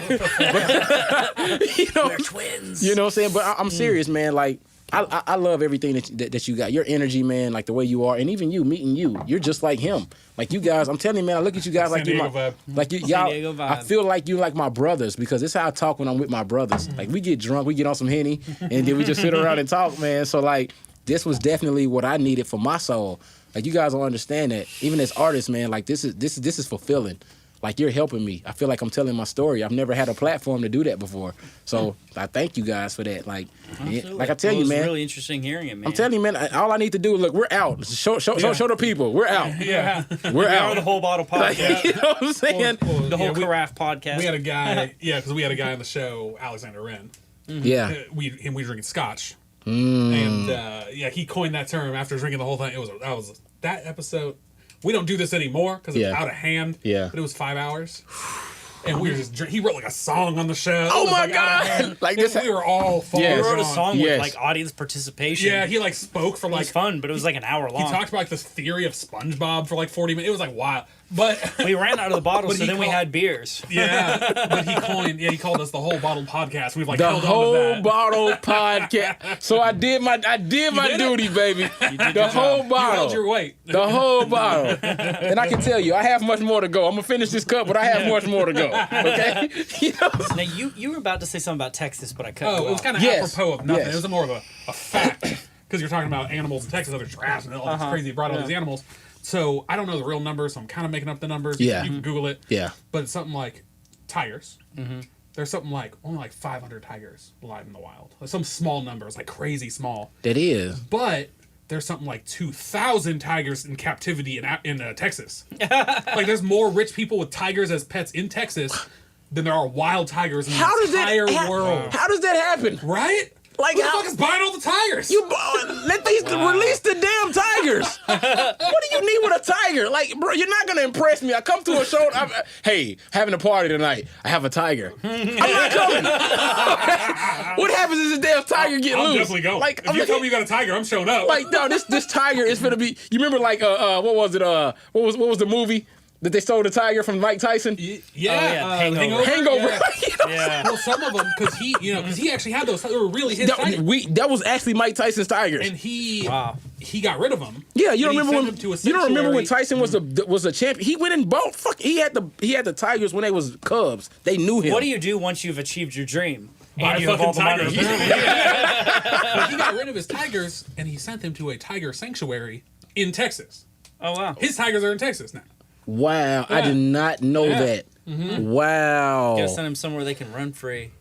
you know, We're twins. You know what I'm saying? But I'm serious, man. Like, I love everything that you got. Your energy, man, like the way you are, and even you meeting you, you're just like him. Like you guys, I'm telling you, man, I look at you guys like y'all. I feel like you like my brothers because it's how I talk when I'm with my brothers. Like we get drunk, we get on some Henny, and then we just sit around and talk, man. So like this was definitely what I needed for my soul. Like you guys don't understand that. Even as artists, man, like this is fulfilling. Like you're helping me. I feel like I'm telling my story. I've never had a platform to do that before. So I thank you guys for that. Like I tell you, man. It's really interesting hearing it, man. I'm telling you, man. All I need to do, look, we're out. Show the people. We're out. Yeah. We're out. The whole bottle podcast. Like, you know what I'm saying? The whole carafe podcast. We had a guy, because we had a guy on the show, Alexander Wren. Yeah. We drinking scotch. And he coined that term after drinking the whole thing. That episode. We don't do this anymore because it's out of hand. Yeah. But it was 5 hours. And we were just he wrote like a song on the show. Oh my God! Like this, we were all falling. Yes. He wrote a song with like audience participation. Yeah, he like spoke for like. It was fun, but it was like an hour long. He talked about like this theory of SpongeBob for like 40 minutes. It was like wild. But we ran out of the bottle, so then we had beers. Yeah, but he called us the whole bottle podcast. We've like the held whole on to that. bottle podcast. So I did my duty, baby. The whole bottle. You held your weight. The whole bottle. And I can tell you, I have much more to go. I'm gonna finish this cup, but I have much more to go. Okay. You know? Now you were about to say something about Texas, but I cut you off. It was kind of apropos of nothing. It was more of a fact because you're talking about animals in Texas, other trash and all this crazy. Brought all these animals. So I don't know the real numbers, so I'm kind of making up the numbers. Yeah. You can Google it. Yeah. But it's something like tigers. Mm-hmm. There's something like only like 500 tigers alive in the wild. Like some small numbers, like crazy small. That is. But there's something like 2,000 tigers in captivity in Texas. Like there's more rich people with tigers as pets in Texas than there are wild tigers in the entire world. How does that happen? Right? Like who the fuck is buying all the tigers? Let these release the damn tigers. What do you need with a tiger? Like, bro, you're not gonna impress me. I come to a show. Hey, having a party tonight. I have a tiger. I'm not coming. What happens is this damn tiger get loose? I'm definitely going. Like, if you tell me you got a tiger, I'm showing up. Like, no, this tiger is gonna be. You remember, like, what was it? What was the movie that they stole the tiger from Mike Tyson? Hangover. Hangover. Yeah. Well, some of them because he actually had those. They were really his tigers. That was actually Mike Tyson's tigers, and he got rid of them. Yeah, you don't remember when Tyson was a champion? He went and bought. He had the tigers when they was cubs. They knew him. What do you do once you've achieved your dream? Buy and you have all the money. But he got rid of his tigers and he sent them to a tiger sanctuary in Texas. Oh wow! His tigers are in Texas now. Wow, I did not know that. Mm-hmm. Wow. You gotta send them somewhere they can run free.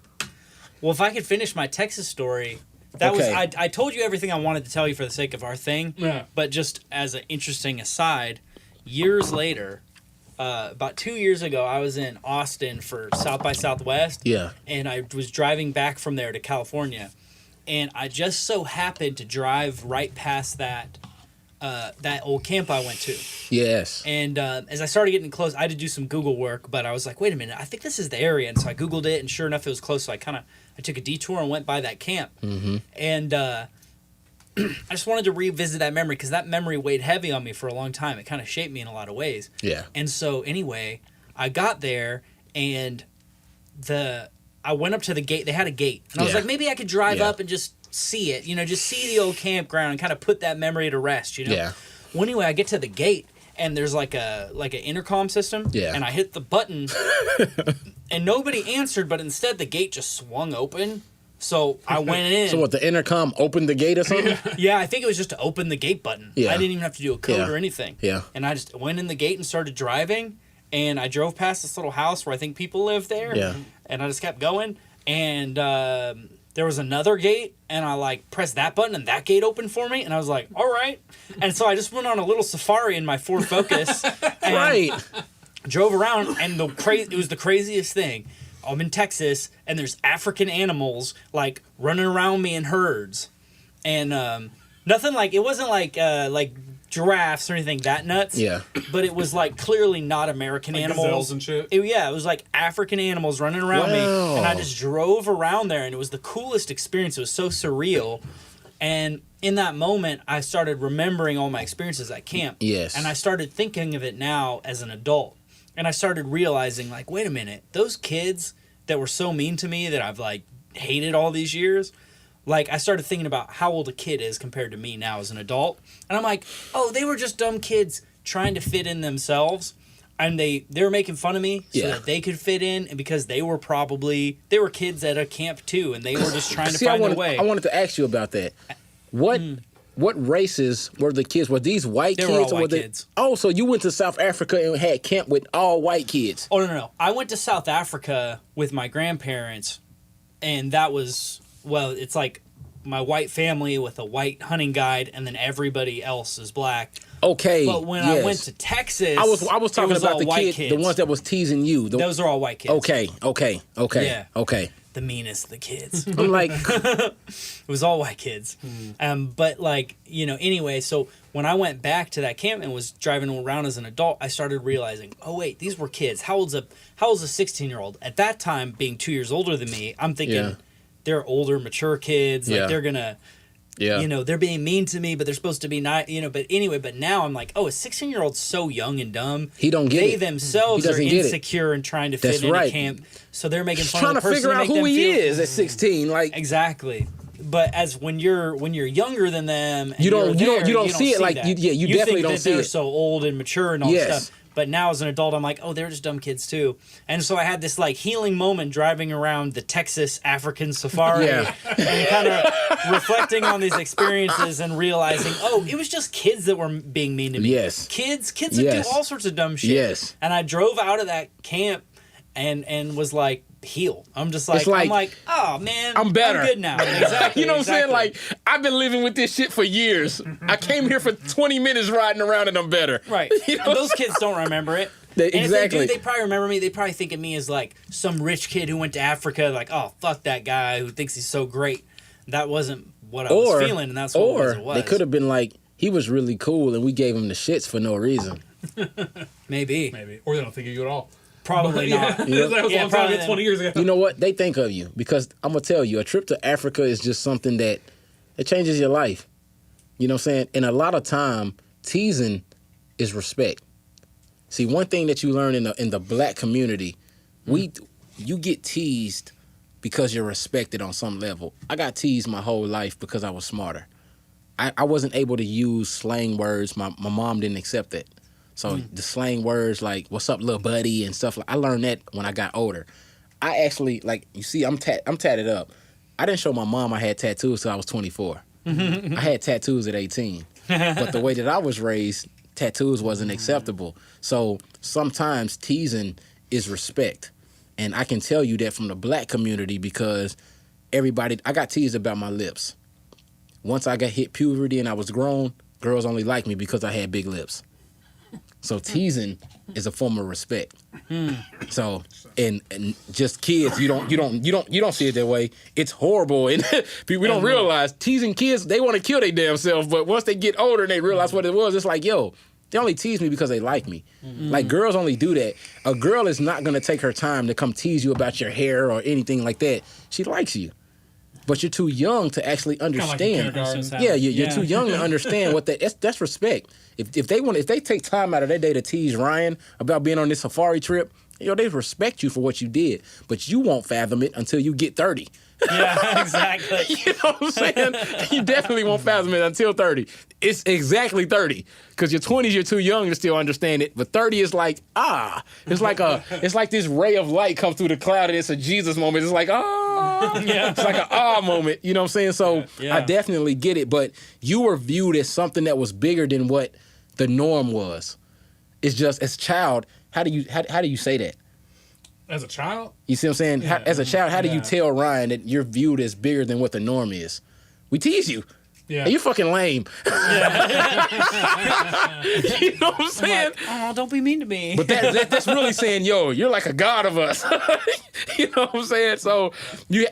Well, if I could finish my Texas story, I told you everything I wanted to tell you for the sake of our thing. Yeah. But just as an interesting aside, years later, about 2 years ago, I was in Austin for South by Southwest. Yeah. And I was driving back from there to California, and I just so happened to drive right past that old camp I went to. Yes. And as I started getting close, I had to do some Google work, but I was like, wait a minute, I think this is the area. And so I Googled it, and sure enough, it was close. So I took a detour and went by that camp. Mm-hmm. And I just wanted to revisit that memory because that memory weighed heavy on me for a long time. It kind of shaped me in a lot of ways. Yeah. And so anyway, I got there, and I went up to the gate. They had a gate. And I was like, maybe I could drive up and just see it, just see the old campground and kind of put that memory to rest, Yeah. Well, anyway, I get to the gate and there's like an intercom system. Yeah. And I hit the button and nobody answered, but instead the gate just swung open. So I went in. So what, the intercom opened the gate or something? Yeah, I think it was just to open the gate button. Yeah. I didn't even have to do a code or anything. Yeah. And I just went in the gate and started driving. And I drove past this little house where I think people live there. Yeah. And I just kept going. And there was another gate. And I like pressed that button and that gate opened for me. And I was like, all right. And so I just went on a little safari in my Ford Focus. And Right. drove around. And it was the craziest thing. I'm in Texas, and there's African animals like running around me in herds, and nothing like it wasn't like giraffes or anything that nuts. Yeah. But it was like clearly not American Like animals gazelles and shit? It was like African animals running around me, and I just drove around there, and it was the coolest experience. It was so surreal, and in that moment, I started remembering all my experiences at camp. Yes. And I started thinking of it now as an adult. And I started realizing, like, wait a minute, those kids that were so mean to me that I've, like, hated all these years, like, I started thinking about how old a kid is compared to me now as an adult. And I'm like, oh, they were just dumb kids trying to fit in themselves. And they were making fun of me so that they could fit in, and because they were kids at a camp, too, and they were just trying to find a way. I wanted to ask you about that. What races were the kids? Were these white kids? They were all or white kids. Oh, so you went to South Africa and had camp with all white kids? Oh, no. I went to South Africa with my grandparents, and that was, it's like my white family with a white hunting guide, and then everybody else is black. Okay. But when I went to Texas, I was talking about the kids, the ones that was teasing you. Those are all white kids. Okay. Yeah. Okay. The meanest of the kids. I'm like, it was all white kids. But anyway, so when I went back to that camp and was driving around as an adult, I started realizing, oh wait, these were kids. How old's a 16-year-old? At that time, being 2 years older than me, I'm thinking they're older, mature kids. Like they're gonna they're being mean to me, but they're supposed to be not, but anyway, but now I'm like, oh, a 16-year-old's so young and dumb. He don't get it. They themselves are insecure and trying to fit into right. camp. So they're making fun trying of the to person figure out who he is at 16. Like, exactly. But as when you're younger than them, and you don't see it like that. you definitely don't see they're it. so old and mature and all this stuff. But now as an adult, I'm like, oh, they're just dumb kids too. And so I had this like healing moment driving around the Texas African safari and kind of reflecting on these experiences and realizing, oh, it was just kids that were being mean to me. Yes. Kids that do all sorts of dumb shit. Yes. And I drove out of that camp and was like, heal. I'm just like, oh man, I'm better. I'm good now. Exactly. You know what I'm saying? Like, I've been living with this shit for years. I came here for 20 minutes riding around and I'm better. Right. You know? And those kids don't remember it. And if they do, they probably remember me. They probably think of me as like some rich kid who went to Africa. Like, oh, fuck that guy who thinks he's so great. That wasn't what I was feeling, and that's what it was. They could have been like, he was really cool and we gave him the shits for no reason. Maybe. Or they don't think of you at all. Probably not. That was a long time ago, 20 years ago. You know what? They think of you because I'm going to tell you, a trip to Africa is just something that it changes your life. You know what I'm saying? And a lot of time, teasing is respect. See, one thing that you learn in the black community, you get teased because you're respected on some level. I got teased my whole life because I was smarter. I wasn't able to use slang words. My mom didn't accept that. So the slang words like "What's up, little buddy" and stuff, I learned that when I got older. I actually, like, you see, I'm tatted up. I didn't show my mom I had tattoos till I was 24. I had tattoos at 18. But the way that I was raised, tattoos wasn't acceptable. So sometimes teasing is respect. And I can tell you that from the black community because I got teased about my lips. Once I got hit puberty and I was grown, girls only liked me because I had big lips. So teasing is a form of respect. So and just kids, you don't see it that way. It's horrible, and we don't realize teasing kids, they want to kill their damn self. But once they get older and they realize what it was, it's like, yo, they only tease me because they like me. Like, girls only do that. A girl is not gonna take her time to come tease you about your hair or anything like that. She likes you. But you're too young to actually understand. You're too young to understand what that's respect. If they take time out of their day to tease Ryan about being on this safari trip, they respect you for what you did. But you won't fathom it until you get 30. Yeah, exactly. You know what I'm saying? You definitely won't fathom it until 30. It's exactly 30. Because your 20s, you're too young to still understand it. But 30 is like, It's like this ray of light comes through the cloud and it's a Jesus moment. It's like, Yeah. It's like an moment. You know what I'm saying? So I definitely get it. But you were viewed as something that was bigger than what the norm was. It's just, as a child, how do you say that? As a child? You see what I'm saying? Yeah. As a child, how do you tell Ryan that you're viewed as bigger than what the norm is? We tease you. Yeah. Hey, you fucking lame. Yeah. You know what I'm saying? Like, oh, don't be mean to me. But that's really saying, yo, you're like a god of us. You know what I'm saying? So,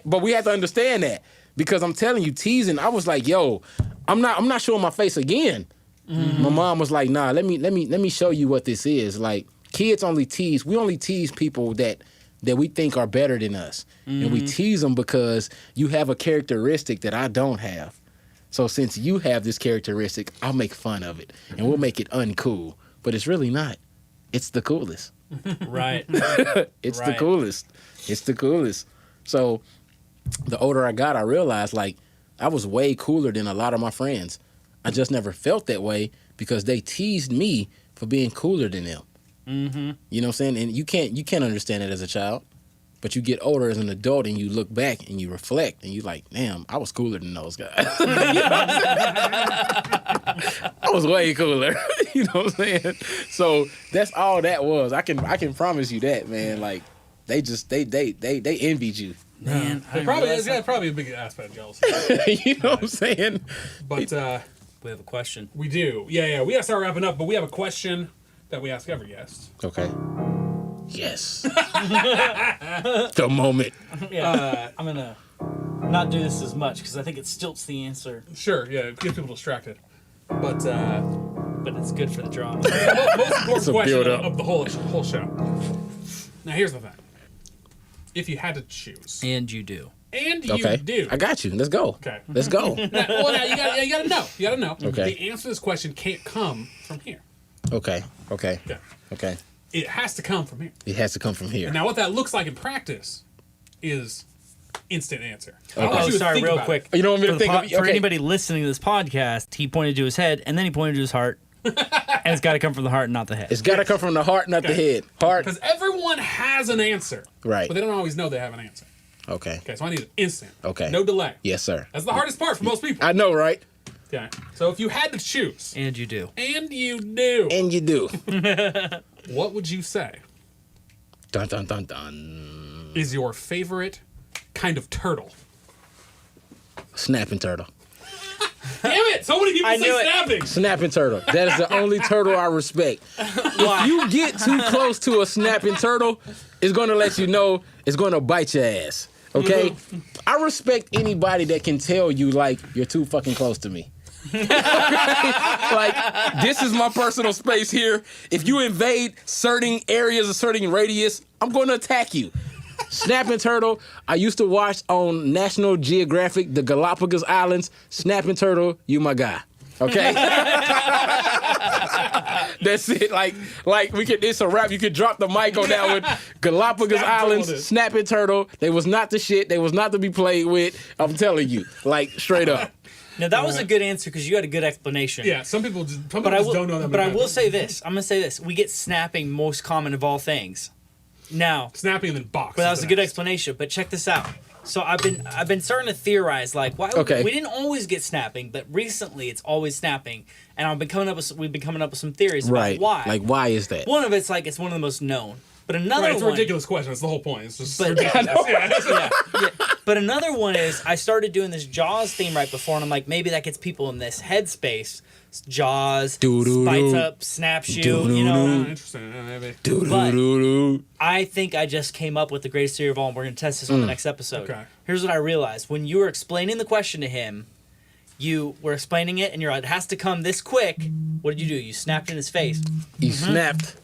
but we have to understand that, because I'm telling you, teasing. I was like, yo, I'm not showing my face again. Mm-hmm. My mom was like, nah, let me show you what this is. Like, kids only tease. We only tease people that we think are better than us, and we tease them because you have a characteristic that I don't have. So since you have this characteristic, I'll make fun of it, and we'll make it uncool. But it's really not. It's the coolest. Right. It's the coolest. It's the coolest. So the older I got, I realized, like, I was way cooler than a lot of my friends. I just never felt that way because they teased me for being cooler than them. Mm-hmm. You know what I'm saying? And you can't understand it as a child. But you get older as an adult and you look back and you reflect and you're like, damn, I was cooler than those guys. I was way cooler. You know what I'm saying? So that's all that was. I can promise you that, man. Like, they envied you. Man, probably a big aspect of jealousy. You know what I'm saying? But we have a question. We do. Yeah. We gotta start wrapping up, but we have a question that we ask every guest. Okay. Yes. The moment. Yeah. I'm gonna not do this as much because I think it stilts the answer. Sure. Yeah. It gets people distracted. But it's good for the drama. Most important question of the whole show. Now here's the thing. If you had to choose, and you do. Okay. do. I got you. Let's go. Okay. Let's go. Now you gotta know. You gotta know. Okay. The answer to this question can't come from here. Okay. It has to come from here. It has to come from here. Now, what that looks like in practice is instant answer. Oh, sorry, real quick. You don't want me to think of for anybody listening to this podcast, he pointed to his head and then he pointed to his heart. And it's got to come from the heart, not the head. It's got to come from the heart, not the head. Heart. Because everyone has an answer. Right. But they don't always know they have an answer. Okay. Okay, so I need it instant. Okay. No delay. Yes, sir. That's the hardest part for most people. I know, right? Okay. So if you had to choose. And you do. And you do. And you do. What would you say? Dun, dun, dun, dun. Is your favorite kind of turtle? Snapping turtle. Damn it! So many people say snapping. Snapping turtle. That is the only turtle I respect. If you get too close to a snapping turtle, it's going to let you know it's going to bite your ass. Okay? Mm-hmm. I respect anybody that can tell you, like, you're too fucking close to me. Like, this is my personal space here. If you invade certain areas, a certain radius, I'm going to attack you. Snapping turtle. I used to watch on National Geographic, the Galapagos Islands. Snapping turtle, you my guy. Okay? That's it. Like we could. It's a wrap. You could drop the mic on that one. Galapagos Islands, snapping turtle. They was not the shit. They was not to be played with. I'm telling you, like, straight up. Now that was a good answer because you had a good explanation. Yeah, some people just don't know that. But I will say this. I'm gonna say this. We get snapping most common of all things. Now snapping and then box. But that was a good explanation. But check this out. So I've been starting to theorize, like, why we didn't always get snapping, but recently it's always snapping, and we've been coming up with some theories about why. Like, why is that? One of it's like it's one of the most known, but another it's one, a ridiculous question. That's the whole point. It's just ridiculous. Yeah. But another one is I started doing this Jaws theme right before, and I'm like, maybe that gets people in this headspace. Jaws, spites up, snaps you, you know. Interesting, maybe. But I think I just came up with the greatest theory of all, and we're going to test this on the next episode. Okay. Here's what I realized. When you were explaining the question to him, you were explaining it, and you're like, it has to come this quick. What did you do? You snapped in his face. You snapped.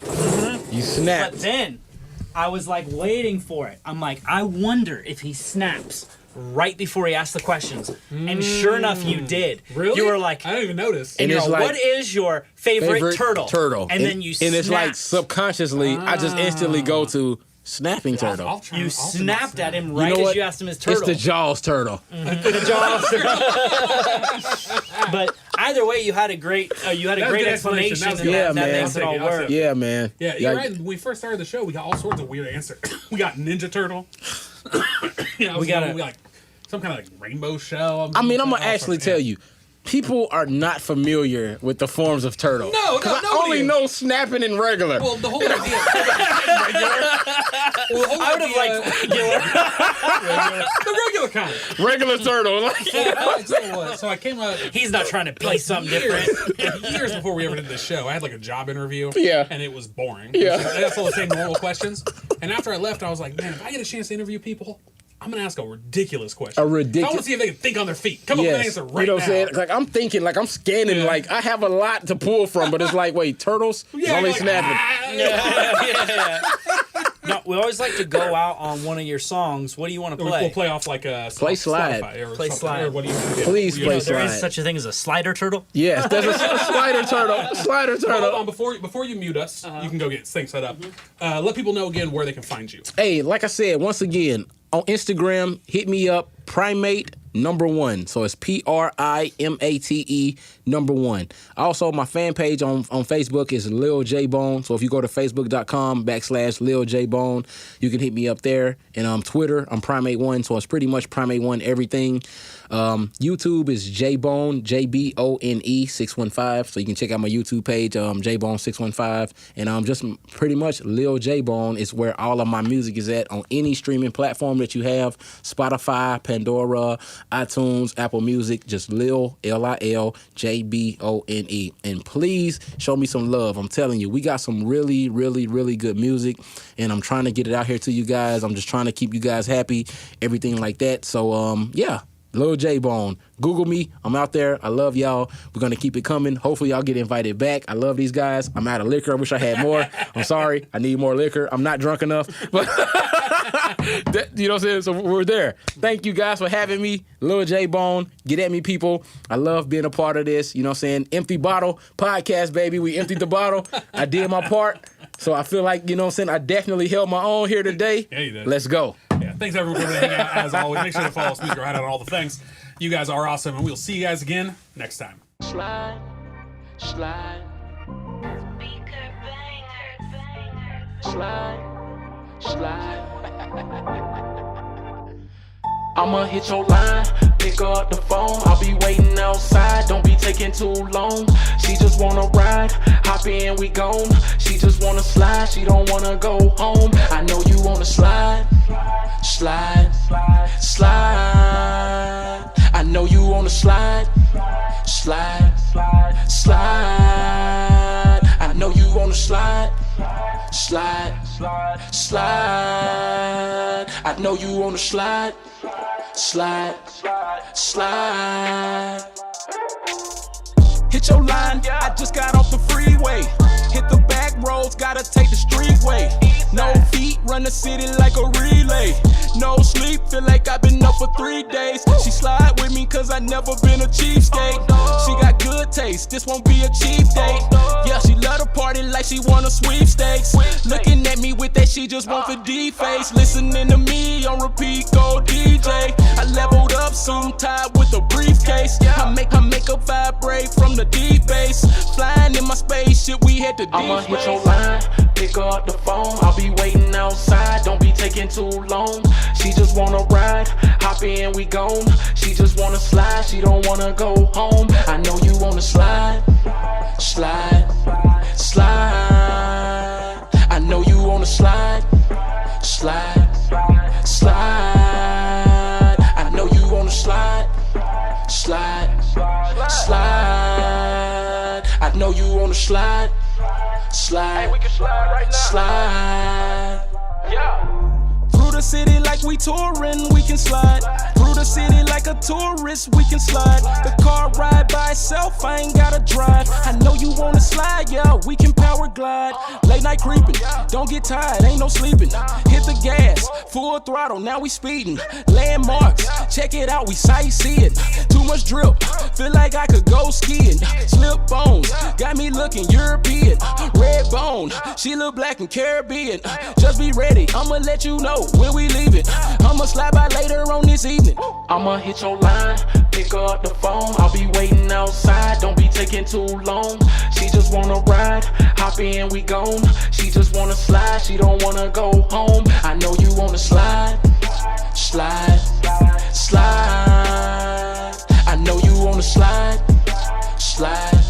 You snapped. But then I was like waiting for it. I'm like, I wonder if he snaps right before he asked the questions. And sure enough, you did. Really? You were like, I didn't even notice. And you're like, what is your favorite turtle? Turtle. And then you snapped. And it's like subconsciously, I just instantly go to Snapping turtle. You snapped at him right as you asked him his turtle. It's the Jaws turtle. The Jaws turtle. But either way, you had a great explanation. That makes it all work. Yeah, man. Yeah, you're right. When we first started the show, we got all sorts of weird answers. We got Ninja Turtle. We got some kind of like rainbow shell. I mean, I'm gonna actually tell you. People are not familiar with the forms of turtle. No, I only know snapping and regular. Well, the whole idea. I would have liked regular. The regular kind. Regular turtle. So I came up. He's not trying to play something different. Years before we ever did this show, I had like a job interview. Yeah. And it was boring. Yeah. That's all the same normal questions. And after I left, I was like, man, if I get a chance to interview people, I'm going to ask a ridiculous question. I want to see if they can think on their feet. Come up with an answer right now. You know what I'm saying? Like, I'm thinking, like, I'm scanning, like, I have a lot to pull from, but it's like, wait, turtles? Yeah, only like, snapping. Yeah. No, we always like to go out on one of your songs. What do you want to play? We'll play off like a play slide. Play slide. Or what do you want to do? Please play slide. There is such a thing as a slider turtle? Yes, there's a slider turtle. Slider turtle. Hold on, before you mute us, you can go get things set up. Let people know again where they can find you. Hey, like I said, once again, on Instagram, hit me up, Primate 1. So it's PRIMATE 1. Also, my fan page on Facebook is Lil J.Bone. So if you go to facebook.com/Lil J.Bone, you can hit me up there. And Twitter, I'm Primate1. So it's pretty much Primate1 everything. YouTube is J.Bone, JBONE 615. So you can check out my YouTube page, J.Bone 615. And just pretty much Lil J.Bone is where all of my music is at on any streaming platform that you have. Spotify, Pandora, iTunes, Apple Music, just Lil, Lil, J.B.O.N.E. And please show me some love. I'm telling you, we got some really, really, really good music. And I'm trying to get it out here to you guys. I'm just trying to keep you guys happy, everything like that. So, yeah. Lil J.Bone. Google me. I'm out there. I love y'all. We're going to keep it coming. Hopefully y'all get invited back. I love these guys. I'm out of liquor. I wish I had more. I'm sorry. I need more liquor. I'm not drunk enough. But you know what I'm saying? So we're there. Thank you guys for having me. Lil J.Bone. Get at me, people. I love being a part of this. You know what I'm saying? Empty Bottle podcast, baby. We emptied the bottle. I did my part. So I feel like, you know what I'm saying? I definitely held my own here today. Yeah, you did. Let's go. Yeah, thanks everyone for hanging out as always. Make sure to follow Speaker Hideout on all the things. You guys are awesome, and we'll see you guys again next time. Slide. Slide. Slide. I'ma hit your line, pick up the phone. I'll be waiting outside, don't be taking too long. She just wanna ride, hop in, we gone. She just wanna slide, she don't wanna go home. I know you wanna slide, slide, slide. I know you wanna slide, slide, slide. I know you wanna slide, slide, slide. I know you wanna slide. Slide, slide. Hit your line, I just got off the freeway. Hit the back roads, gotta take the street way. No feet, run the city like a relay. No sleep, feel like I've been up for 3 days. She slide with me cause I never been a cheapskate. She got good taste, this won't be a cheap date. Yeah, she love to party like she want a sweepstakes. Looking at me with that, she just want the D-face. Listening to me on repeat, go DJ. I leveled up, suit tied with a briefcase. I make her vibrate from the deep bass. Flying in my spaceship, we had to deep I'ma hit your line, pick up the phone. I'll be waiting outside, don't be taking too long. She just wanna ride, hop in, we gone. She just wanna slide, she don't wanna go home. I know you wanna slide, slide, slide. I know you wanna slide, slide, slide. I know you wanna slide, slide, slide. I know you wanna slide, slide, hey, we can slide right now. Slide. Yeah. Through the the city like we touring, we can slide. Through the city like a tourist, we can slide. The car ride by itself, I ain't gotta drive. I know you wanna slide, yeah, we can power glide. Late night creeping, don't get tired, ain't no sleeping. Hit the gas, full throttle, now we speeding. Landmarks, check it out, we sightseeing. Too much drip, feel like I could go skiing. Slip bones, got me looking European. Red bone, she look black and Caribbean. Just be ready, I'ma let you know when we leaving. I'ma slide by later on this evening. I'ma hit your line, pick up the phone. I'll be waiting outside, don't be taking too long. She just wanna ride, hop in, we gone. She just wanna slide, she don't wanna go home. I know you wanna slide, slide, slide. I know you wanna slide, slide,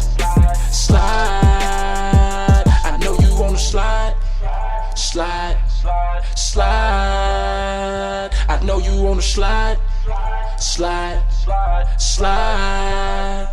slide. I know you wanna slide, slide, slide. I know you wanna slide, slide, slide.